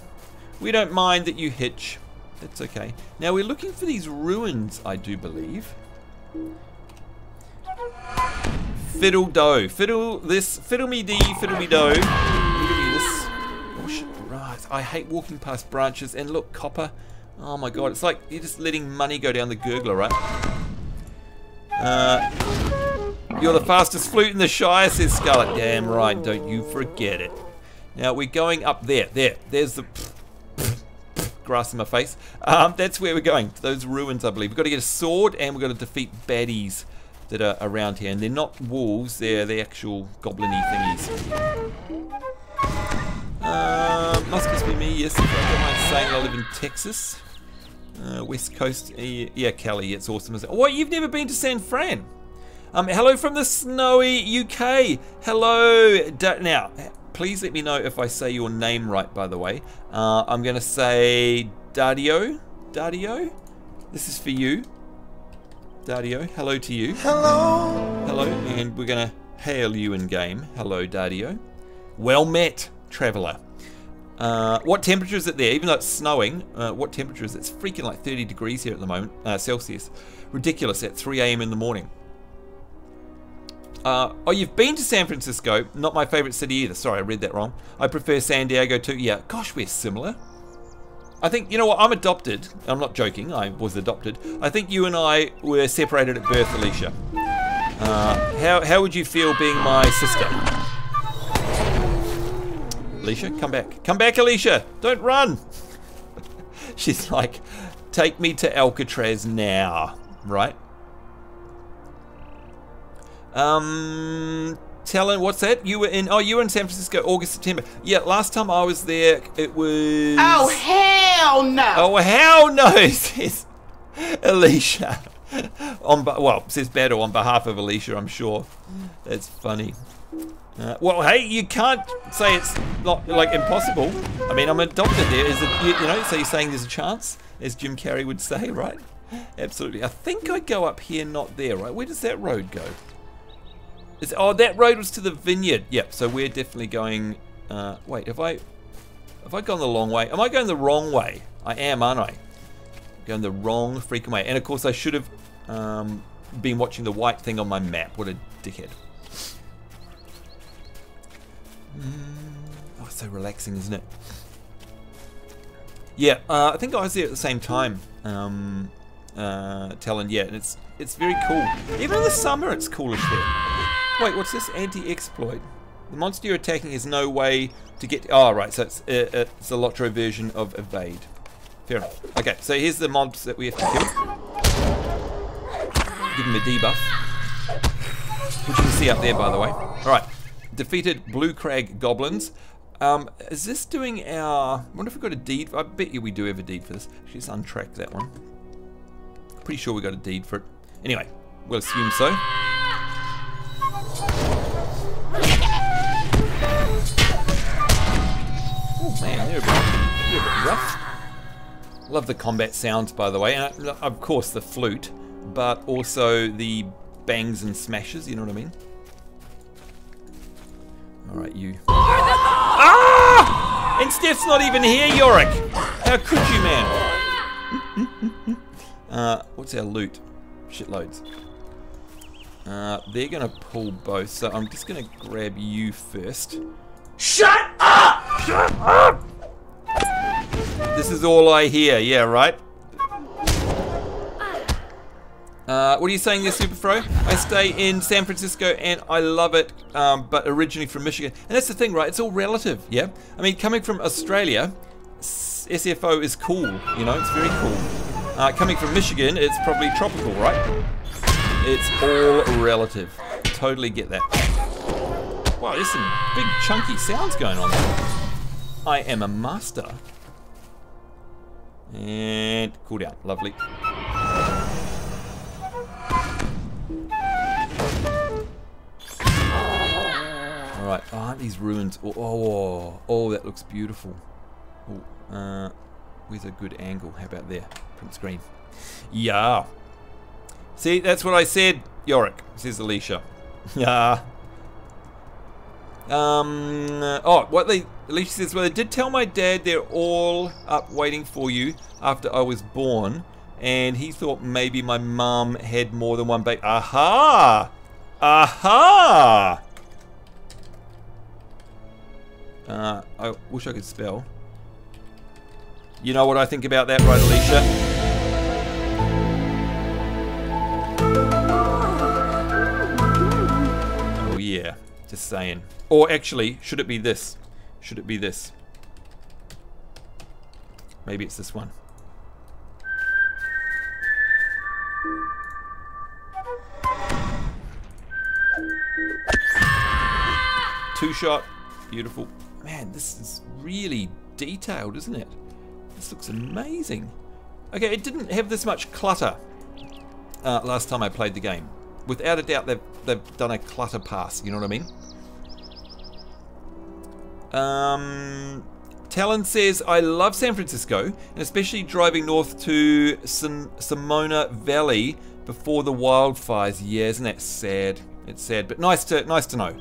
We don't mind that you hitch. That's okay. Now we're looking for these ruins, I do believe. Fiddle do. Fiddle this. Fiddle me dee. Fiddle me do. Fiddle me this. Oh shit, right. I hate walking past branches. And look, copper. Oh my god, it's like you're just letting money go down the gurgler, right? You're the fastest flute in the Shire, says Scarlett. Damn right, don't you forget it. Now we're going up there. There's the grass in my face. That's where we're going. Those ruins, I believe. We've got to get a sword and we've got to defeat baddies that are around here. And they're not wolves, they're the actual goblin-y thingies. Must just be me, yes. If I don't mind saying I live in Texas. West Coast. Yeah, Kelly, it's awesome. What, you've never been to San Fran? Hello from the snowy UK. Hello. Now, please let me know if I say your name right, by the way. I'm going to say Dario. Dario? This is for you. Dario, hello to you. Hello. Hello, and we're going to hail you in game. Hello, Dario. Well met, traveller. What temperature is it there? Even though it's snowing, what temperature is it? It's freaking like 30 degrees here at the moment, Celsius. Ridiculous at 3 AM in the morning. Oh, you've been to San Francisco. Not my favorite city either. Sorry, I read that wrong. I prefer San Diego too. Yeah, gosh, we're similar. I think, you know what, I'm adopted. I'm not joking, I was adopted. I think you and I were separated at birth, Alicia. How would you feel being my sister? Alicia, come back. Come back, Alicia! Don't run! She's like, take me to Alcatraz now, right? Talon, what's that? You were in, oh, you were in San Francisco, August, September. Yeah, last time I was there, it was... Oh, hell no! Oh, hell no, says Alicia. Says Battle on behalf of Alicia, I'm sure. That's funny. Well, hey, you can't say it's not, like, impossible. I mean, I'm adopted there. Is it, you know, so you're saying there's a chance, as Jim Carrey would say, right? Absolutely. I think I go up here, not there, right? Where does that road go? Oh, that road was to the vineyard. Yep, so we're definitely going... wait, have I gone the long way? Am I going the wrong way? I am, aren't I? Going the wrong freaking way. And of course, I should have been watching the white thing on my map. What a dickhead. Oh, it's so relaxing, isn't it? Yeah, I think I was there at the same time. Talon, yeah, and it's very cool. Even in the summer, it's coolish there. Wait, what's this? Anti-exploit. The monster you're attacking has no way to get... Oh, right, so it's a Lotro version of evade. Fair enough. Okay, so here's the mobs that we have to kill. Give them a debuff. Which you can see up there, by the way. Alright, defeated Blue Crag Goblins. Is this doing our... I wonder if we've got a deed. I bet you we do have a deed for this. Let's untrack that one. Pretty sure we got a deed for it. Anyway, we'll assume so. Oh man, they're a bit rough. Love the combat sounds, by the way, and of course the flute, but also the bangs and smashes, you know what I mean? Alright, you. Ah! And Steph's not even here, Yorick! How could you, man? What's our loot? Shitloads. They're gonna pull both, so I'm just gonna grab you first. Shut up! Shut up! This is all I hear, yeah, right? What are you saying there, Superfro? I stay in San Francisco and I love it, but originally from Michigan. And that's the thing, right? It's all relative, yeah? I mean, coming from Australia, SFO is cool, you know? It's very cool. Coming from Michigan, it's probably tropical, right? It's all relative. Totally get that. Wow, there's some big chunky sounds going on there. I am a master. And cool down, lovely. Alright, aren't these ruins? Oh, that looks beautiful. Oh, where's a good angle? How about there? Print screen. Yeah. See, that's what I said, Yorick, says Alicia. Yeah. Alicia says, well, I did tell my dad they're all up waiting for you after I was born, and he thought maybe my mum had more than one baby. Aha! Aha! I wish I could spell. You know what I think about that, right, Alicia? Oh yeah, just saying. Or actually, should it be this? Should it be this? Maybe it's this one. Two shot. Beautiful. Man, this is really detailed, isn't it? This looks amazing. Okay, it didn't have this much clutter last time I played the game. Without a doubt, they've done a clutter pass, you know what I mean? Talon says, I love San Francisco, and especially driving north to Simona Valley before the wildfires. Yeah, isn't that sad? It's sad, but nice to know.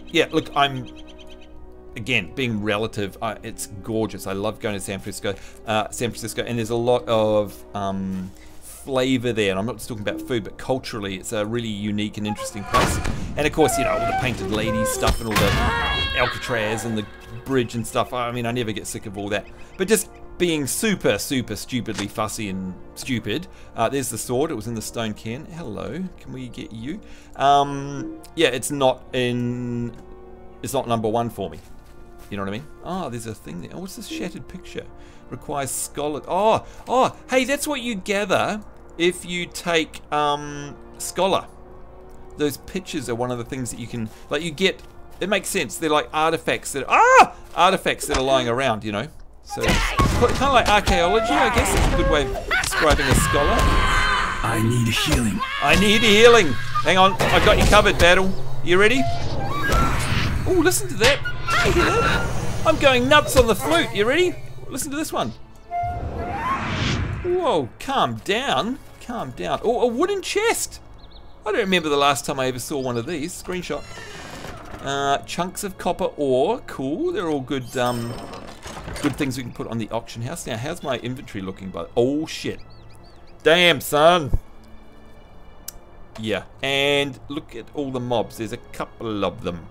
Yeah, look, I'm, again, being relative, it's gorgeous. I love going to San Francisco, and there's a lot of flavor there, and I'm not just talking about food, but culturally, it's a really unique and interesting place. And of course, you know, all the painted ladies stuff and all the Alcatraz and the bridge and stuff. I mean, I never get sick of all that. But just being super, super stupidly fussy and stupid. There's the sword. It was in the stone can. Hello. Can we get you? Yeah, it's not number one for me. You know what I mean? Oh, there's a thing there. Oh, what's this shattered picture? Requires scholar. Oh, hey, that's what you gather if you take scholar. those pictures are one of the things that you can, like, you get. It makes sense. They're like artifacts that are lying around, you know. So kind of like archaeology, I guess. Is a good way of describing a scholar. I need healing. I need healing. Hang on, I got you covered, Battle. You ready? Oh, listen to that. Did you hear that? I'm going nuts on the flute. You ready? Listen to this one. Whoa, calm down. Calm down. Oh, a wooden chest. I don't remember the last time I ever saw one of these. Screenshot. Chunks of copper ore. Cool. They're all good good things we can put on the auction house. Now, how's my inventory looking? Oh, shit. Damn, son. Yeah. And look at all the mobs. There's a couple of them.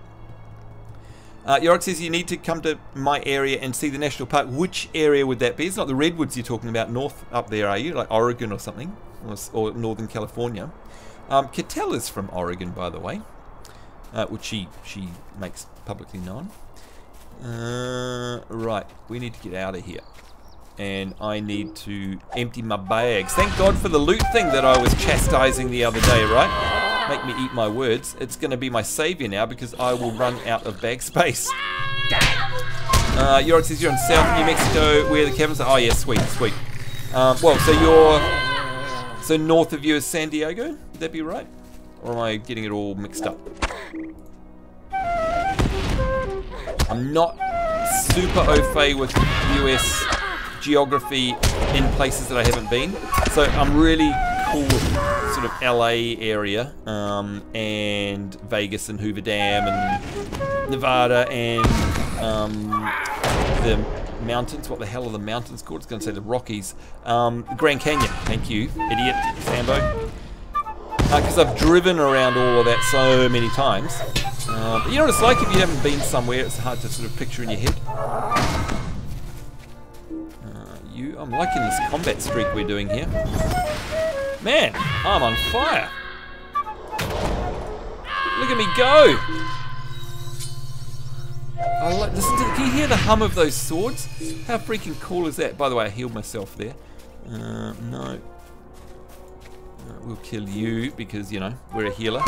Yorick says you need to come to my area and see the national park. Which area would that be? It's not the redwoods you're talking about north up there, are you? Like Oregon or something? Or Northern California. Cattell is from Oregon, by the way. Which she makes publicly known. Right, we need to get out of here. And I need to empty my bags. Thank God for the loot thing that I was chastising the other day, right? Make me eat my words. It's going to be my savior now because I will run out of bag space. Yorick says you're in South New Mexico where the cabins are. Oh, yeah, sweet, sweet. Well, so you're... So north of you is San Diego? Would that be right? Or am I getting it all mixed up? I'm not super au fait with US geography in places that I haven't been. So I'm really cool with sort of LA area and Vegas and Hoover Dam and Nevada and the mountains. What the hell are the mountains called? It's going to say the Rockies. Grand Canyon. Thank you, idiot, Sambo. Because I've driven around all of that so many times. But you know what it's like if you haven't been somewhere, it's hard to sort of picture in your head. I'm liking this combat streak we're doing here. Man, I'm on fire. Look at me go. Listen to, can you hear the hum of those swords? How freaking cool is that? By the way, I healed myself there. No. We'll kill you because, you know, we're a healer.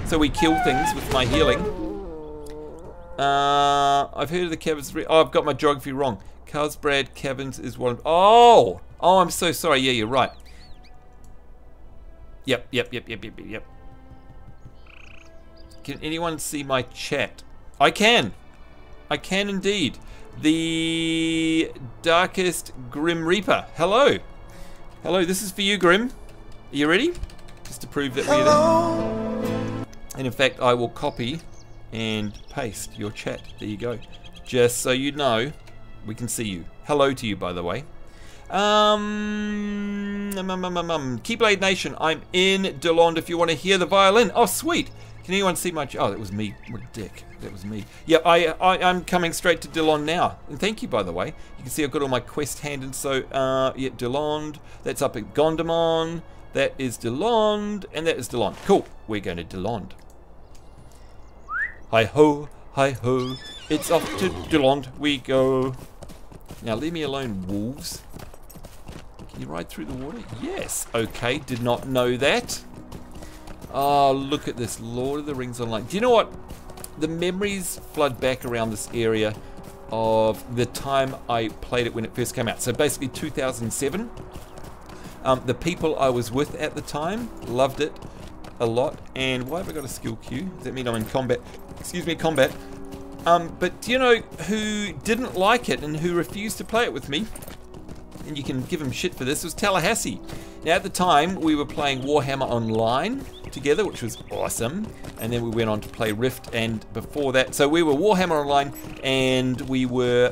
So we kill things with my healing. I've heard of the cabins. Oh, I've got my geography wrong. Carlsbad Caverns is one of... Oh, I'm so sorry. Yeah, you're right. Yep. Can anyone see my chat? I can indeed. The Darkest Grim Reaper. Hello. Hello, this is for you, Grim. Are you ready? Just to prove that we're there. And in fact, I will copy and paste your chat. There you go. Just so you know, we can see you. Hello to you, by the way. Keyblade Nation, I'm in DeLonde if you want to hear the violin. Oh, sweet. Can anyone see my... Oh, that was me. What a dick. That was me. Yeah, I'm coming straight to DeLonde now. And thank you, by the way. You can see I've got all my quest handed. So, yeah, DeLonde. That's up at Gondomon. That is DeLonde. And that is DeLonde. Cool. We're going to DeLonde. Hi-ho, hi-ho. It's off to DeLonde we go. Now, leave me alone, wolves. Can you ride through the water? Yes. Okay, did not know that. Oh, look at this. Lord of the Rings Online. Do you know what? The memories flood back around this area of the time I played it when it first came out. So basically 2007. The people I was with at the time loved it a lot. And why have I got a skill queue? Does that mean I'm in combat? Excuse me, combat. But do you know who didn't like it and who refused to play it with me? And you can give him shit for this. It was Tallahassee. Now at the time we were playing Warhammer Online together, which was awesome, and then we went on to play Rift, and before that, so we were Warhammer Online and we were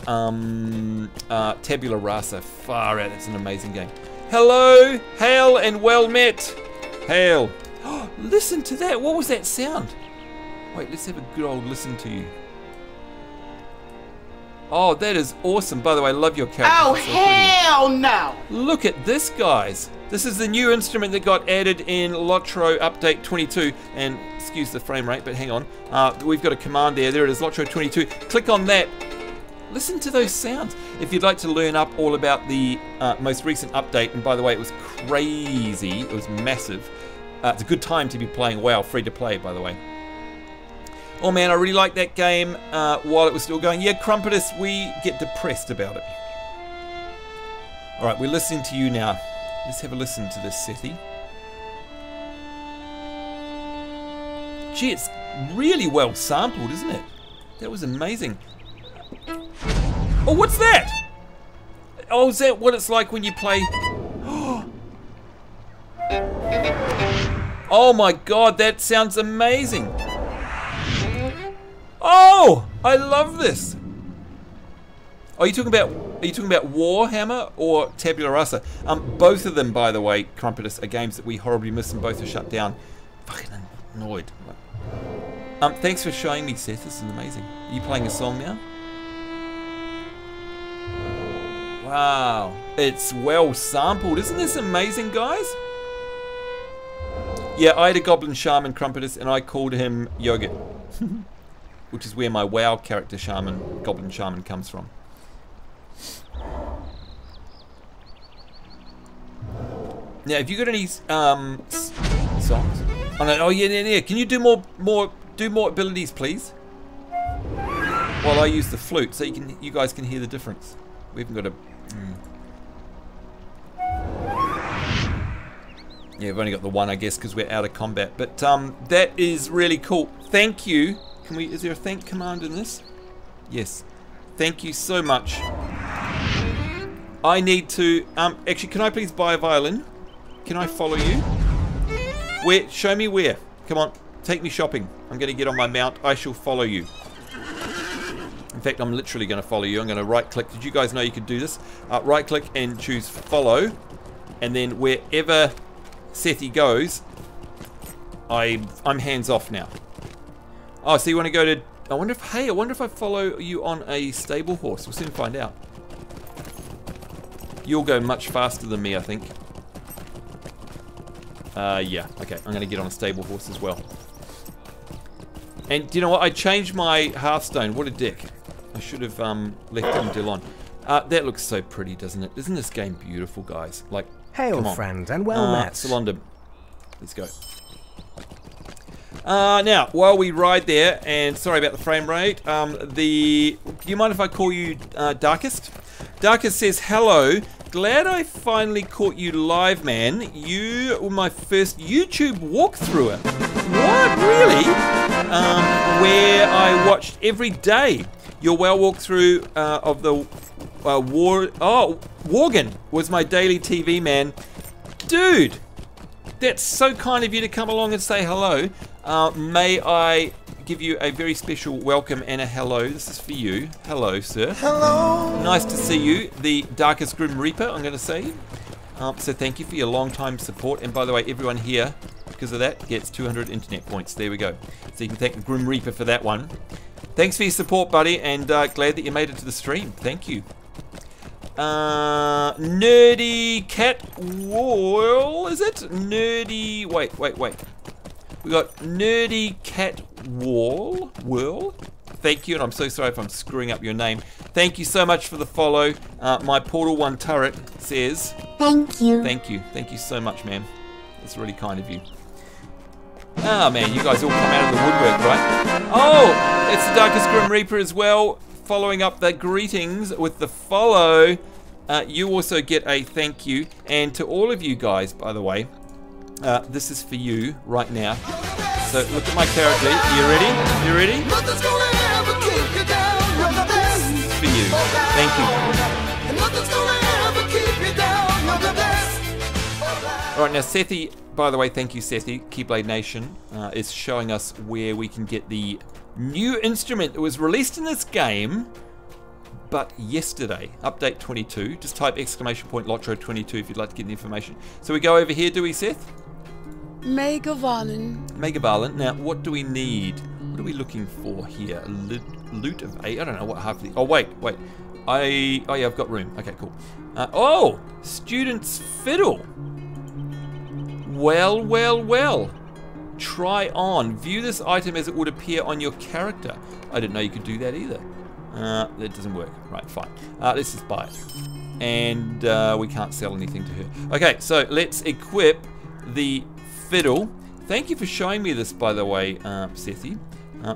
Tabula Rasa. Far out, it's an amazing game. Hello, hail and well met. Hail. Oh, listen to that. What was that sound? Wait, let's have a good old listen to you. Oh, that is awesome. By the way, I love your character. Oh, so hell no! Look at this, guys. This is the new instrument that got added in Lotro Update 22. And excuse the frame rate, but hang on. We've got a command there. There it is, Lotro 22. Click on that. Listen to those sounds. If you'd like to learn up all about the most recent update, and by the way, it was crazy. It was massive. It's a good time to be playing WoW, free to play, by the way. Oh man, I really like that game while it was still going. Yeah, Crumpetus, we get depressed about it. Alright, we're listening to you now. Let's have a listen to this, Sethi. Gee, it's really well sampled, isn't it? That was amazing. Oh, what's that? Oh, is that what it's like when you play... Oh my god, that sounds amazing. Oh, I love this. Are you talking about Warhammer or Tabula Rasa? Both of them, by the way, Crumpetus, are games that we horribly miss and both are shut down. Fucking annoyed. Thanks for showing me, Seth. This is amazing. Are you playing a song now? Wow, it's well sampled. Isn't this amazing, guys? Yeah, I had a Goblin Shaman, Crumpetus, and I called him Yogurt. Which is where my WoW character Shaman, Goblin Shaman, comes from. Now, have you got any songs? Oh, no, oh yeah. Can you do more abilities, please? While I use the flute, so you guys can hear the difference. We haven't got a. Yeah, we've only got the one, I guess, because we're out of combat. But that is really cool. Thank you. Is there a thank command in this? Yes. Thank you so much. I need to actually, can I please buy a violin? Can I follow you? Where? Show me where. Come on, take me shopping. I'm going to get on my mount. I shall follow you. In fact, I'm literally going to follow you. I'm going to right click. Did you guys know you could do this? Right click and choose follow. And then wherever Sethi goes, I'm hands off now. Oh, so you want to go to... I wonder if I follow you on a stable horse. We'll soon find out. You'll go much faster than me, I think. Yeah. Okay, I'm going to get on a stable horse as well. And do you know what? I changed my Hearthstone. What a dick. I should have left him still on. That looks so pretty, doesn't it? Isn't this game beautiful, guys? Like, hail, friend, and well met. Salonda. Let's go. Now, while we ride there, and sorry about the frame rate, do you mind if I call you Darkest? Darkest says, hello, glad I finally caught you live, man. You were my first YouTube walkthrough. What, really? Where I watched every day. Your WoW walkthrough of the Worgen was my daily TV, man. Dude, that's so kind of you to come along and say hello. May I give you a very special welcome and a hello. This is for you. Hello, sir. Hello. Nice to see you, the Darkest Grim Reaper, I'm going to say. So thank you for your long time support. And by the way, everyone here, because of that, gets 200 internet points. There we go. So you can thank the Grim Reaper for that one. Thanks for your support, buddy, and glad that you made it to the stream. Thank you. Nerdy Cat Wall, is it? Nerdy... Wait. We got Nerdy Cat Wall. Thank you, and I'm so sorry if I'm screwing up your name. Thank you so much for the follow. My Portal 1 turret says... Thank you. Thank you. Thank you so much, man. It's really kind of you. Ah, man, you guys all come out of the woodwork, right? Oh, it's the Darkest Grim Reaper as well. Following up the greetings with the follow. You also get a thank you. And to all of you guys, by the way, this is for you right now. So look at my character. You ready? You ready? This is for you. Thank you. Alright, now Sethi, by the way, thank you Sethi, Keyblade Nation, is showing us where we can get the new instrument that was released in this game, but yesterday, update 22. Just type ! Lotro 22 if you'd like to get the information. So we go over here, do we, Seth? Megavalent. Now, what do we need? What are we looking for here? Loot of 8? I don't know what half the... Oh, wait. Oh, yeah, I've got room. Okay, cool. Oh! Student's Fiddle. Well. Try on. View this item as it would appear on your character. I didn't know you could do that either. That doesn't work. Right, fine. Let's just buy it. And we can't sell anything to her. Okay, so let's equip the fiddle. Thank you for showing me this, by the way, Sethy.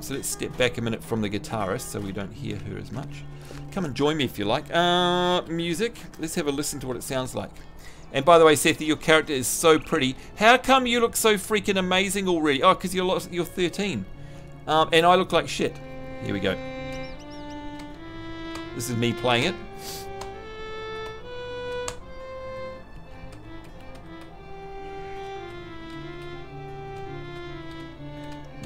So let's step back a minute from the guitarist so we don't hear her as much. Come and join me if you like. Music. Let's have a listen to what it sounds like. And by the way, Sethy, your character is so pretty. How come you look so freaking amazing already? Oh, because you're 13. And I look like shit. Here we go. This is me playing it.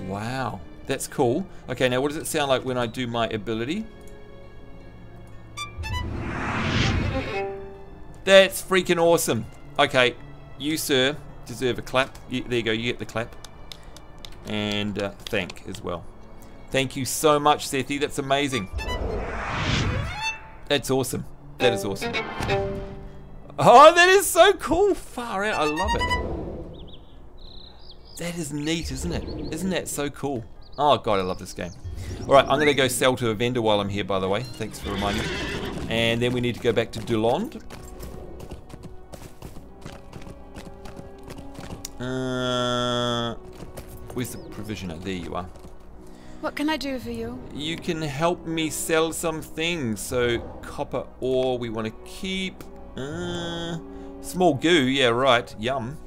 Wow, that's cool. Okay, now what does it sound like when I do my ability? That's freaking awesome. Okay, you, sir, deserve a clap. There you go, you get the clap. And thank as well. Thank you so much, Sethy. That's amazing. That's awesome. That is awesome. Oh, that is so cool. Far out. I love it. That is neat, isn't it? Isn't that so cool? Oh, God, I love this game. All right, I'm going to go sell to a vendor while I'm here, by the way. Thanks for reminding me. And then we need to go back to Dulond. Where's the provisioner? There you are. What can I do for you? You can help me sell some things. So, copper ore we want to keep. Small goo, yeah, right. Yum.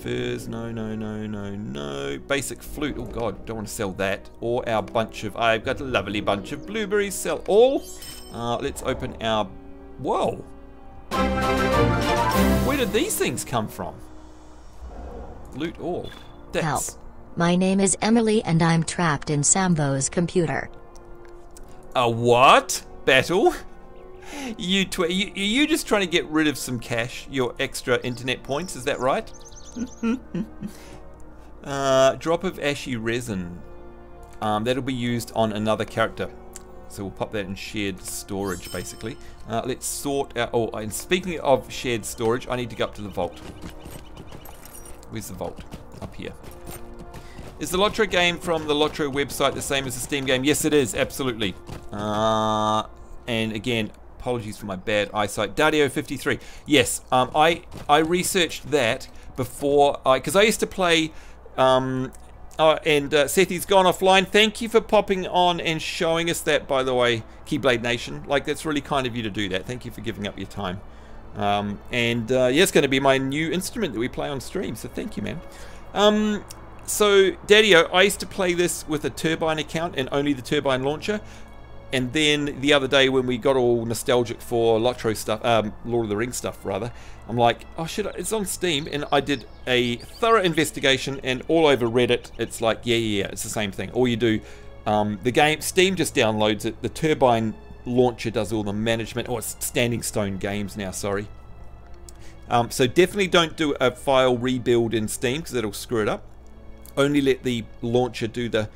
Furs, no. Basic flute, oh God, don't want to sell that. Or our bunch of, I've got a lovely bunch of blueberries, sell all. Let's open our, whoa. Where did these things come from? Loot all. That's... Help. My name is Emily and I'm trapped in Sambo's computer. A what? Battle? You just trying to get rid of some cash, your extra internet points, is that right? Drop of ashy resin. That'll be used on another character. So we'll pop that in shared storage, basically. Let's sort out... Oh, and speaking of shared storage, I need to go up to the vault. Where's the vault? Up here. Is the Lotro game from the Lotro website the same as the Steam game? Yes, it is, absolutely. And again, apologies for my bad eyesight. Dario53. Yes, I researched that before, because I used to play, and Sethy's gone offline. Thank you for popping on and showing us that, by the way, Keyblade Nation. Like, that's really kind of you to do that. Thank you for giving up your time. Yeah, it's going to be my new instrument that we play on stream, so thank you, man. So, Daddy-O, I used to play this with a Turbine account and only the Turbine launcher. And then the other day when we got all nostalgic for Lotro stuff, Lord of the Rings stuff rather, I'm like, oh shit, it's on Steam. And I did a thorough investigation and all over Reddit, it's like, yeah, it's the same thing. All you do, the game, Steam just downloads it. The Turbine launcher does all the management. Oh, it's Standing Stone Games now, sorry. So definitely don't do a file rebuild in Steam because it'll screw it up. Only let the launcher do the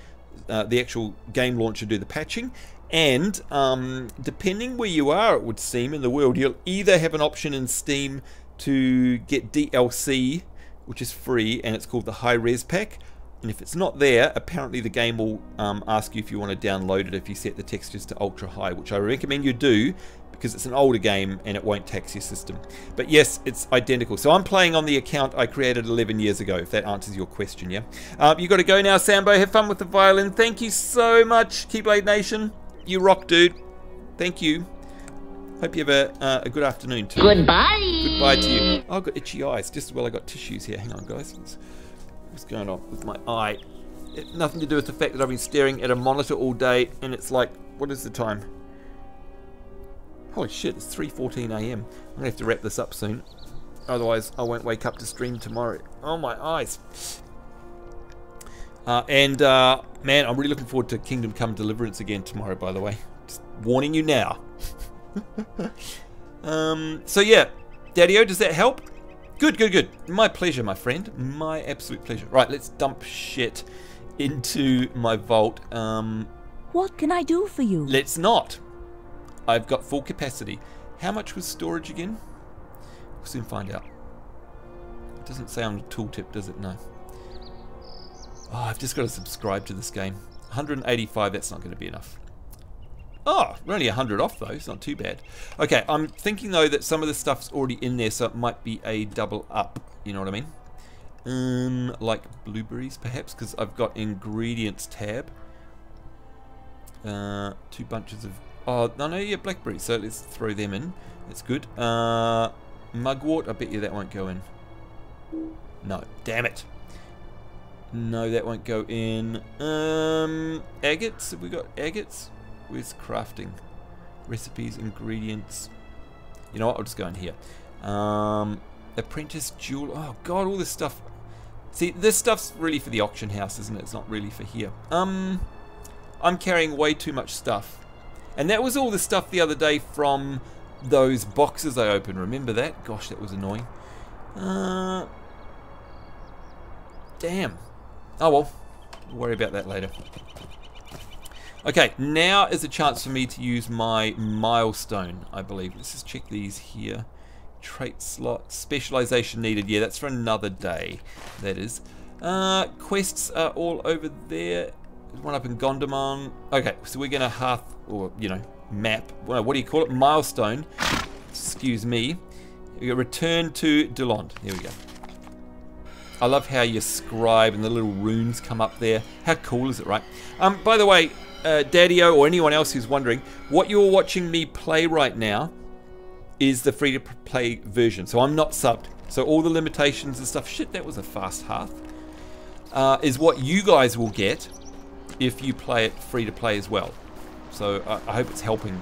actual game launcher do the patching. And depending where you are, it would seem, in the world, you'll either have an option in Steam to get DLC, which is free, and it's called the High Res Pack. And if it's not there, apparently the game will ask you if you want to download it if you set the textures to ultra high, which I recommend you do because it's an older game and it won't tax your system. But yes, it's identical. So I'm playing on the account I created 11 years ago, if that answers your question, yeah? You got to go now, Sambo. Have fun with the violin. Thank you so much, Keyblade Nation. You rock, dude. Thank you. Hope you have a good afternoon too. Goodbye. Goodbye to you. Oh, I've got itchy eyes. Just as well I got tissues here. Hang on, guys. What's going on with my eye? It, nothing to do with the fact that I've been staring at a monitor all day and it's like, what is the time? Holy shit, it's 3:14 AM. I'm gonna have to wrap this up soon. Otherwise, I won't wake up to stream tomorrow. Oh, my eyes. Man, I'm really looking forward to Kingdom Come Deliverance again tomorrow, by the way. Just warning you now. So yeah, Daddy-O, does that help? Good. My pleasure, my friend. My absolute pleasure. Right, let's dump shit into my vault. What can I do for you? Let's not. I've got full capacity. How much was storage again? We'll soon find out. It doesn't say on the tooltip, does it? No. Oh, I've just got to subscribe to this game. 185, that's not going to be enough. Oh, we're only 100 off though, it's not too bad. Okay, I'm thinking though that some of the stuff's already in there, so it might be a double up, you know what I mean? Like blueberries, perhaps, because I've got ingredients tab. 2 bunches of... Oh, no, yeah, blackberries. So let's throw them in. That's good. Mugwort, I bet you that won't go in. No, damn it. No, that won't go in. Agates, have we got agates? Where's crafting? Recipes, ingredients. You know what, I'll just go in here. Apprentice jewel. Oh god, all this stuff. See, this stuff's really for the auction house, isn't it? It's not really for here. I'm carrying way too much stuff. And that was all the stuff the other day from those boxes I opened. Remember that? Gosh, that was annoying. Damn. Oh well, we'll worry about that later. Okay, now is a chance for me to use my milestone, I believe. Let's just check these here. Trait slot, specialization needed. Yeah, that's for another day. That is. Quests are all over there. There's one up in Gondomar. Okay, so we're gonna map. Well, what do you call it? Milestone. Excuse me. We go return to Delond. There we go. I love how your scribe and the little runes come up there. How cool is it, right? By the way, Daddy-O or anyone else who's wondering, what you're watching me play right now is the free-to-play version. So I'm not subbed. So all the limitations and stuff, shit, that was a fast hearth, is what you guys will get if you play it free-to-play as well. So I hope it's helping.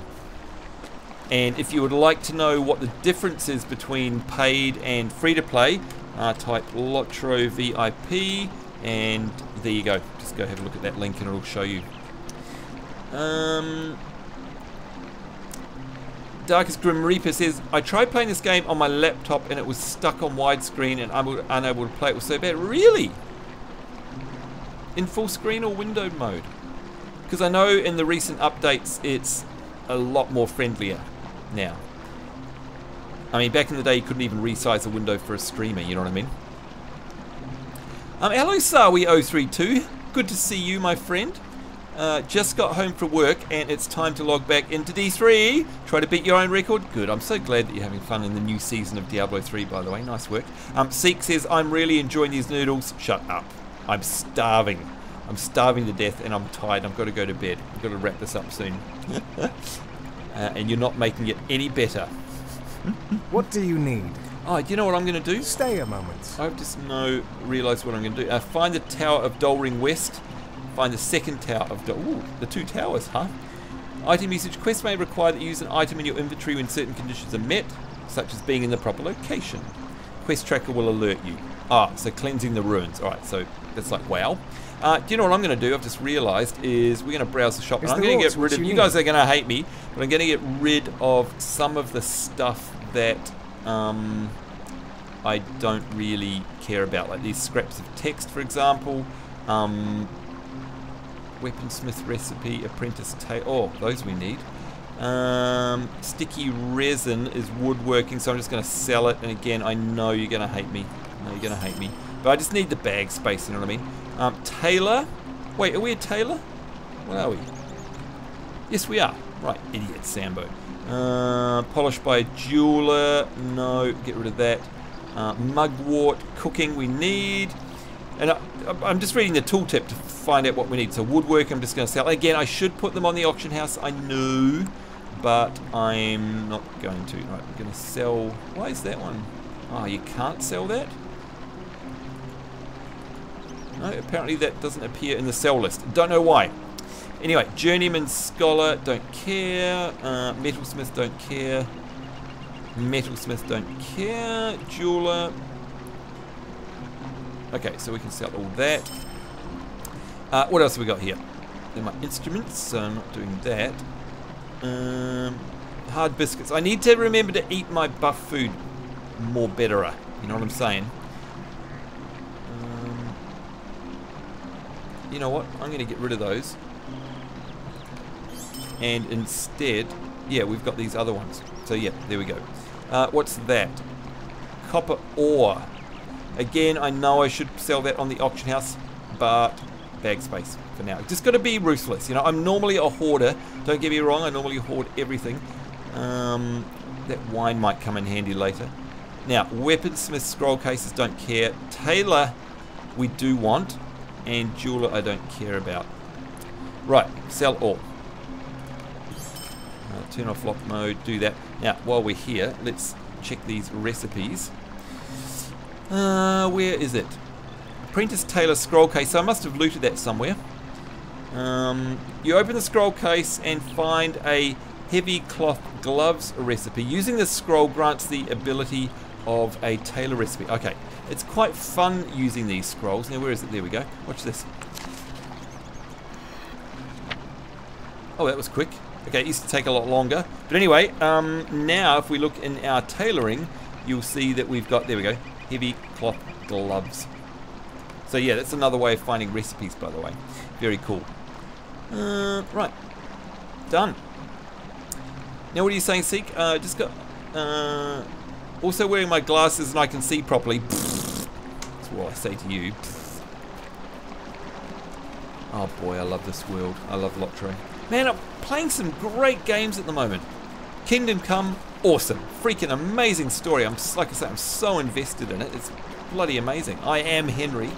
And if you would like to know what the difference is between paid and free-to-play, type Lotro VIP, and there you go. Just go have a look at that link and it'll show you. Darkest Grim Reaper says, I tried playing this game on my laptop and it was stuck on widescreen and I'm unable to play. It was so bad. Really? In full screen or windowed mode? Because I know in the recent updates it's a lot more friendlier now. I mean, back in the day you couldn't even resize a window for a streamer, you know what I mean? Hello Sawi032, good to see you, my friend. Just got home from work and it's time to log back into D3. Try to beat your own record. Good, I'm so glad that you're having fun in the new season of Diablo 3, by the way. Nice work. Seek says, I'm really enjoying these noodles. Shut up. I'm starving. I'm starving to death and I'm tired. I've got to go to bed. I've got to wrap this up soon. And you're not making it any better. What do you need? Oh, do you know what I'm going to do? Stay a moment. I just realised what I'm going to do. Find the Tower of Dolring West. Find the second tower of Ooh, the 2 towers, huh? Item usage. Quests may require that you use an item in your inventory when certain conditions are met, such as being in the proper location. Quest tracker will alert you. So cleansing the ruins. Alright, so that's like, wow. Do you know what I'm going to do? I've just realised is we're going to browse the shop. And I'm going to get rid of... You guys are going to hate me, but I'm going to get rid of some of the stuff that I don't really care about. Like these scraps of text, for example. Weaponsmith recipe, apprentice tail. Oh, those we need. Sticky resin is woodworking, so I'm just going to sell it. And again, I know you're going to hate me. I know you're going to hate me. But I just need the bag space, you know what I mean? Tailor. Wait, are we a tailor? What are we? Yes, we are. Right, idiot Sambo. Polished by a jeweler. No, get rid of that. Mugwort. Cooking we need. And I'm just reading the tooltip to find out what we need. So woodwork I'm just going to sell. Again, I should put them on the auction house. I know. But I'm not going to. Right, I'm going to sell... Why is that one? Oh, you can't sell that? No, apparently that doesn't appear in the sell list. Don't know why. Anyway, Journeyman Scholar, don't care. Metalsmith, don't care. Metalsmith, don't care. Jeweler. Okay, so we can sell all that. What else have we got here? They're my instruments, so I'm not doing that. Hard biscuits. I need to remember to eat my buff food more betterer. You know what I'm saying? You know what? I'm going to get rid of those. And instead, yeah, we've got these other ones. So yeah, there we go. What's that? Copper ore. Again, I know I should sell that on the auction house, but bag space for now. Just got to be ruthless. You know, I'm normally a hoarder. Don't get me wrong, I normally hoard everything. That wine might come in handy later. Now, weaponsmith scroll cases don't care. Tailor we do want. And jeweler I don't care about. Right, sell all. Turn off lock mode, do that. Now, while we're here, let's check these recipes. Where is it? Apprentice Tailor scroll case. So I must have looted that somewhere. You open the scroll case and find a heavy cloth gloves recipe. Using this scroll grants the ability of a tailor recipe. Okay, it's quite fun using these scrolls. Now, where is it? There we go. Watch this. Oh, that was quick. Okay, it used to take a lot longer. But anyway, now if we look in our tailoring, you'll see that we've got, there we go, heavy cloth gloves. So yeah, that's another way of finding recipes, by the way. Very cool. Right. Done. Now what are you saying, Seek? Just got... also wearing my glasses and I can see properly. That's what I say to you. Oh boy, I love this world. I love Lotro. Man, I'm playing some great games at the moment. Kingdom Come, awesome. Freaking amazing story. Like I say, I'm so invested in it. It's bloody amazing. I am Henry.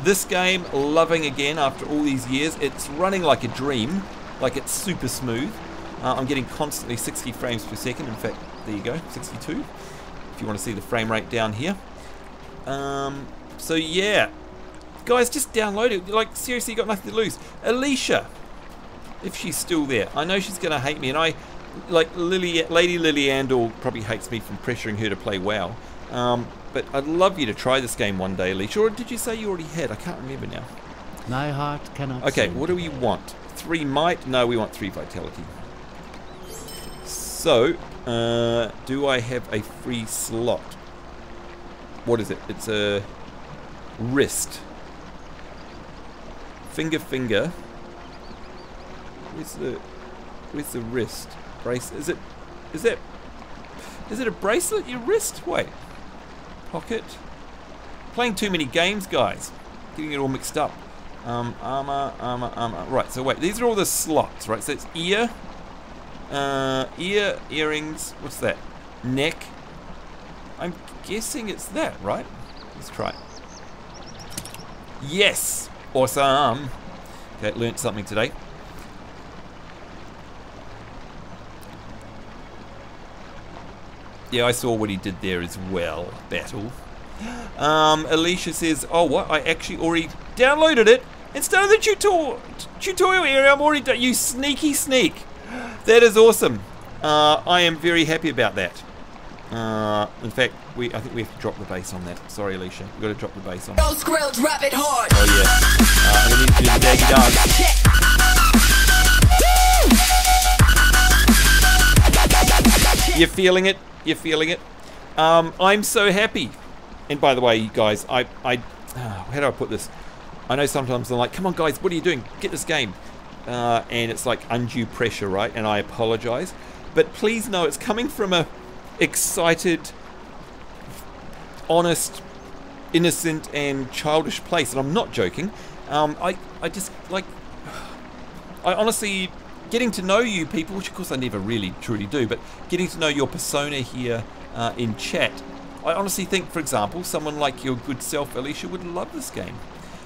This game, loving again after all these years. It's running like a dream. Like it's super smooth. I'm getting constantly 60 frames per second. In fact, there you go, 62. If you want to see the frame rate down here. So yeah. Guys, just download it. Like, seriously, you got nothing to lose. Alicia, if she's still there. I know she's going to hate me, and I, like, Lady Lily Andor probably hates me from pressuring her to play WoW. But I'd love you to try this game one day, Alicia. Or did you say you already had? I can't remember now. My heart cannot. Okay, what do we want? 3 might? No, we want 3 vitality. So, do I have a free slot? What is it? It's a wrist. Finger. Where's the wrist? Brace? Is it a bracelet? Your wrist? Wait. Pocket. Playing too many games, guys. Getting it all mixed up. Armor. Right. So wait. These are all the slots, right? So it's ear, earrings. What's that? Neck. I'm guessing it's that, right? Let's try it. Yes. Awesome. Okay, learned something today. Yeah, I saw what he did there as well. Battle. Alicia says, oh, what? I actually already downloaded it. Instead of the tutorial area, I'm already done. You sneaky sneak. That is awesome. I am very happy about that. In fact, I think we have to drop the bass on that. Sorry, Alicia. We've got to drop the bass on. Go Skrill, drop it hard. Oh, yeah. We need to do the daggy dance. You're feeling it? You're feeling it? I'm so happy. And by the way, you guys, how do I put this? I know sometimes I'm like, come on, guys, what are you doing? Get this game. And it's like undue pressure, right? And I apologize. But please know it's coming from a excited, honest, innocent and childish place, and I'm not joking. I just like, I honestly, getting to know you people, which of course I never really truly do, but getting to know your persona here in chat, I honestly think, for example, someone like your good self, Alicia, would love this game.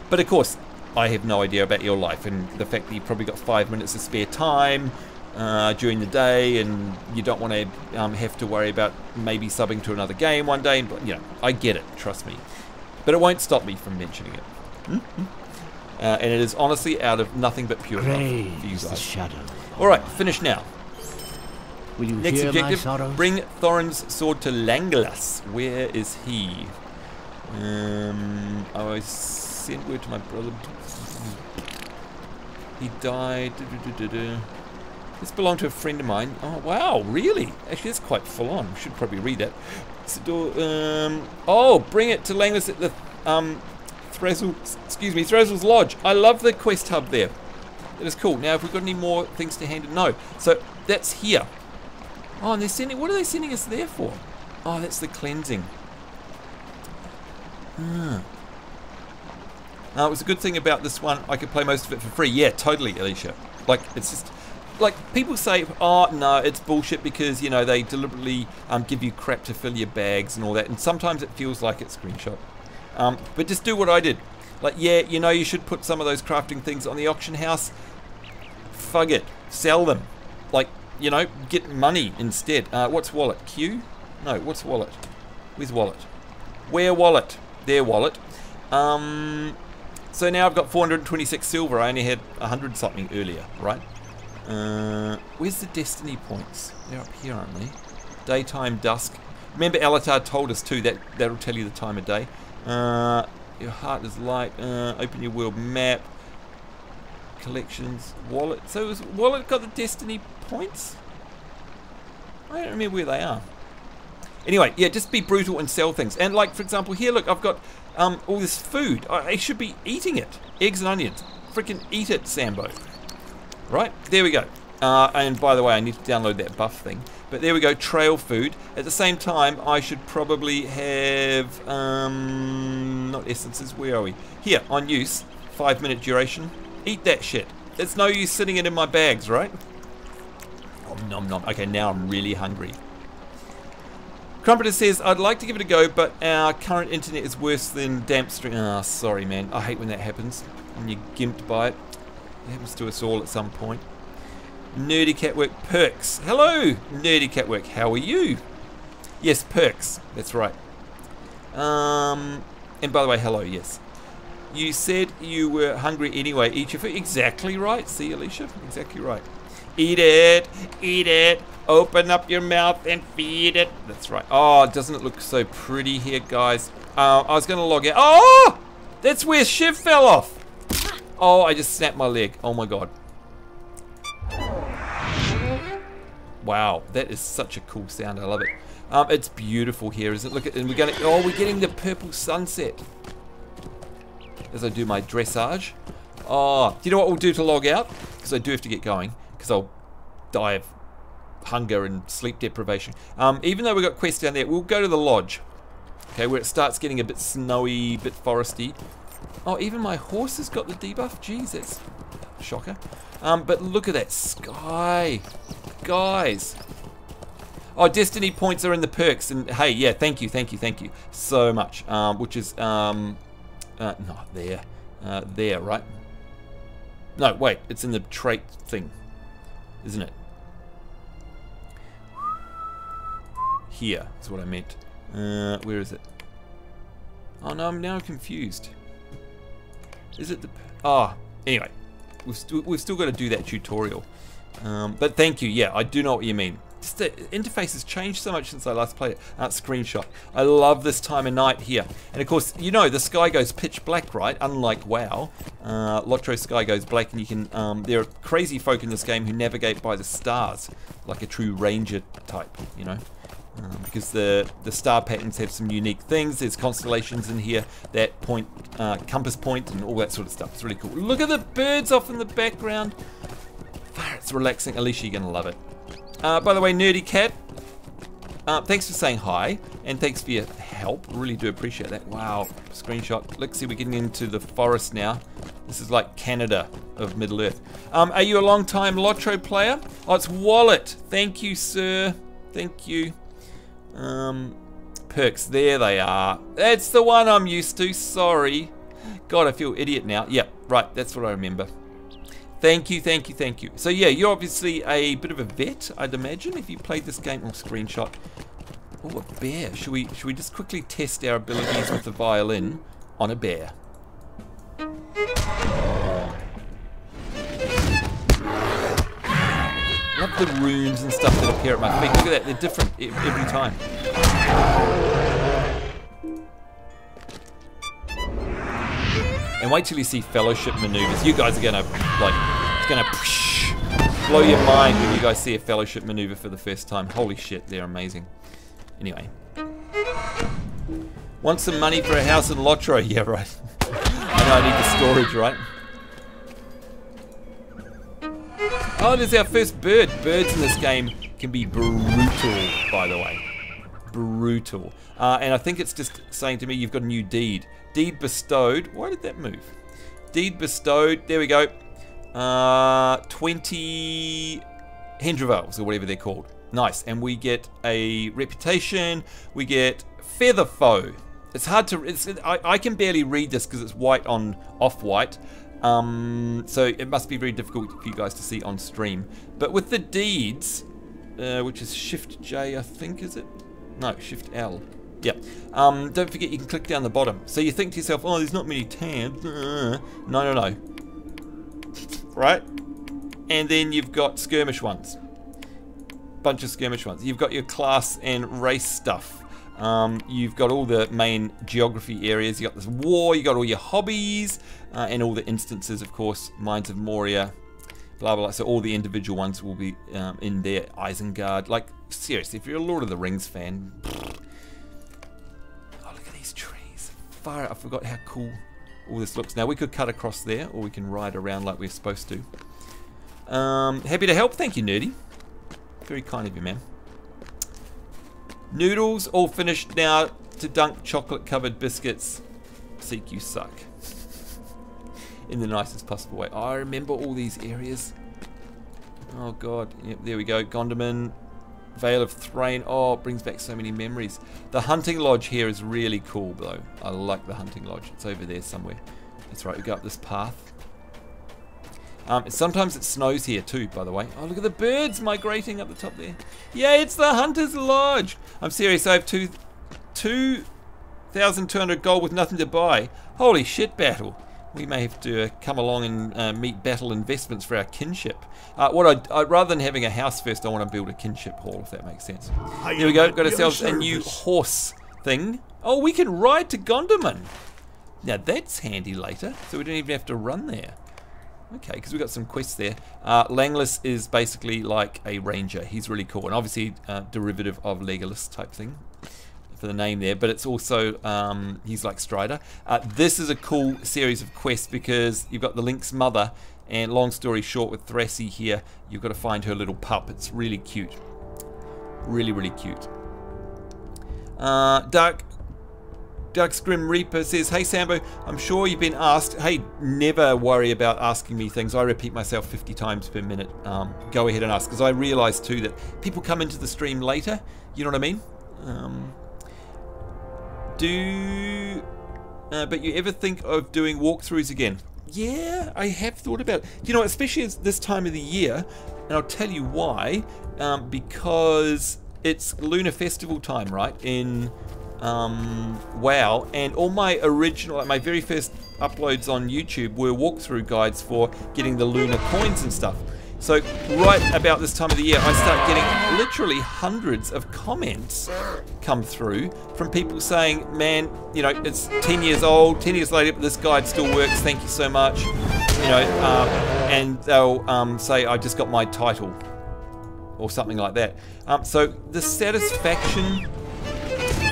But of course, I have no idea about your life and the fact that you've probably got 5 minutes of spare time during the day, and you don't want to have to worry about maybe subbing to another game one day. But you know, I get it, trust me. But it won't stop me from mentioning it. And it is honestly out of nothing but pure love for you guys. Shadow. All right, finish now. Will you Next hear objective: my sorrows? bring Thorin's sword to Langlas. Where is he? I sent word to my brother. He died. This belonged to a friend of mine. Oh wow, really? Actually, that's quite full on. I should probably read that. Oh, bring it to Langlas at the Thrazzle's Lodge. I love the quest hub there. That is cool. Now, have we got any more things to hand in? No. So that's here. Oh, and they're sending. What are they sending us there for? Oh, that's the cleansing. It was a good thing about this one. I could play most of it for free. Yeah, totally, Alicia. Like, it's just like, people say, oh, no, it's bullshit because, you know, they deliberately give you crap to fill your bags and all that. And sometimes it feels like it's screenshot. But just do what I did. Like, yeah, you know, you should put some of those crafting things on the auction house. Fug it. Sell them. Like, you know, get money instead. What's wallet? Q? No, what's wallet? Where's wallet? Where wallet? Their wallet. So now I've got 426 silver. I only had 100 something earlier, right? Where's the destiny points? They're up here, aren't they? Daytime, dusk. Remember Alatar told us too, that'll tell you the time of day. Your heart is light. Open your world map. Collections. Wallet. So has wallet got the destiny points? I don't remember where they are. Anyway, yeah, just be brutal and sell things. And like, for example, here, look, I've got all this food. I should be eating it. Eggs and onions. Freaking eat it, Sambo. Right, there we go. And by the way, I need to download that buff thing. But there we go, trail food. At the same time, I should probably have, not essences, where are we? Here, on use, 5-minute duration. Eat that shit. There's no use sitting it in my bags, right? Oh, nom nom. Okay, now I'm really hungry. Crumpeter says, I'd like to give it a go, but our current internet is worse than damp stream. Ah, sorry, man. I hate when that happens. When you're gimped by it. It happens to us all at some point. Nerdy Catwork Perks. Hello, Nerdy Catwork. How are you? Yes, Perks. That's right. And by the way, hello, yes. You said you were hungry anyway. Eat your food. Exactly right. See, Alicia? Exactly right. Eat it. Eat it. Open up your mouth and feed it. That's right. Oh, doesn't it look so pretty here, guys? I was going to log out. Oh! That's where Shiv fell off. Oh, I just snapped my leg. Oh my god. Wow, that is such a cool sound. I love it. It's beautiful here, isn't it? Look at, and we're getting the purple sunset as I do my dressage. Oh, do you know what we'll do to log out? Because I do have to get going, because I'll die of hunger and sleep deprivation. Even though we've got quests down there, we'll go to the lodge. Okay, where it starts getting a bit snowy, a bit foresty. Oh, even my horse has got the debuff. Jeez, that's a shocker. But look at that sky. Guys. Oh, destiny points are in the perks. And hey, yeah, thank you so much. Which is, not there. There, right? No, wait, it's in the trait thing. Isn't it? Here is what I meant. Where is it? Oh no, I'm now confused. Is it the... Ah, anyway. We've still got to do that tutorial. But thank you, yeah, I do know what you mean. Just the interface has changed so much since I last played it. Screenshot. I love this time of night here. And of course, you know, the sky goes pitch black, right? Unlike WoW. Lotro's sky goes black and you can... there are crazy folk in this game who navigate by the stars. Like a true ranger type, you know? Because the star patterns have some unique things. There's constellations in here that point, compass point and all that sort of stuff. It's really cool. Look at the birds off in the background. It's relaxing. Alicia, you're going to love it. By the way, Nerdy Cat, thanks for saying hi. And thanks for your help. Really do appreciate that. Wow. Screenshot. Let's see, we're getting into the forest now. This is like Canada of Middle-earth. Are you a long-time Lotro player? Oh, it's Wallet. Thank you, sir. Thank you. Perks, there they are. That's the one I'm used to, sorry. God, I feel idiot now. Yep, right, that's what I remember. Thank you. So yeah, you're obviously a bit of a vet, I'd imagine, if you played this game. Oh, screenshot. Oh, a bear. Should we just quickly test our abilities with the violin on a bear? Love the runes and stuff that appear at my feet. Look at that, they're different every time. And wait till you see fellowship maneuvers. You guys are gonna, like, it's gonna blow your mind when you guys see a fellowship maneuver for the first time. Holy shit, they're amazing. Anyway. Want some money for a house in Lotro? Yeah, right. I know I need the storage, right? Oh, there's our first bird. Birds in this game can be brutal, by the way. Brutal. And I think it's just saying to me, you've got a new deed. Deed bestowed. Why did that move? Deed bestowed. There we go. 20 Hendravels, or whatever they're called. Nice. And we get a reputation. We get Feather Foe. It's hard to... I can barely read this because it's white on off-white. So it must be very difficult for you guys to see on stream. But with the deeds, which is Shift J, I think, is it? No, Shift L. Yeah. Don't forget you can click down the bottom. So you think to yourself, oh, there's not many tabs. No. Right? And then you've got skirmish ones. Bunch of skirmish ones. You've got your class and race stuff. You've got all the main geography areas. You've got this war, you've got all your hobbies, and all the instances, of course, Mines of Moria, blah, blah, blah. So all the individual ones will be in there. Isengard. Like, seriously, if you're a Lord of the Rings fan... Oh, look at these trees. Far out. I forgot how cool all this looks. Now, we could cut across there, or we can ride around like we're supposed to. Happy to help. Thank you, Nerdy. Very kind of you, man. Noodles all finished now to dunk chocolate-covered biscuits. Seek, you suck. In the nicest possible way. Oh, I remember all these areas. Oh, God. Yep, there we go. Gondomar, Vale of Thrain. Oh, it brings back so many memories. The hunting lodge here is really cool, though. I like the hunting lodge. It's over there somewhere. That's right. We go up this path. Sometimes it snows here too, by the way. Oh, look at the birds migrating up the top there. Yeah, it's the Hunter's Lodge. I'm serious, I have 2,200 gold with nothing to buy. Holy shit, Battle. We may have to come along and meet Battle Investments for our kinship. Rather than having a house first, I want to build a kinship hall, if that makes sense. There we go, got ourselves a new horse thing. Oh, we can ride to Gondomar. Now that's handy later, so we don't even have to run there. Okay, because we've got some quests there. Langless is basically like a ranger. He's really cool. And obviously derivative of Legolas type thing for the name there. But it's also, he's like Strider. This is a cool series of quests because you've got the Lynx mother. And long story short, with Thrassie here, you've got to find her little pup. It's really cute. Really, really cute. Dark Grim Reaper says, hey Sambo, I'm sure you've been asked. Hey, never worry about asking me things. I repeat myself 50 times per minute. Go ahead and ask, because I realise too that people come into the stream later. You know what I mean? But you ever think of doing walkthroughs again? Yeah, I have thought about it. You know, especially as this time of the year, and I'll tell you why. Because it's Lunar Festival time, right? In WoW, and all my original, like my very first uploads on YouTube were walkthrough guides for getting the lunar coins and stuff. So right about this time of the year, I start getting literally hundreds of comments come through from people saying, man, you know, it's 10 years old, 10 years later, but this guide still works, thank you so much. You know, and they'll say, I just got my title, or something like that. So the satisfaction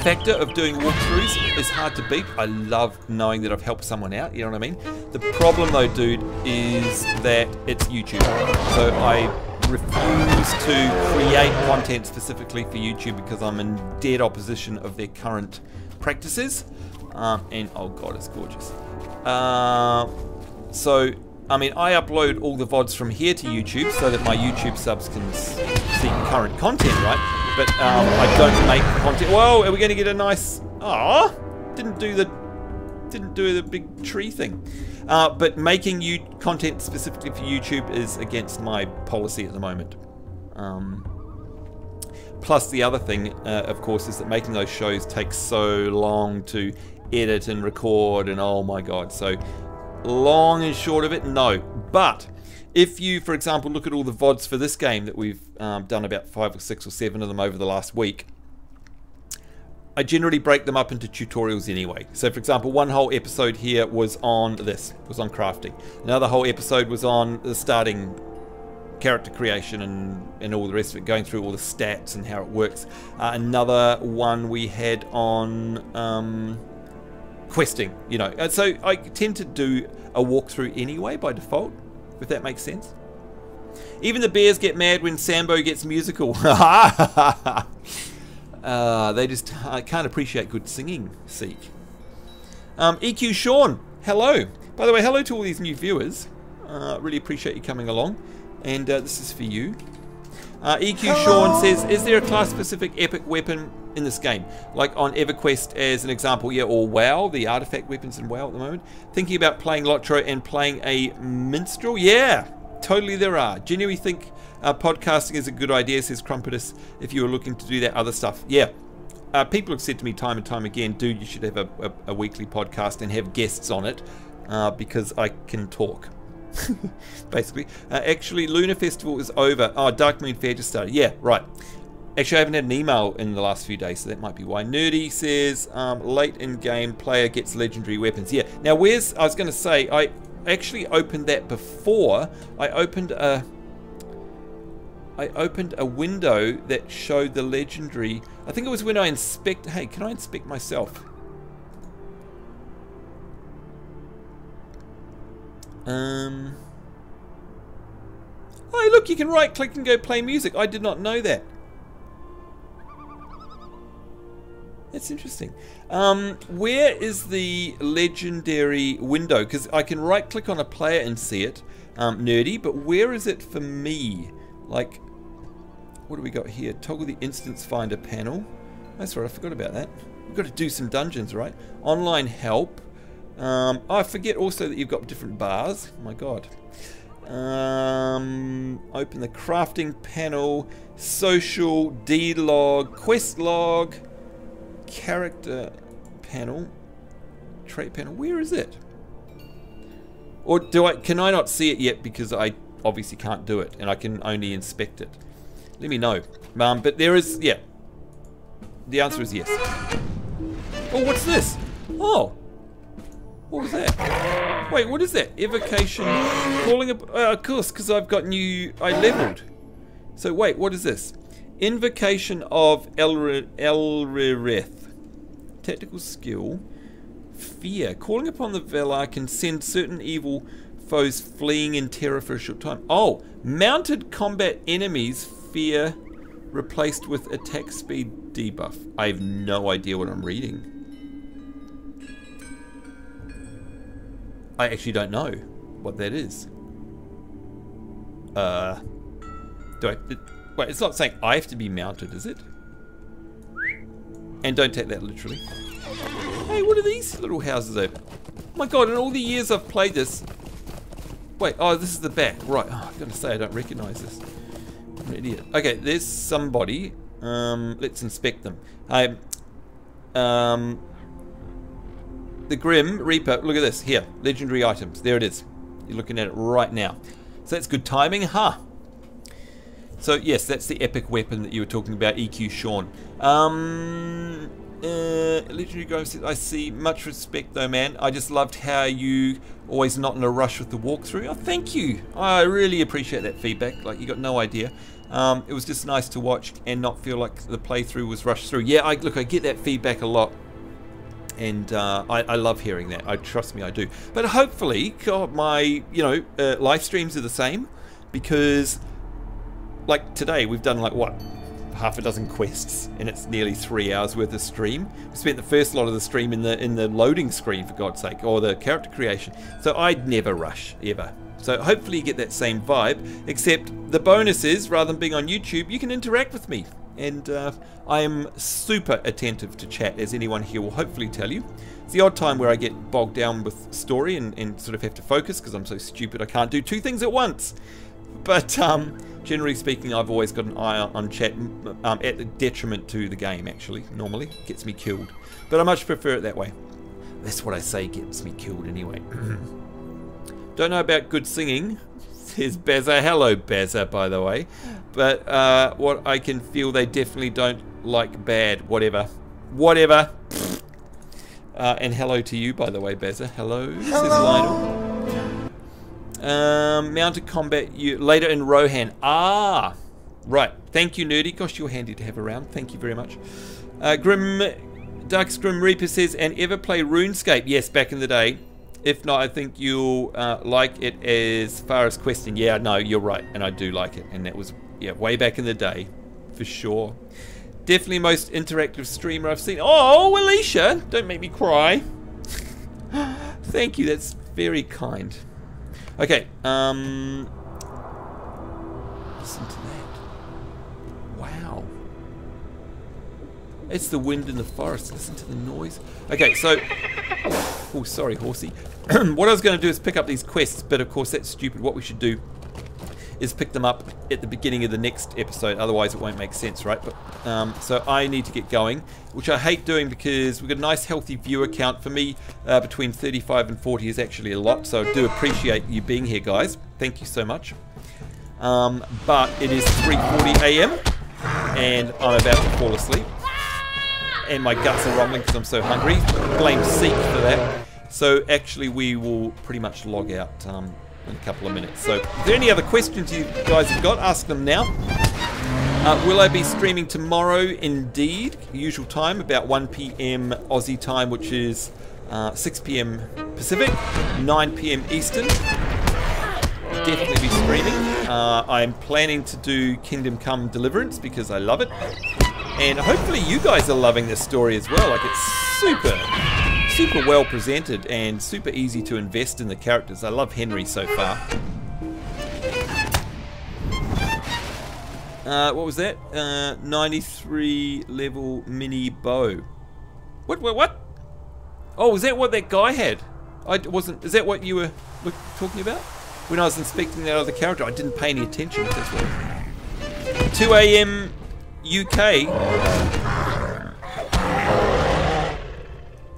factor of doing walkthroughs is hard to beat. I love knowing that I've helped someone out, you know what I mean? The problem though, dude, is that it's YouTube. So I refuse to create content specifically for YouTube because I'm in dead opposition of their current practices. And oh god, it's gorgeous. So, I mean, I upload all the VODs from here to YouTube so that my YouTube subs can see current content, right? But I don't make content. Whoa, are we going to get a nice... Aw, didn't do the big tree thing. But making content specifically for YouTube is against my policy at the moment. Plus the other thing, of course, is that making those shows takes so long to edit and record, and oh my god. So long and short of it, no. But if you, for example, look at all the VODs for this game that we've done, about 5 or 6 or 7 of them over the last week, I generally break them up into tutorials anyway. So for example, one whole episode here was on this, was on crafting. Another whole episode was on the starting character creation and all the rest of it, going through all the stats and how it works. Another one we had on questing, you know. So I tend to do a walkthrough anyway by default, if that makes sense. Even the bears get mad when Sambo gets musical. They just can't appreciate good singing, Seek. EQ Sean, hello. By the way, hello to all these new viewers. Really appreciate you coming along. And this is for you. EQ Sean says, is there a class-specific epic weapon in this game? Like on EverQuest as an example, yeah, or WoW, the artifact weapons in WoW at the moment. Thinking about playing Lotro and playing a Minstrel? Yeah, totally there are. Genuinely think podcasting is a good idea, says Crumpetus, if you were looking to do that other stuff. Yeah. People have said to me time and time again, dude, you should have a weekly podcast and have guests on it because I can talk. Basically. Actually, Lunar Festival is over. Oh, Dark Moon Fair just started. Yeah, right. Actually, I haven't had an email in the last few days, so that might be why. Nerdy says, late in game, player gets legendary weapons. Yeah. Now, I was going to say, I actually opened that before. I opened a window that showed the legendary. I think it was when I inspect. Hey, can I inspect myself? Oh, look, you can right click and go play music. I did not know that. That's interesting. Where is the legendary window? Because I can right click on a player and see it. Nerdy, but where is it for me? Like, what do we got here? Toggle the instance finder panel. That's right, I forgot about that. We've got to do some dungeons, right? Online help. I forget also that you've got different bars. Oh my god. Open the crafting panel, social, D-log, quest log, character panel, trait panel. Where is it? Or can I not see it yet because I obviously can't do it and I can only inspect it? Let me know. But there is, yeah. The answer is yes. Oh, what's this? Oh. What was that? Wait, what is that? Evocation. Calling up. Of course, because I've got new. I leveled. So wait, what is this? Invocation of Elrireth. Tactical skill. Fear. Calling upon the Valar can send certain evil foes fleeing in terror for a short time. Oh, mounted combat enemies. Fear replaced with attack speed debuff. I have no idea what I'm reading. I actually don't know what that is. Wait, it's not saying I have to be mounted, is it? And don't take that literally. Hey, what are these little houses over? Oh my god, in all the years I've played this. Wait, oh, this is the back. Right, oh, I'm gonna say I don't recognize this. I'm an idiot. Okay, there's somebody. Let's inspect them. The Grim Reaper, look at this, here, legendary items, there it is. You're looking at it right now. So that's good timing, huh? So yes, that's the epic weapon that you were talking about, EQ Sean. Legendary Grove says, I see, much respect though, man. I just loved how you always not in a rush with the walkthrough. Oh, thank you. I really appreciate that feedback, like you got no idea. It was just nice to watch and not feel like the playthrough was rushed through. Yeah, I get that feedback a lot. And I love hearing that. Trust me, I do. But hopefully, God, my live streams are the same, because like today we've done like what, half a dozen quests, and it's nearly 3 hours worth of stream. We spent the first lot of the stream in the loading screen, for God's sake, or the character creation. So I'd never rush ever. So hopefully you get that same vibe, except the bonus is, rather than being on YouTube, you can interact with me. And I am super attentive to chat, as anyone here will hopefully tell you. It's the odd time where I get bogged down with story and sort of have to focus because I'm so stupid I can't do two things at once. But generally speaking, I've always got an eye on chat at the detriment to the game, actually. Normally, it gets me killed. But I much prefer it that way. That's what I say gets me killed anyway. Don't know about good singing, says Bazza. Hello, Bazza, by the way. But what I can feel, they definitely don't like bad. Whatever. And hello to you, by the way, Bazza. Hello, says Lionel. Mounted combat later in Rohan. Ah, right. Thank you, Nerdy. Gosh, you're handy to have around. Thank you very much. Darkest Grim Reaper says, and ever play RuneScape? Yes, back in the day. If not, I think you'll like it as far as questing. Yeah, no, you're right, and I do like it. And that was, yeah, way back in the day, for sure. Definitely most interactive streamer I've seen. Oh, Alicia, don't make me cry. Thank you, that's very kind. Okay, listen to that. Wow. It's the wind in the forest. Listen to the noise. Okay, so... Oh, sorry, horsey. What I was going to do is pick up these quests, but of course that's stupid. What we should do is pick them up at the beginning of the next episode, otherwise it won't make sense, right? But so I need to get going, which I hate doing because we've got a nice healthy viewer count. For me, between 35 and 40 is actually a lot, so I do appreciate you being here, guys. Thank you so much. But it is 3:40 AM, and I'm about to fall asleep. And my guts are rumbling because I'm so hungry. Blame Seek for that. So actually we will pretty much log out in a couple of minutes. So if there are any other questions you guys have got, ask them now. Will I be streaming tomorrow? Indeed. Usual time, about 1 PM Aussie time, which is 6 PM Pacific, 9 PM Eastern. Definitely be streaming. I'm planning to do Kingdom Come Deliverance because I love it. And hopefully you guys are loving this story as well. Like, it's super well presented and super easy to invest in the characters. I love Henry so far. What was that? 93 level mini bow. What? Oh, was that what that guy had? Is that what you were talking about? When I was inspecting that other character, I didn't pay any attention. That's what. 2 AM UK.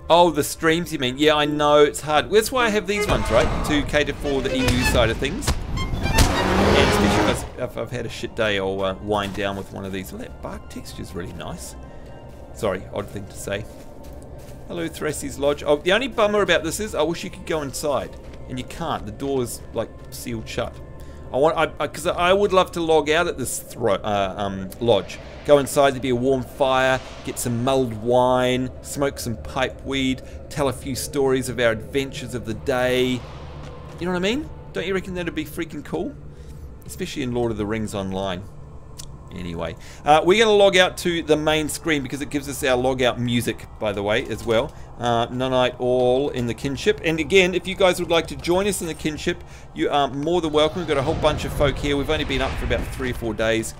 Oh, the streams you mean? Yeah, I know, it's hard. That's why I have these ones, right? To cater for the EU side of things. And especially if I've had a shit day, I'll wind down with one of these. Well, that bark texture is really nice. Sorry, odd thing to say. Hello, Thrassy's Lodge. Oh, the only bummer about this is I wish you could go inside. And you can't. The door's, like, sealed shut. Because I would love to log out at this lodge. Go inside, there'd be a warm fire, get some mulled wine, smoke some pipe weed, tell a few stories of our adventures of the day. You know what I mean? Don't you reckon that'd be freaking cool? Especially in Lord of the Rings Online. Anyway, we're going to log out to the main screen because it gives us our log out music, by the way, as well. Nonite all in the kinship. And again, if you guys would like to join us in the kinship, you are more than welcome. We've got a whole bunch of folk here. We've only been up for about 3 or 4 days.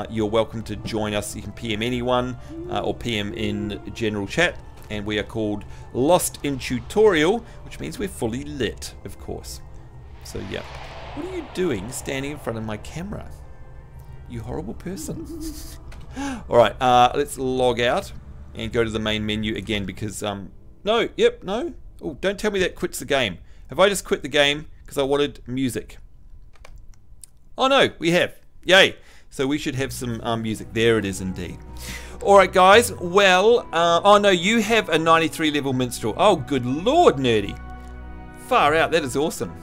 You're welcome to join us. You can PM anyone or PM in general chat. And we are called Lost in Tutorial, which means we're fully lit, of course. So, yeah. What are you doing standing in front of my camera? You horrible person. Alright, let's log out and go to the main menu again because, no. Oh, don't tell me that quits the game. Have I just quit the game because I wanted music? Oh no, we have. Yay. So we should have some music. There it is indeed. Alright guys, well, oh no, you have a 93 level minstrel. Oh good lord, nerdy. Far out, that is awesome.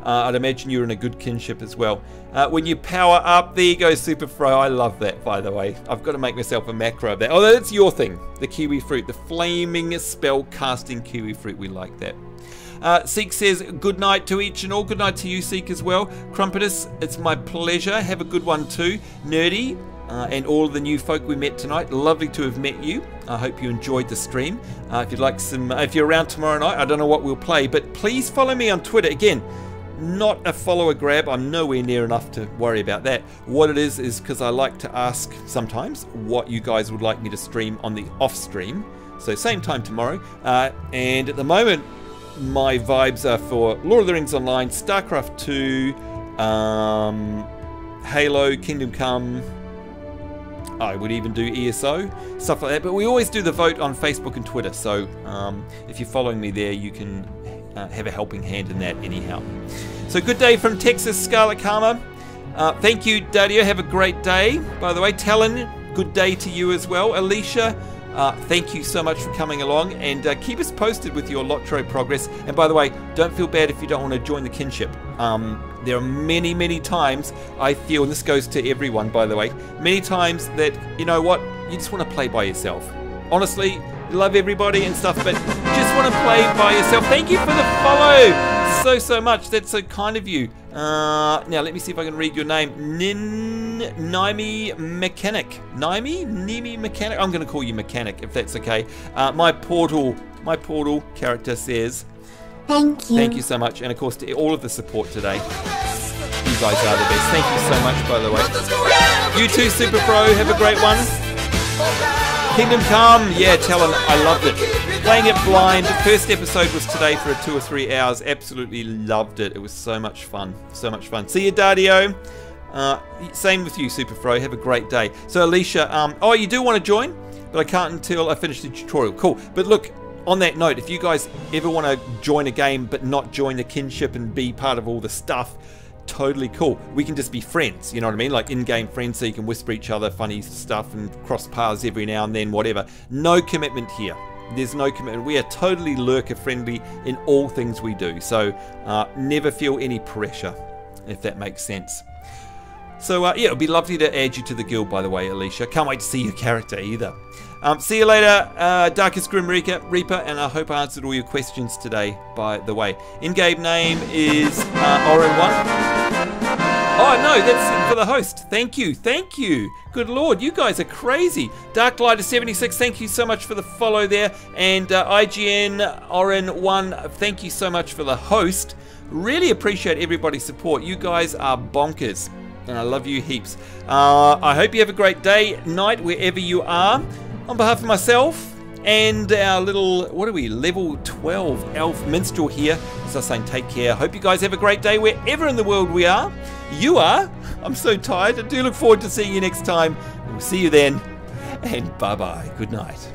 I'd imagine you're in a good kinship as well. When you power up, there you go, Super Fro. I love that, by the way. I've got to make myself a macro of that. Oh, that's your thing. The kiwi fruit. The flaming spell casting kiwi fruit. We like that. Seek says, good night to each and all. Good night to you, Seek, as well. Crumpetus, it's my pleasure. Have a good one too. Nerdy, and all of the new folk we met tonight. Lovely to have met you. I hope you enjoyed the stream. If you'd like some, if you're around tomorrow night, I don't know what we'll play, but please follow me on Twitter. Again, not a follower grab. I'm nowhere near enough to worry about that. What it is because I like to ask sometimes what you guys would like me to stream on the off stream. So same time tomorrow. And at the moment, my vibes are for Lord of the Rings Online, StarCraft 2, Halo, Kingdom Come. I would even do ESO, stuff like that. But we always do the vote on Facebook and Twitter. So if you're following me there, you can have a helping hand in that anyhow. So good day from Texas, Scarlet Karma. Thank you, Dario. Have a great day. By the way, Talon, good day to you as well. Alicia, thank you so much for coming along. And keep us posted with your Lotro progress. And by the way, don't feel bad if you don't want to join the kinship. There are many, many times I feel, and this goes to everyone, by the way, many times that, you know what, you just want to play by yourself. Honestly, love everybody and stuff, but just want to play by yourself. Thank you for the follow so much. That's so kind of you. Now let me see if I can read your name. Naimi Mechanic. Nimi Mechanic. I'm going to call you Mechanic if that's okay. My portal character says, Thank you. Thank you so much. And of course, to all of the support today. You guys are the best. Thank you so much, by the way. You too, Super Pro. Have a great one. Kingdom Come. Yeah, Talon, I loved it. Playing it blind. The first episode was today for 2 or 3 hours. Absolutely loved it. It was so much fun. So much fun. See you, Dadio. Same with you, Super Pro. Have a great day. So, Alicia, oh, you do want to join? But I can't until I finish the tutorial. Cool. But look, on that note, if you guys ever want to join a game but not join the kinship and be part of all the stuff, totally cool. We can just be friends, you know what I mean? Like in-game friends, so you can whisper each other funny stuff and cross paths every now and then, whatever. No commitment here. There's no commitment. We are totally lurker friendly in all things we do. So never feel any pressure, if that makes sense. So yeah, it would be lovely to add you to the guild, by the way, Alicia. Can't wait to see your character either. See you later, Darkest Grim Reaper, and I hope I answered all your questions today, by the way. In-game name is Oren1. Oh, no, that's for the host. Thank you. Thank you. Good Lord, you guys are crazy. Darklighter76, thank you so much for the follow there. And IGN Oren1, thank you so much for the host. Really appreciate everybody's support. You guys are bonkers. And I love you heaps. I hope you have a great day, night, wherever you are. On behalf of myself and our little, what are we, level 12 elf minstrel here, as I was saying, take care. Hope you guys have a great day wherever in the world we are. You are. I'm so tired. I do look forward to seeing you next time. We'll see you then. And bye-bye. Good night.